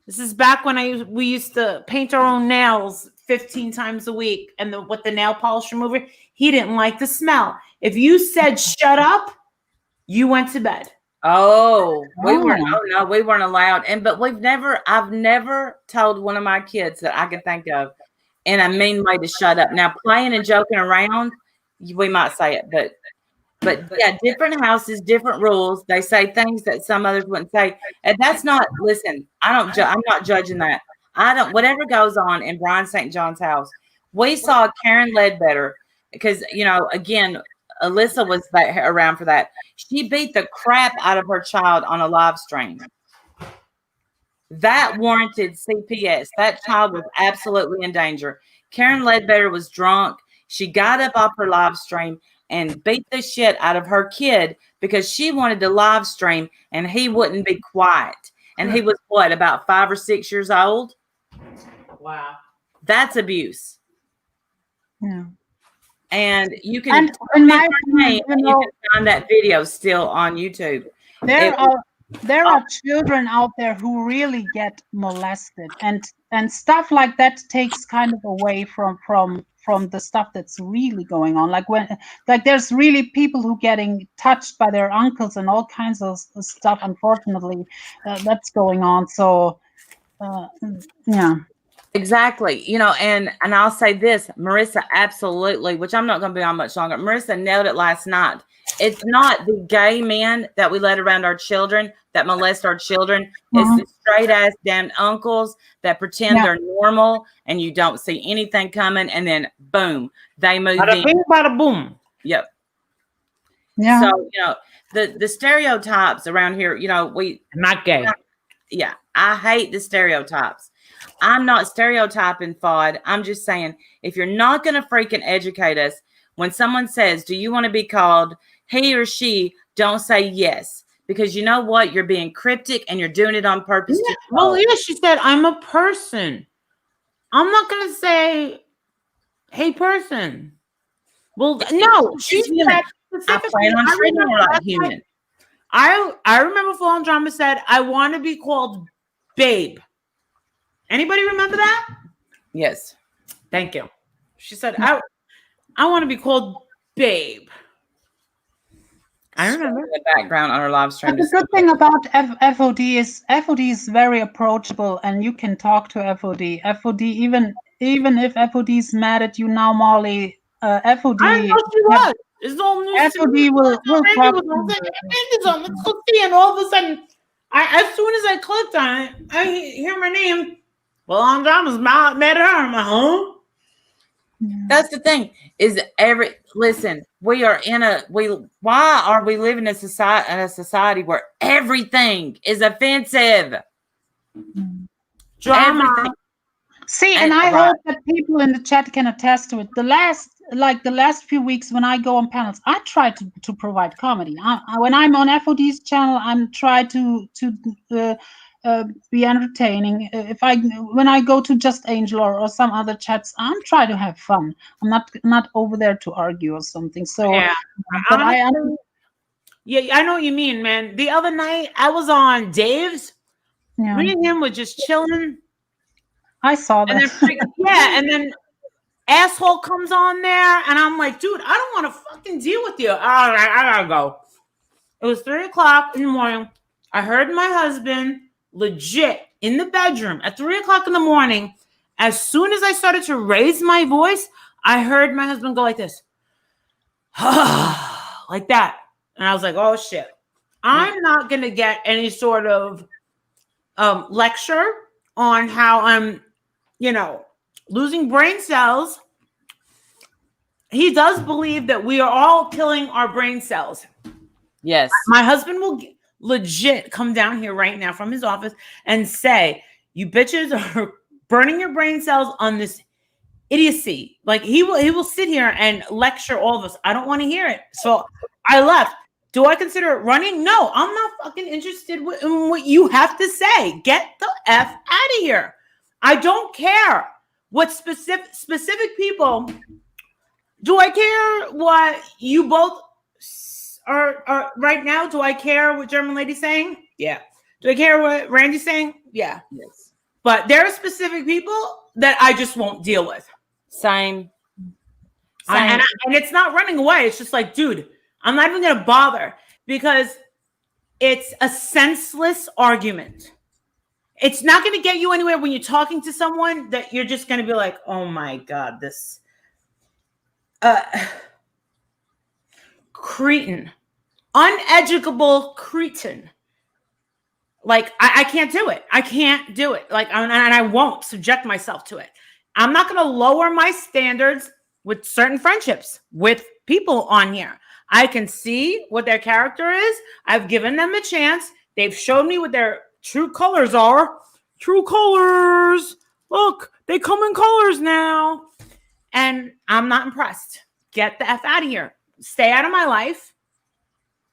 Speaker 4: This is back when we used to paint our own nails 15 times a week, and with the nail polish remover, he didn't like the smell. If you said shut up, you went to bed.
Speaker 1: Oh, we weren't. Oh no, we weren't allowed. But I've never told one of my kids that I can think of in a mean way to shut up. Now, playing and joking around, we might say it, but yeah, different houses, different rules. They say things that some others wouldn't say, and that's not. Listen, I'm not judging that. Whatever goes on in Brian St. John's house. We saw Karen Ledbetter because again, Alyssa was around for that. She beat the crap out of her child on a live stream. That warranted CPS. That child was absolutely in danger. Karen Ledbetter was drunk. She got up off her live stream and beat the shit out of her kid because she wanted to live stream and he wouldn't be quiet. And he was what, about 5 or 6 years old?
Speaker 4: Wow.
Speaker 1: That's abuse.
Speaker 5: Yeah.
Speaker 1: And you can,
Speaker 5: you
Speaker 1: can find that video still on YouTube.
Speaker 5: There are children out there who really get molested, and stuff like that takes kind of away from the stuff that's really going on. Like there's really people who getting touched by their uncles and all kinds of stuff. Unfortunately, that's going on. So, yeah.
Speaker 1: Exactly. And I'll say this, Marissa, absolutely, which I'm not going to be on much longer. Marissa nailed it last night. It's not the gay men that we let around our children that molest our children. It's the straight ass damn uncles that pretend they're normal and you don't see anything coming. And then boom, they move
Speaker 4: Bada
Speaker 1: in.
Speaker 4: bing, bada boom.
Speaker 1: Yep.
Speaker 5: Yeah.
Speaker 1: So, the stereotypes around here, we
Speaker 4: not gay.
Speaker 1: Yeah. I hate the stereotypes. I'm not stereotyping, Fod. I'm just saying, if you're not going to freaking educate us, when someone says, do you want to be called he or she, don't say yes. Because you know what? You're being cryptic and you're doing it on purpose.
Speaker 4: Yeah. Well, yeah, she said, I'm a person. I'm not going to say, hey, person. Well, no. She said,
Speaker 1: I plan on treating her like human.
Speaker 4: I remember Fallen Drama said, I want to be called babe. Anybody remember that?
Speaker 1: Yes.
Speaker 4: Thank you. She said, I want to be called babe. I remember
Speaker 1: the background on our live stream.
Speaker 5: But the good thing about FOD is very approachable, and you can talk to FOD. FOD, even if FOD is mad at you now, Molly, FOD.
Speaker 4: I know she was. It's all new.
Speaker 5: FOD will talk to you.
Speaker 4: Let's go see, and all of a sudden, as soon as I clicked on it, I hear my name. Well, I'm mad at her. I'm like, huh?
Speaker 1: That's the thing. Listen, why are we living in a society where everything is offensive?
Speaker 4: Drama.
Speaker 1: Everything.
Speaker 5: See, and I hope that people in the chat can attest to it. The last few weeks when I go on panels, I try to provide comedy. When I'm on FOD's channel, I'm try to be entertaining. When I go to Just Angel or some other chats, I'm trying to have fun. I'm not over there to argue or something. So
Speaker 4: yeah,
Speaker 5: but
Speaker 4: I know what you mean, man. The other night I was on Dave's.
Speaker 5: Yeah.
Speaker 4: Me and him were just chilling.
Speaker 5: I saw that.
Speaker 4: And then asshole comes on there, and I'm like, dude, I don't want to fucking deal with you. All right, I gotta go. It was 3:00 in the morning. I heard my husband legit in the bedroom at 3:00 in the morning. As soon as I started to raise my voice, I heard my husband go like this, like that. And I was like, oh shit. I'm not gonna get any sort of lecture on how I'm, losing brain cells. He does believe that we are all killing our brain cells.
Speaker 1: Yes.
Speaker 4: My husband will legit come down here right now from his office and say, you bitches are burning your brain cells on this idiocy. Like he will sit here and lecture all of us. I don't want to hear it. So I left. Do I consider it running? No, I'm not fucking interested in what you have to say. Get the F out of here. I don't care what specific people. Do I care what you both are right now? Do I care what German lady's saying? Yeah. Do I care what Randy's saying? Yeah.
Speaker 1: Yes.
Speaker 4: But there are specific people that I just won't deal with.
Speaker 1: Same.
Speaker 4: And it's not running away. It's just like, dude, I'm not even going to bother because it's a senseless argument. It's not going to get you anywhere when you're talking to someone that you're just going to be like, oh my God, this cretin, uneducable cretin. Like, I can't do it. I can't do it. Like, and I won't subject myself to it. I'm not going to lower my standards with certain friendships with people on here. I can see what their character is. I've given them a chance. They've showed me what their true colors are. True colors. Look, they come in colors now. And I'm not impressed. Get the F out of here. Stay out of my life.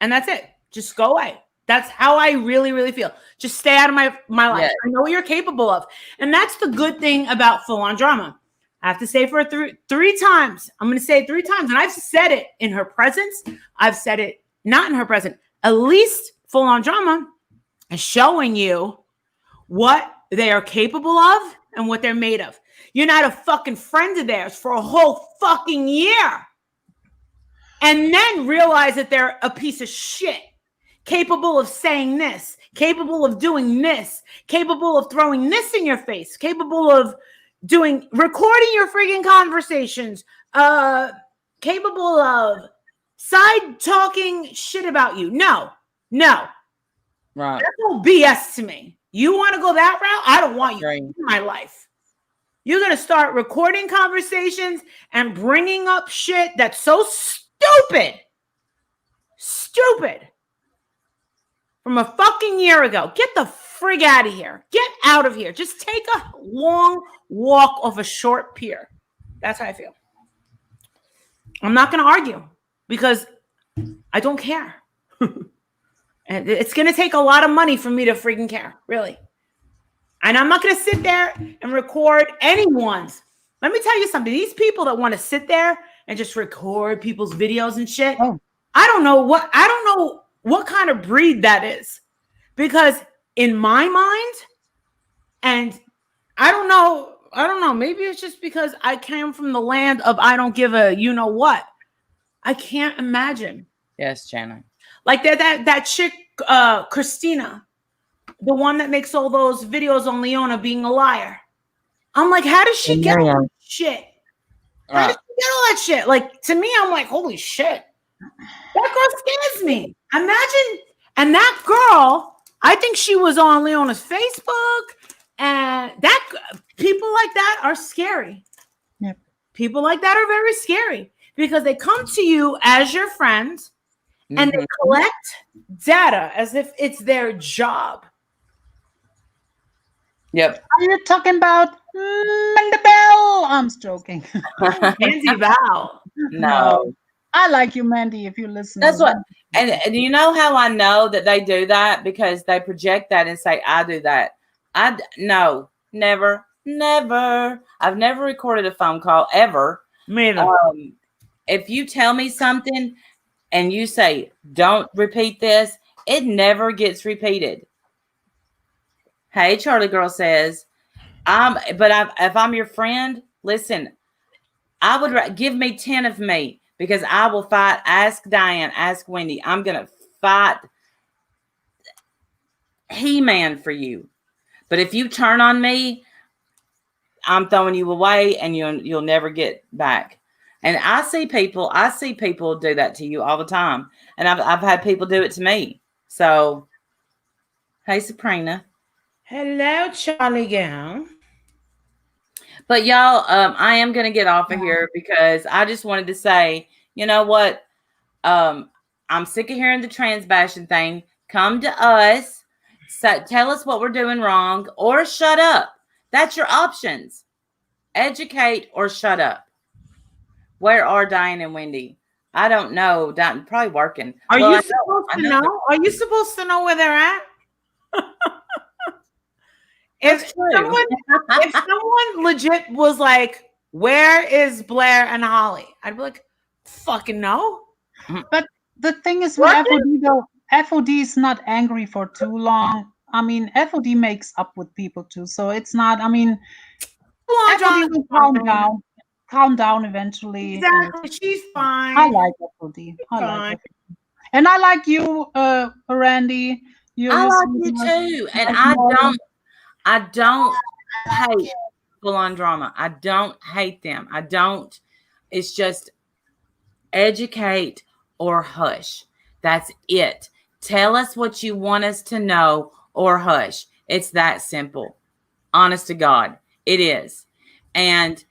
Speaker 4: And that's it. Just go away. That's how I really, really feel. Just stay out of my life.
Speaker 1: Yes.
Speaker 4: I know what you're capable of. And that's the good thing about Full On Drama. I have to say for three times. I'm going to say it 3 times. And I've said it in her presence. I've said it not in her presence. At least Full On Drama is showing you what they are capable of and what they're made of. You're not a fucking friend of theirs for a whole fucking year. And then realize that they're a piece of shit. Capable of saying this, capable of doing this, capable of throwing this in your face, capable of recording your freaking conversations, capable of side talking shit about you. No.
Speaker 1: Right.
Speaker 4: That's all BS to me. You want to go that route? I don't want you in my life. You're going to start recording conversations and bringing up shit that's so stupid. Stupid. From a fucking year ago. Get the frig out of here. Get out of here. Just take a long walk off a short pier. That's how I feel. I'm not going to argue because I don't care. And it's going to take a lot of money for me to freaking care, really. And I'm not going to sit there and record anyone's. Let me tell you something. These people that want to sit there and just record people's videos and shit.
Speaker 5: Oh.
Speaker 4: I don't know what kind of breed that is. Because in my mind, and I don't know, maybe it's just because I came from the land of I don't give a you know what. I can't imagine.
Speaker 1: Yes, Jana.
Speaker 4: Like that chick, Christina, the one that makes all those videos on Leona being a liar. I'm like, how does she get all that shit? How does she get all that shit? Like, to me, I'm like, holy shit. That girl scares me. Imagine, and that girl, I think she was on Leona's Facebook, and people like that are scary.
Speaker 5: Yep.
Speaker 4: People like that are very scary because they come to you as your friends and they collect data as if it's their job.
Speaker 1: Yep.
Speaker 5: Are you talking about Mandy Bell? I'm joking.
Speaker 4: Mandy Val.
Speaker 1: No.
Speaker 5: I like you, Mandy, if you listen.
Speaker 1: That's what, and you know how I know that they do that? Because they project that and say, I do that. No, never. I've never recorded a phone call ever.
Speaker 4: Me either.
Speaker 1: If you tell me something and you say, don't repeat this, it never gets repeated. Hey, Charlie Girl says, if I'm your friend, listen, I would give me 10 of me because I will fight. Ask Diane, ask Wendy. I'm going to fight He-Man for you. But if you turn on me, I'm throwing you away and you'll never get back. And I see people do that to you all the time. And I've had people do it to me. So, hey, Sabrina.
Speaker 4: Hello, Charlie Girl.
Speaker 1: But y'all, I am going to get off of here because I just wanted to say, you know what? I'm sick of hearing the trans bashing thing. Come to us. Tell us what we're doing wrong or shut up. That's your options. Educate or shut up. Where are Diane and Wendy? I don't know. Diane probably working.
Speaker 4: Are you supposed to know? Are you supposed to know where they're at? If someone legit was like, where is Blair and Holly? I'd be like, fucking no.
Speaker 5: But the thing is with FOD, though, FOD is not angry for too long. I mean, FOD makes up with people too. So it's not, I mean,
Speaker 4: Come on,
Speaker 5: FOD will
Speaker 4: John.
Speaker 5: calm down eventually.
Speaker 4: Exactly. She's fine.
Speaker 5: I like FOD. I like FOD. And I like you, Randy.
Speaker 1: I like you too. And I don't hate full on drama. I don't hate them. I don't. It's just educate or hush. That's it. Tell us what you want us to know or hush. It's that simple. Honest to God, it is. And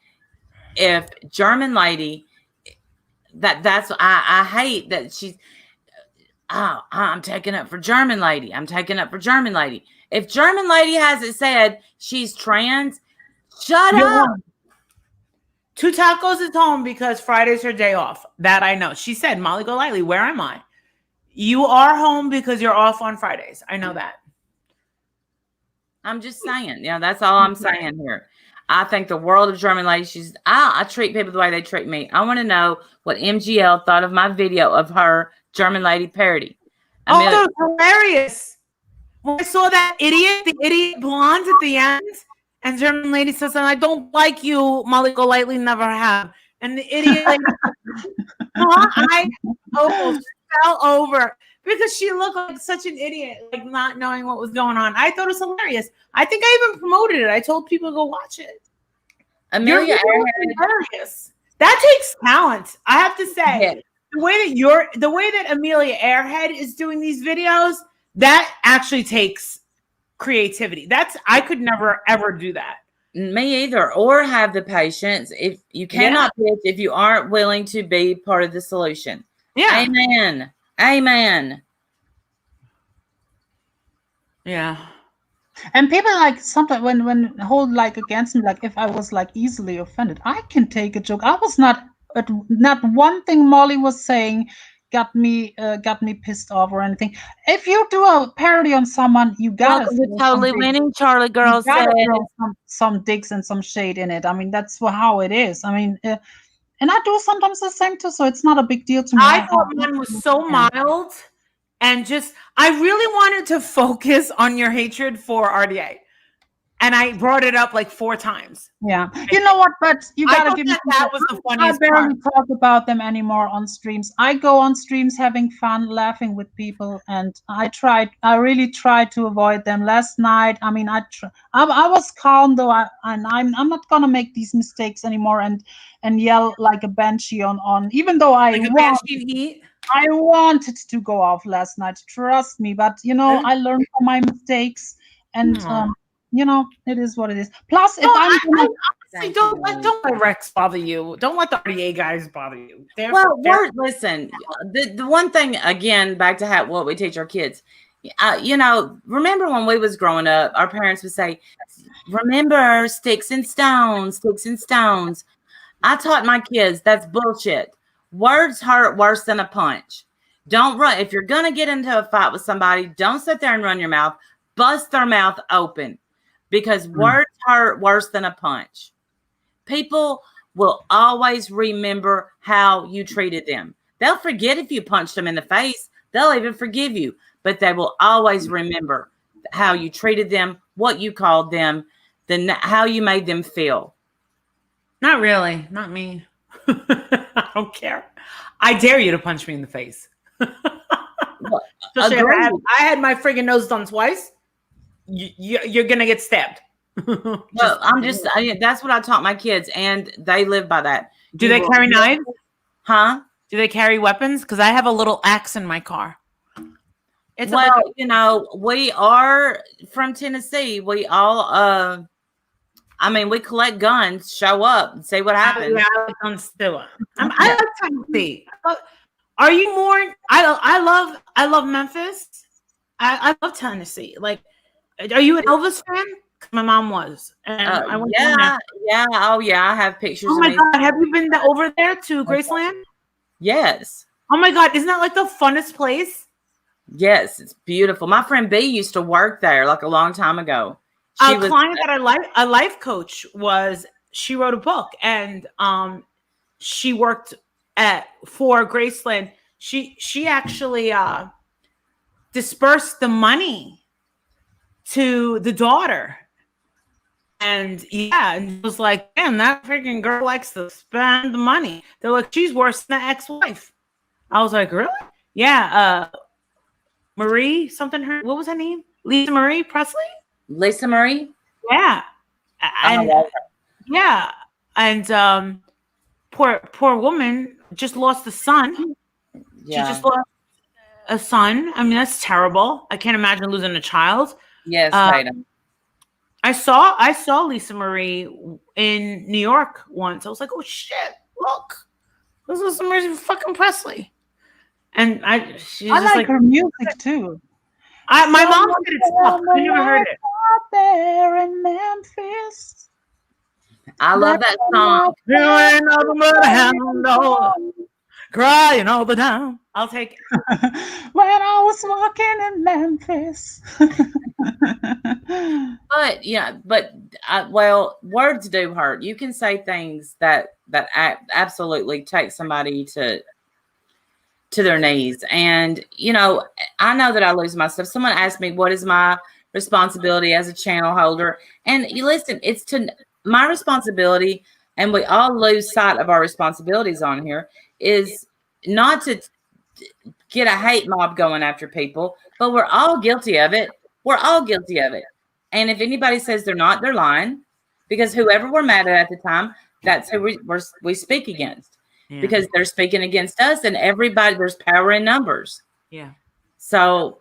Speaker 1: if German lady, that's I hate that she's. Oh, I'm taking up for German lady. I'm taking up for German lady. If German lady hasn't said she's trans, shut up.
Speaker 4: 2 Tacos is home because Friday's her day off. That I know. She said, Molly Golightly, where am I? You are home because you're off on Fridays. I know that.
Speaker 1: I'm just saying. Yeah, that's all I'm saying here. I think the world of German lady. I treat people the way they treat me. I want to know what MGL thought of my video of her German lady parody.
Speaker 4: That was hilarious. When I saw that the idiot blonde at the end, and German lady says, "I don't like you, Molly Golightly, never have." And the idiot lady, I almost fell over because she looked like such an idiot, like not knowing what was going on. I thought it was hilarious. I think I even promoted it. I told people to go watch it.
Speaker 1: Amelia
Speaker 4: hilarious. That takes talent, I have to say. Yeah. The way that Amelia Airhead is doing these videos, that actually takes creativity. I could never ever do that.
Speaker 1: Me either, or have the patience. If you cannot pitch, if you aren't willing to be part of the solution.
Speaker 4: Yeah.
Speaker 1: Amen.
Speaker 4: Yeah.
Speaker 5: And people like sometimes when hold like against me, like if I was like easily offended, I can take a joke. I was not one thing Molly was saying got me pissed off or anything. If you do a parody on someone, you gotta
Speaker 1: totally winning, Charlie girl said
Speaker 5: some digs and some shade in it. I mean, that's how it is. I mean, and I do sometimes the same too, so it's not a big deal to me.
Speaker 4: I thought mine was so mild, and just I really wanted to focus on your hatred for RDA. And I brought it up like 4 times.
Speaker 5: Yeah. You know what? But you got to give me
Speaker 4: that was the funniest
Speaker 5: part. I barely talk about them anymore on streams. I go on streams having fun, laughing with people. And I really tried to avoid them last night. I mean, I was calm though. I'm not going to make these mistakes anymore and yell like a banshee on even though I wanted to go off last night. Trust me. But, I learned from my mistakes and, you know, it is what it is. Plus, if
Speaker 4: honestly, don't let Rex bother you. Don't let the RDA guys bother you.
Speaker 1: Listen, the one thing, again, back to what we teach our kids. Remember when we was growing up, our parents would say, remember, sticks and stones. I taught my kids, that's bullshit. Words hurt worse than a punch. Don't run. If you're going to get into a fight with somebody, don't sit there and run your mouth. Bust their mouth open. Because words hurt worse than a punch. People will always remember how you treated them. They'll forget if you punched them in the face. They'll even forgive you. But they will always remember how you treated them, what you called them, how you made them feel.
Speaker 4: Not really. Not me. I don't care. I dare you to punch me in the face. I had my friggin' nose done twice. You're gonna get stabbed.
Speaker 1: Well, that's what I taught my kids, and they live by that.
Speaker 4: Do they carry knives?
Speaker 1: Huh?
Speaker 4: Do they carry weapons? Because I have a little axe in my car.
Speaker 1: We are from Tennessee. We all, we collect guns, show up, and see what happens.
Speaker 4: I like guns too. I like Tennessee. Are you more? I love Memphis. I love Tennessee. Like. Are you an Elvis fan? My mom was. And I went
Speaker 1: yeah. Oh, yeah. I have pictures.
Speaker 4: Oh, my God. Have you been over there to Graceland?
Speaker 1: Yes.
Speaker 4: Oh, my God. Isn't that like the funnest place?
Speaker 1: Yes. It's beautiful. My friend B used to work there like a long time ago.
Speaker 4: A client that I like, a life coach, she wrote a book and she worked for Graceland. She actually dispersed the money to the daughter. And yeah, and it was like, damn, that freaking girl likes to spend the money. They're like, she's worse than the ex-wife. I was like, really? Yeah. Marie, something. What was her name? Lisa Marie Presley.
Speaker 1: Lisa Marie.
Speaker 4: Yeah. And yeah, and poor woman just lost a son.
Speaker 1: Yeah.
Speaker 4: She just lost a son. I mean, that's terrible. I can't imagine losing a child.
Speaker 1: Yes, Tatum.
Speaker 4: I saw Lisa Marie in New York once. I was like, oh shit, look, this is Lisa Marie fucking Presley. And I
Speaker 5: like her music too.
Speaker 4: My mom said it sucked. I never heard it.
Speaker 5: Out there in Memphis.
Speaker 1: I love that song.
Speaker 4: You ain't nothing but a hound dog, crying all the time. I'll take it.
Speaker 5: When I was walking in Memphis.
Speaker 1: But yeah, well, words do hurt. You can say things that absolutely take somebody to their knees. And you know, I know that I lose my stuff. Someone asked me, what is my responsibility as a channel holder? And you listen, it's to my responsibility, and we all lose sight of our responsibilities on here, is not to get a hate mob going after people, but we're all guilty of it. We're all guilty of it. And if anybody says they're not, they're lying, because whoever we're mad at the time, that's who we speak against, because they're speaking against us, and everybody, there's power in numbers.
Speaker 4: Yeah.
Speaker 1: So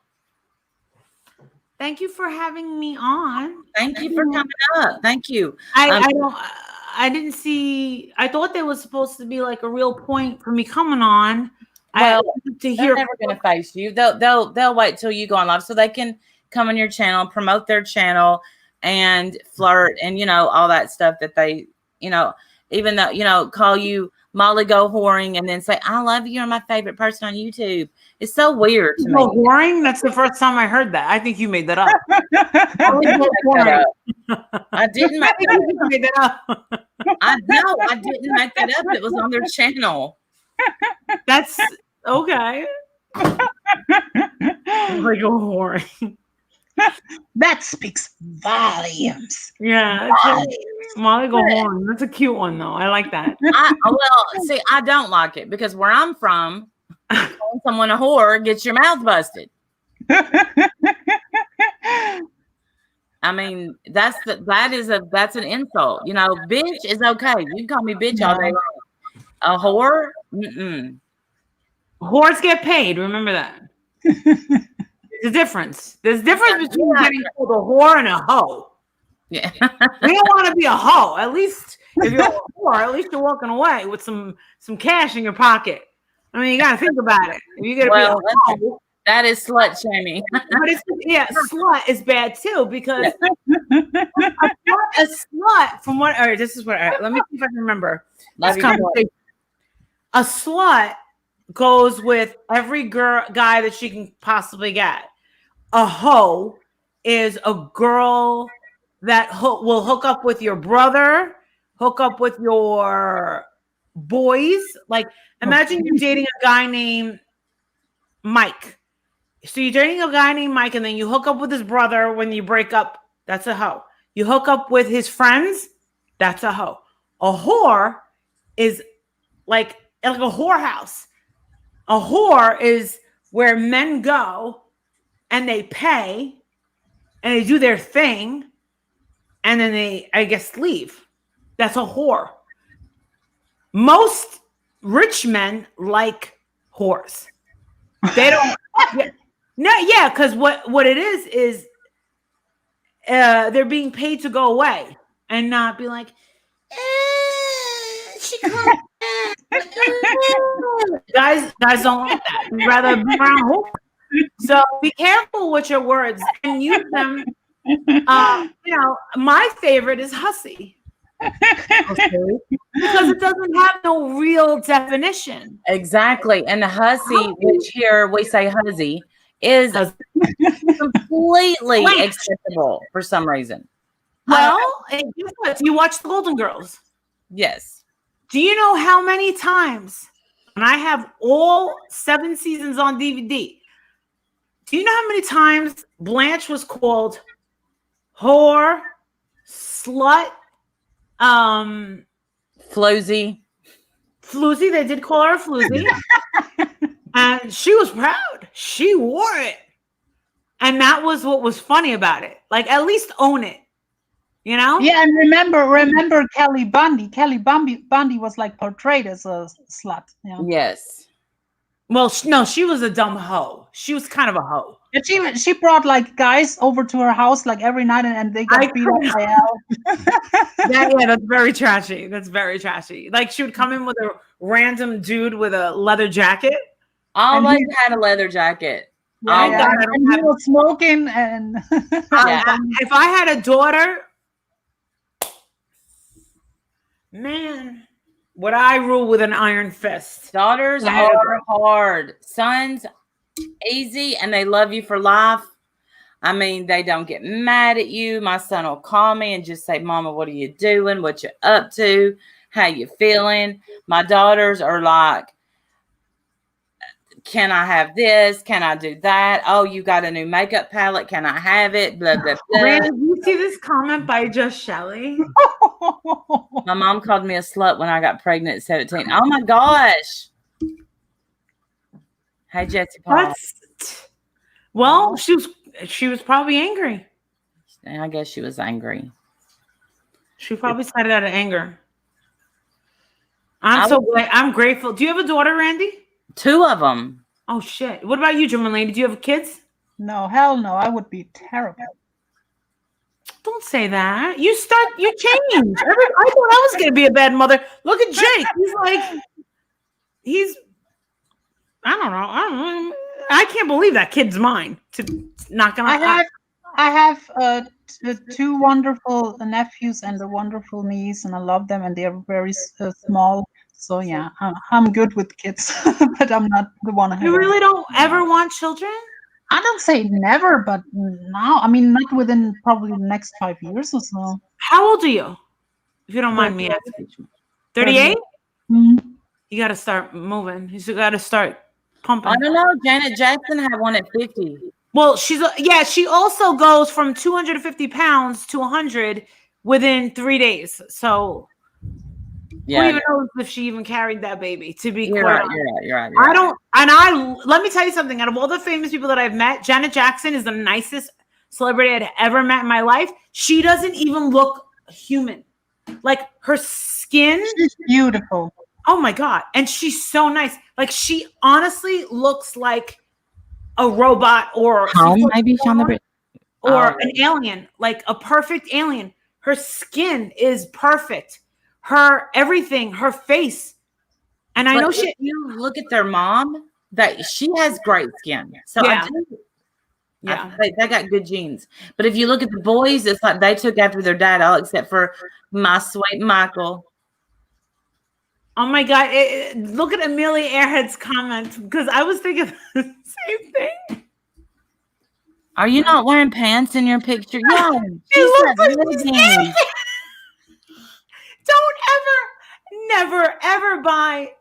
Speaker 4: thank you for having me on.
Speaker 1: thank you for coming up. Thank you.
Speaker 4: I didn't see. I thought there was supposed to be like a real point for me coming on.
Speaker 1: Well,
Speaker 4: to
Speaker 1: they're
Speaker 4: hear.
Speaker 1: never going to face you. They'll wait till you go on live so they can come on your channel, promote their channel, and flirt, and you know, all that stuff that they, you know, even though, you know, call you Molly Go Whoring and then say, I love you, you're my favorite person on YouTube. It's so weird to me.
Speaker 4: Whoring? That's the first time I heard that. I think you made that up.
Speaker 1: I didn't make that up.
Speaker 4: You made that up.
Speaker 1: I didn't make that up. It was on their channel.
Speaker 4: That's okay. Like a whoring.
Speaker 5: That speaks volumes.
Speaker 4: Yeah. Molly Go Whoring. That's a cute one though. I like that.
Speaker 1: I don't like it, because where I'm from, calling someone a whore gets your mouth busted. I mean, that's an insult. You know, bitch is okay. You can call me bitch all day long. A whore? Mm-mm.
Speaker 4: Whores get paid. Remember that. There's a difference. There's a difference between getting called a whore and a hoe.
Speaker 1: Yeah.
Speaker 4: We don't want to be a hoe. At least if you're a whore, at least you're walking away with some cash in your pocket. I mean, you got to think about it. If you're gonna be a hoe,
Speaker 1: that is slut shaming.
Speaker 4: But slut is bad too, because a slut, from what, all right, this is what, let me see if I can remember this conversation. A slut goes with every guy that she can possibly get. A hoe is a girl that will hook up with your brother, hook up with your boys. Like, imagine you're dating a guy named Mike. So you're dating a guy named Mike, and then you hook up with his brother when you break up. That's a hoe. You hook up with his friends. That's a hoe. A whore is like a whorehouse. A whore is where men go and they pay and they do their thing, and then they, I guess, leave. That's a whore. Most rich men like whores. They don't. Because what it is they're being paid to go away and not be like, she can't. Guys don't like that. We'd rather be around whores. So be careful with your words and use them. My favorite is hussy. Because it doesn't have no real definition.
Speaker 1: Exactly. And the hussy, which here we say huzzy, is completely acceptable for some reason.
Speaker 4: Well, and guess what? Do you watch the Golden Girls?
Speaker 1: Yes.
Speaker 4: Do you know how many times, and I have all 7 seasons on DVD, do you know how many times Blanche was called whore, slut,
Speaker 1: Floozy.
Speaker 4: floozy. They did call her a floozy. And she was proud. She wore it. And that was what was funny about it. Like, at least own it. You know?
Speaker 5: Yeah, and remember Kelly Bundy. Kelly Bundy was like portrayed as a slut. Yeah.
Speaker 1: Yes.
Speaker 4: Well, no, she was a dumb hoe. She was kind of a hoe.
Speaker 5: And she brought like guys over to her house like every night, and they got beat up by Al.
Speaker 4: That's very trashy. That's very trashy. Like, she would come in with a random dude with a leather jacket.
Speaker 1: Always had a leather jacket.
Speaker 5: Yeah, and he was smoking, and
Speaker 4: if I had a daughter, man, would I rule with an iron fist?
Speaker 1: Daughters are hard. Sons, easy, and they love you for life. I mean, they don't get mad at you. My son will call me and just say, Mama, what are you doing? What you up to? How you feeling? My daughters are like, can I have this? Can I do that? Oh, you got a new makeup palette. Can I have it? Blah, blah, blah.
Speaker 4: Randy, did you see this comment by Just Shelley?
Speaker 1: My mom called me a slut when I got pregnant at 17. Oh, my gosh. Hey, Jesse Paul.
Speaker 4: Well, she was probably angry.
Speaker 1: I guess she was angry.
Speaker 4: She probably said it out of anger. I'm grateful. Do you have a daughter, Randy?
Speaker 1: 2 of them.
Speaker 4: Oh, shit. What about you, German lady? Do you have kids?
Speaker 5: No, hell no. I would be terrible.
Speaker 4: Don't say that. You change. I thought I was going to be a bad mother. Look at Jake. I don't know. I can't believe that kid's mine. Not gonna.
Speaker 5: I have 2 wonderful nephews and a wonderful niece, and I love them, and they are very small. So yeah, I'm good with kids, but I'm not the one.
Speaker 4: You really don't ever want children?
Speaker 5: I don't say never, but now, I mean, not within probably the next 5 years or so.
Speaker 4: How old are you? If you don't mind me asking. 38?
Speaker 5: Mm-hmm.
Speaker 4: You got to start moving. You got to start pumping.
Speaker 1: I don't know. Janet Jackson had one at 50.
Speaker 4: Well, she also goes from 250 pounds to 100 within 3 days. So who even knows if she even carried that baby, to be
Speaker 1: You're
Speaker 4: quite
Speaker 1: right,
Speaker 4: honest.
Speaker 1: you're right.
Speaker 4: I don't, and let me tell you something. Out of all the famous people that I've met, Janet Jackson is the nicest celebrity I'd ever met in my life. She doesn't even look human. Like, her skin.
Speaker 5: She's beautiful.
Speaker 4: Oh my God. And she's so nice. Like, she honestly looks like a robot or
Speaker 1: maybe
Speaker 4: or an alien, like a perfect alien. Her skin is perfect. Her everything, her face. And I know
Speaker 1: you look at their mom, that she has great skin. So
Speaker 4: yeah.
Speaker 1: They got good genes. But if you look at the boys, it's like they took after their dad, all except for my sweet Michael.
Speaker 4: Oh my God. Look at Amelia Earhart's comment, because I was thinking the same thing.
Speaker 1: Are you not wearing pants in your picture? Yeah.
Speaker 4: She looks like Don't never, ever buy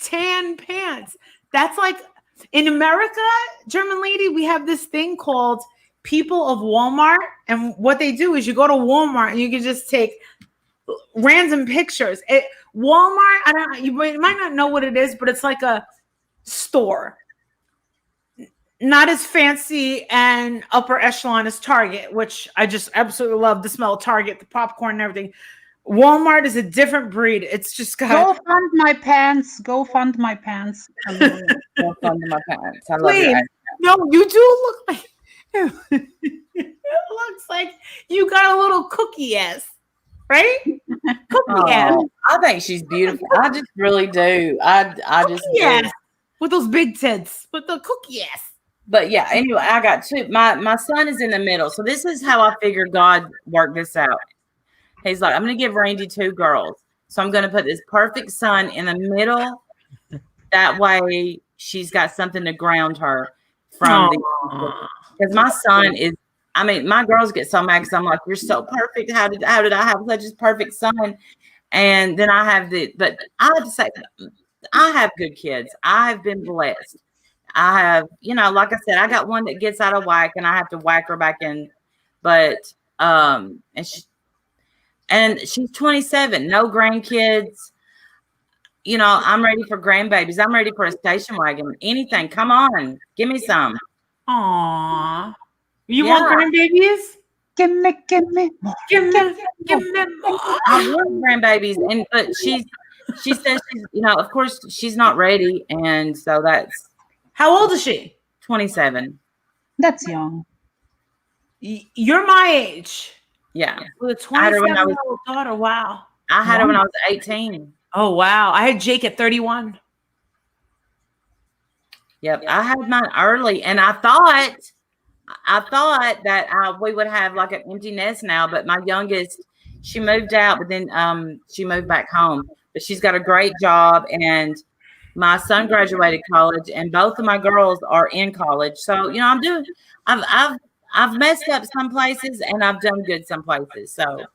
Speaker 4: tan pants. That's like, in America, German lady, we have this thing called People of Walmart. And what they do is you go to Walmart and you can just take random pictures. Walmart, you might not know what it is, but it's like a store. Not as fancy and upper echelon as Target, which I just absolutely love the smell of Target, the popcorn and everything. Walmart is a different breed. It's just got
Speaker 5: Go fund my pants. Go fund my pants.
Speaker 1: Go fund my pants. I love
Speaker 4: Please.
Speaker 1: it.
Speaker 4: No, you do look like it looks like you got a little cookie ass, right? Cookie ass.
Speaker 1: I think she's beautiful. I just really do. I just do.
Speaker 4: With those big tits, with the cookie ass.
Speaker 1: But yeah, anyway, I got 2. My son is in the middle. So this is how I figured God worked this out. He's like, I'm going to give Randy 2 girls. So I'm going to put this perfect son in the middle. That way she's got something to ground her from. Because my son is, I mean, my girls get so mad because I'm like, you're so perfect. How did I have such a perfect son? And then I have but I have to say, I have good kids. I have been blessed. I have, like I said, I got one that gets out of whack and I have to whack her back in. But And she's 27, no grandkids. You know, I'm ready for grandbabies. I'm ready for a station wagon. Anything. Come on, give me some.
Speaker 4: Aw. You
Speaker 1: Yeah.
Speaker 4: want grandbabies?
Speaker 5: Give me more.
Speaker 4: Give me more.
Speaker 1: I want grandbabies, but she says she's, you know, of course she's not ready, and so that's
Speaker 4: How old is she?
Speaker 1: 27.
Speaker 5: That's young.
Speaker 4: You're my age.
Speaker 1: Yeah,
Speaker 4: With a
Speaker 1: I had her when I was-
Speaker 4: 27-year-old daughter. Wow.
Speaker 1: I had her when I was 18.
Speaker 4: Oh, wow. I had Jake at 31.
Speaker 1: Yep, I had mine early, and I thought that we would have like an empty nest now. But my youngest, she moved out, but then she moved back home. But she's got a great job, and my son graduated college, and both of my girls are in college. So you know, I've messed up some places, and I've done good some places. So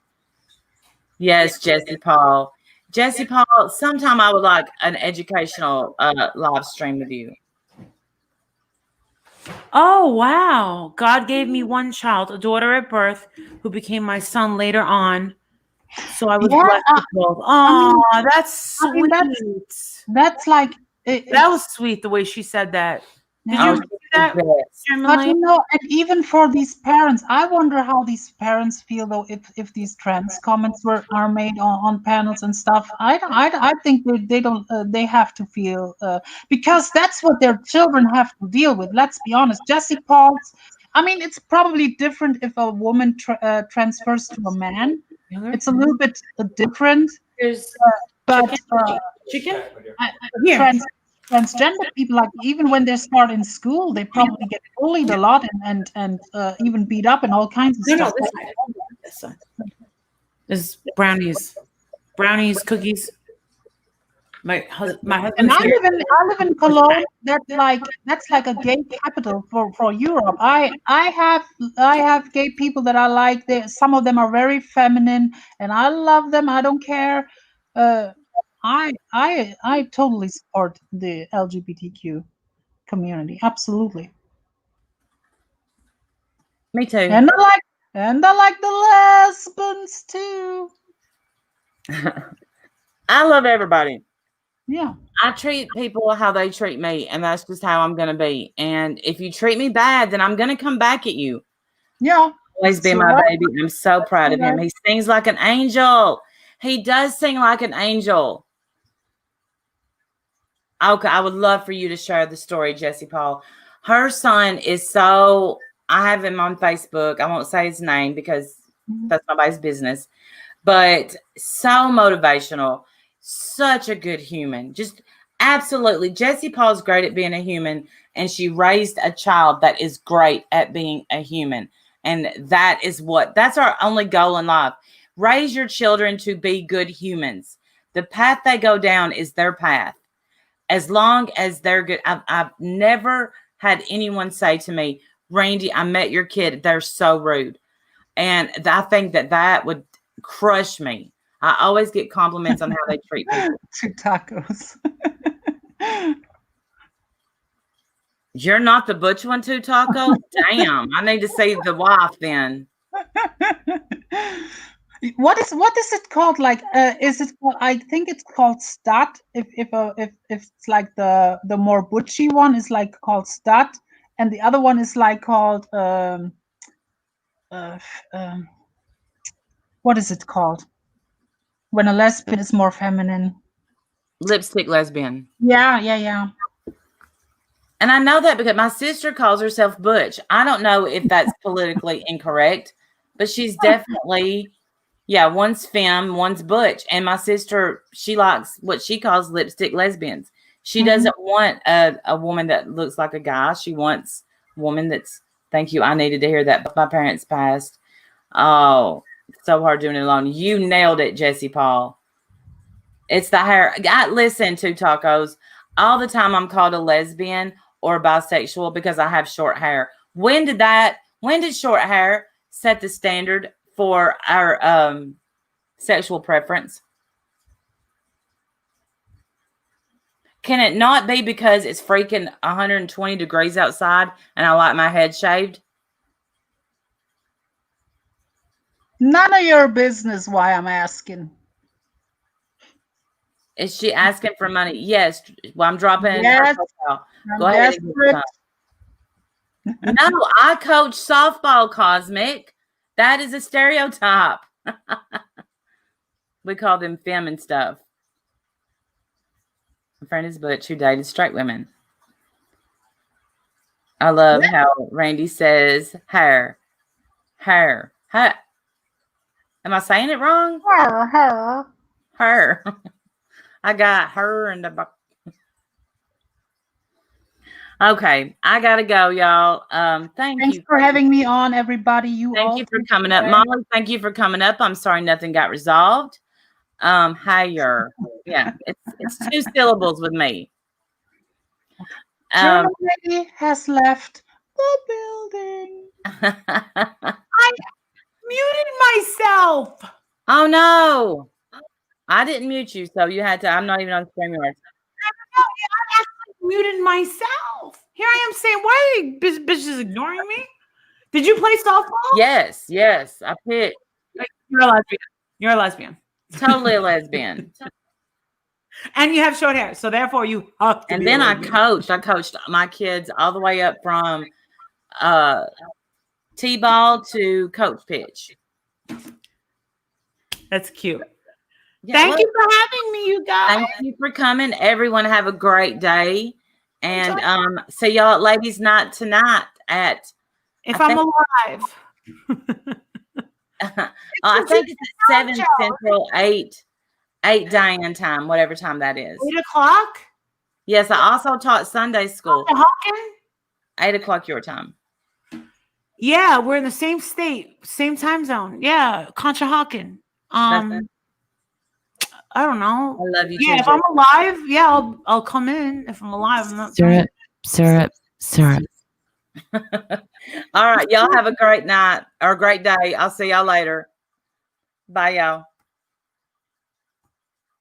Speaker 1: yes, Jesse Paul. Jesse Paul, sometime I would like an educational live stream with you.
Speaker 4: Oh, wow. God gave me one child, a daughter at birth, who became my son later on. So I was
Speaker 5: Yeah,
Speaker 4: blessed with both. Oh, that's
Speaker 5: I mean,
Speaker 4: sweet.
Speaker 5: that's like
Speaker 4: That was sweet the way she said that. Did
Speaker 5: Yeah.
Speaker 4: you see that,
Speaker 1: Yes.
Speaker 4: Chairman
Speaker 5: But
Speaker 4: Lane?
Speaker 5: you know, and even for these parents, I wonder how these parents feel though if these trans comments are made on panels and stuff. I think they don't they have to feel because that's what their children have to deal with. Let's be honest, Jesse Paul's. I mean, it's probably different if a woman transfers to a man. It's a little bit different,
Speaker 4: There's
Speaker 5: but
Speaker 4: chicken.
Speaker 5: Here. Transgender people, like even when they start in school, they probably get bullied a lot and even beat up and all kinds of
Speaker 4: No,
Speaker 5: stuff.
Speaker 4: no, this side. This is brownies, cookies. My husband.
Speaker 5: And I live in Cologne. That's like a gay capital for Europe. I have gay people that I like. Some of them are very feminine, and I love them. I don't care. I totally support the LGBTQ community. Absolutely.
Speaker 1: Me too.
Speaker 5: And I like the lesbians too.
Speaker 1: I love everybody.
Speaker 5: Yeah.
Speaker 1: I treat people how they treat me, and that's just how I'm going to be. And if you treat me bad, then I'm going to come back at you.
Speaker 5: Yeah.
Speaker 1: Always been
Speaker 5: So
Speaker 1: my
Speaker 5: what-
Speaker 1: baby. I'm so proud of him. He sings like an angel. He does sing like an angel. Okay, I would love for you to share the story, Jesse Paul. Her son is so, I have him on Facebook. I won't say his name because that's nobody's business, but so motivational, such a good human. Just absolutely. Jesse Paul's great at being a human, and she raised a child that is great at being a human. And that's our only goal in life. Raise your children to be good humans. The path they go down is their path. As long as they're good. I've never had anyone say to me, Randy, I met your kid. They're so rude. And I think that would crush me. I always get compliments on how they treat people.
Speaker 5: 2 tacos.
Speaker 1: You're not the butch one, too, Taco? Damn. I need to see the wife then.
Speaker 5: What is it called? Like, is it called, I think it's called stat. If it's like the more butchy one is like called stat, and the other one is like called what is it called? When a lesbian is more feminine.
Speaker 1: Lipstick lesbian.
Speaker 5: Yeah.
Speaker 1: And I know that because my sister calls herself butch. I don't know if that's politically incorrect, but she's definitely, yeah, one's femme, one's butch. And my sister, she likes what she calls lipstick lesbians. She doesn't want a woman that looks like a guy. She wants a woman that's, thank you, I needed to hear that. My parents passed. Oh, so hard doing it alone. You nailed it, Jesse Paul. It's the hair. Listen to Tacos. All the time I'm called a lesbian or bisexual because I have short hair. When did short hair set the standard for our sexual preference? Can it not be because it's freaking 120 degrees outside and I like my head shaved?
Speaker 5: None of your business why I'm asking.
Speaker 1: Is she asking for money? Yes. Well, I'm dropping in
Speaker 5: Yes.
Speaker 1: her profile.
Speaker 5: I'm
Speaker 1: Go ahead and get
Speaker 5: desperate.
Speaker 1: some. No, I coach softball, Cosmic. That is a stereotype. We call them femme and stuff. My friend is Butch who dated straight women. I love how Randy says hair. Hair. Hair. Am I saying it wrong? Her. I got her in the book. Okay, I gotta go, y'all.
Speaker 5: Thanks
Speaker 1: you
Speaker 5: for having me on, everybody.
Speaker 1: Thank you for coming up, Molly. Thank you for coming up. I'm sorry nothing got resolved. Higher. Yeah, it's 2 syllables with me.
Speaker 5: Germany has left the building.
Speaker 4: I muted myself.
Speaker 1: Oh no. I didn't mute you, so you had to. I'm not even on StreamYard.
Speaker 4: I actually muted myself. Here I am saying, why bitch is ignoring me? Did you play softball?
Speaker 1: Yes. I picked.
Speaker 4: You're a lesbian. You're a lesbian.
Speaker 1: Totally a lesbian.
Speaker 4: And you have short hair, so therefore you have to
Speaker 1: And
Speaker 4: be
Speaker 1: then
Speaker 4: a
Speaker 1: I
Speaker 4: lesbian.
Speaker 1: coached my kids all the way up from T-ball to coach pitch.
Speaker 4: That's cute.
Speaker 1: Yeah,
Speaker 4: Thank you for having me, you guys.
Speaker 1: Thank you for coming. Everyone have a great day. And see y'all at ladies' night tonight at
Speaker 4: I'm alive.
Speaker 1: I think it's at 7 Central, 8 Diane time, whatever time that is.
Speaker 4: 8 o'clock?
Speaker 1: Yes, I also taught Sunday school. 8 o'clock your time.
Speaker 4: Yeah, we're in the same state, same time zone. Yeah, Conshohocken. I don't know.
Speaker 1: I love you.
Speaker 4: Yeah, if I'm alive, yeah, I'll come in. If I'm alive, I'm not.
Speaker 1: Syrup. All right, y'all have a great night or a great day. I'll see y'all later. Bye, y'all.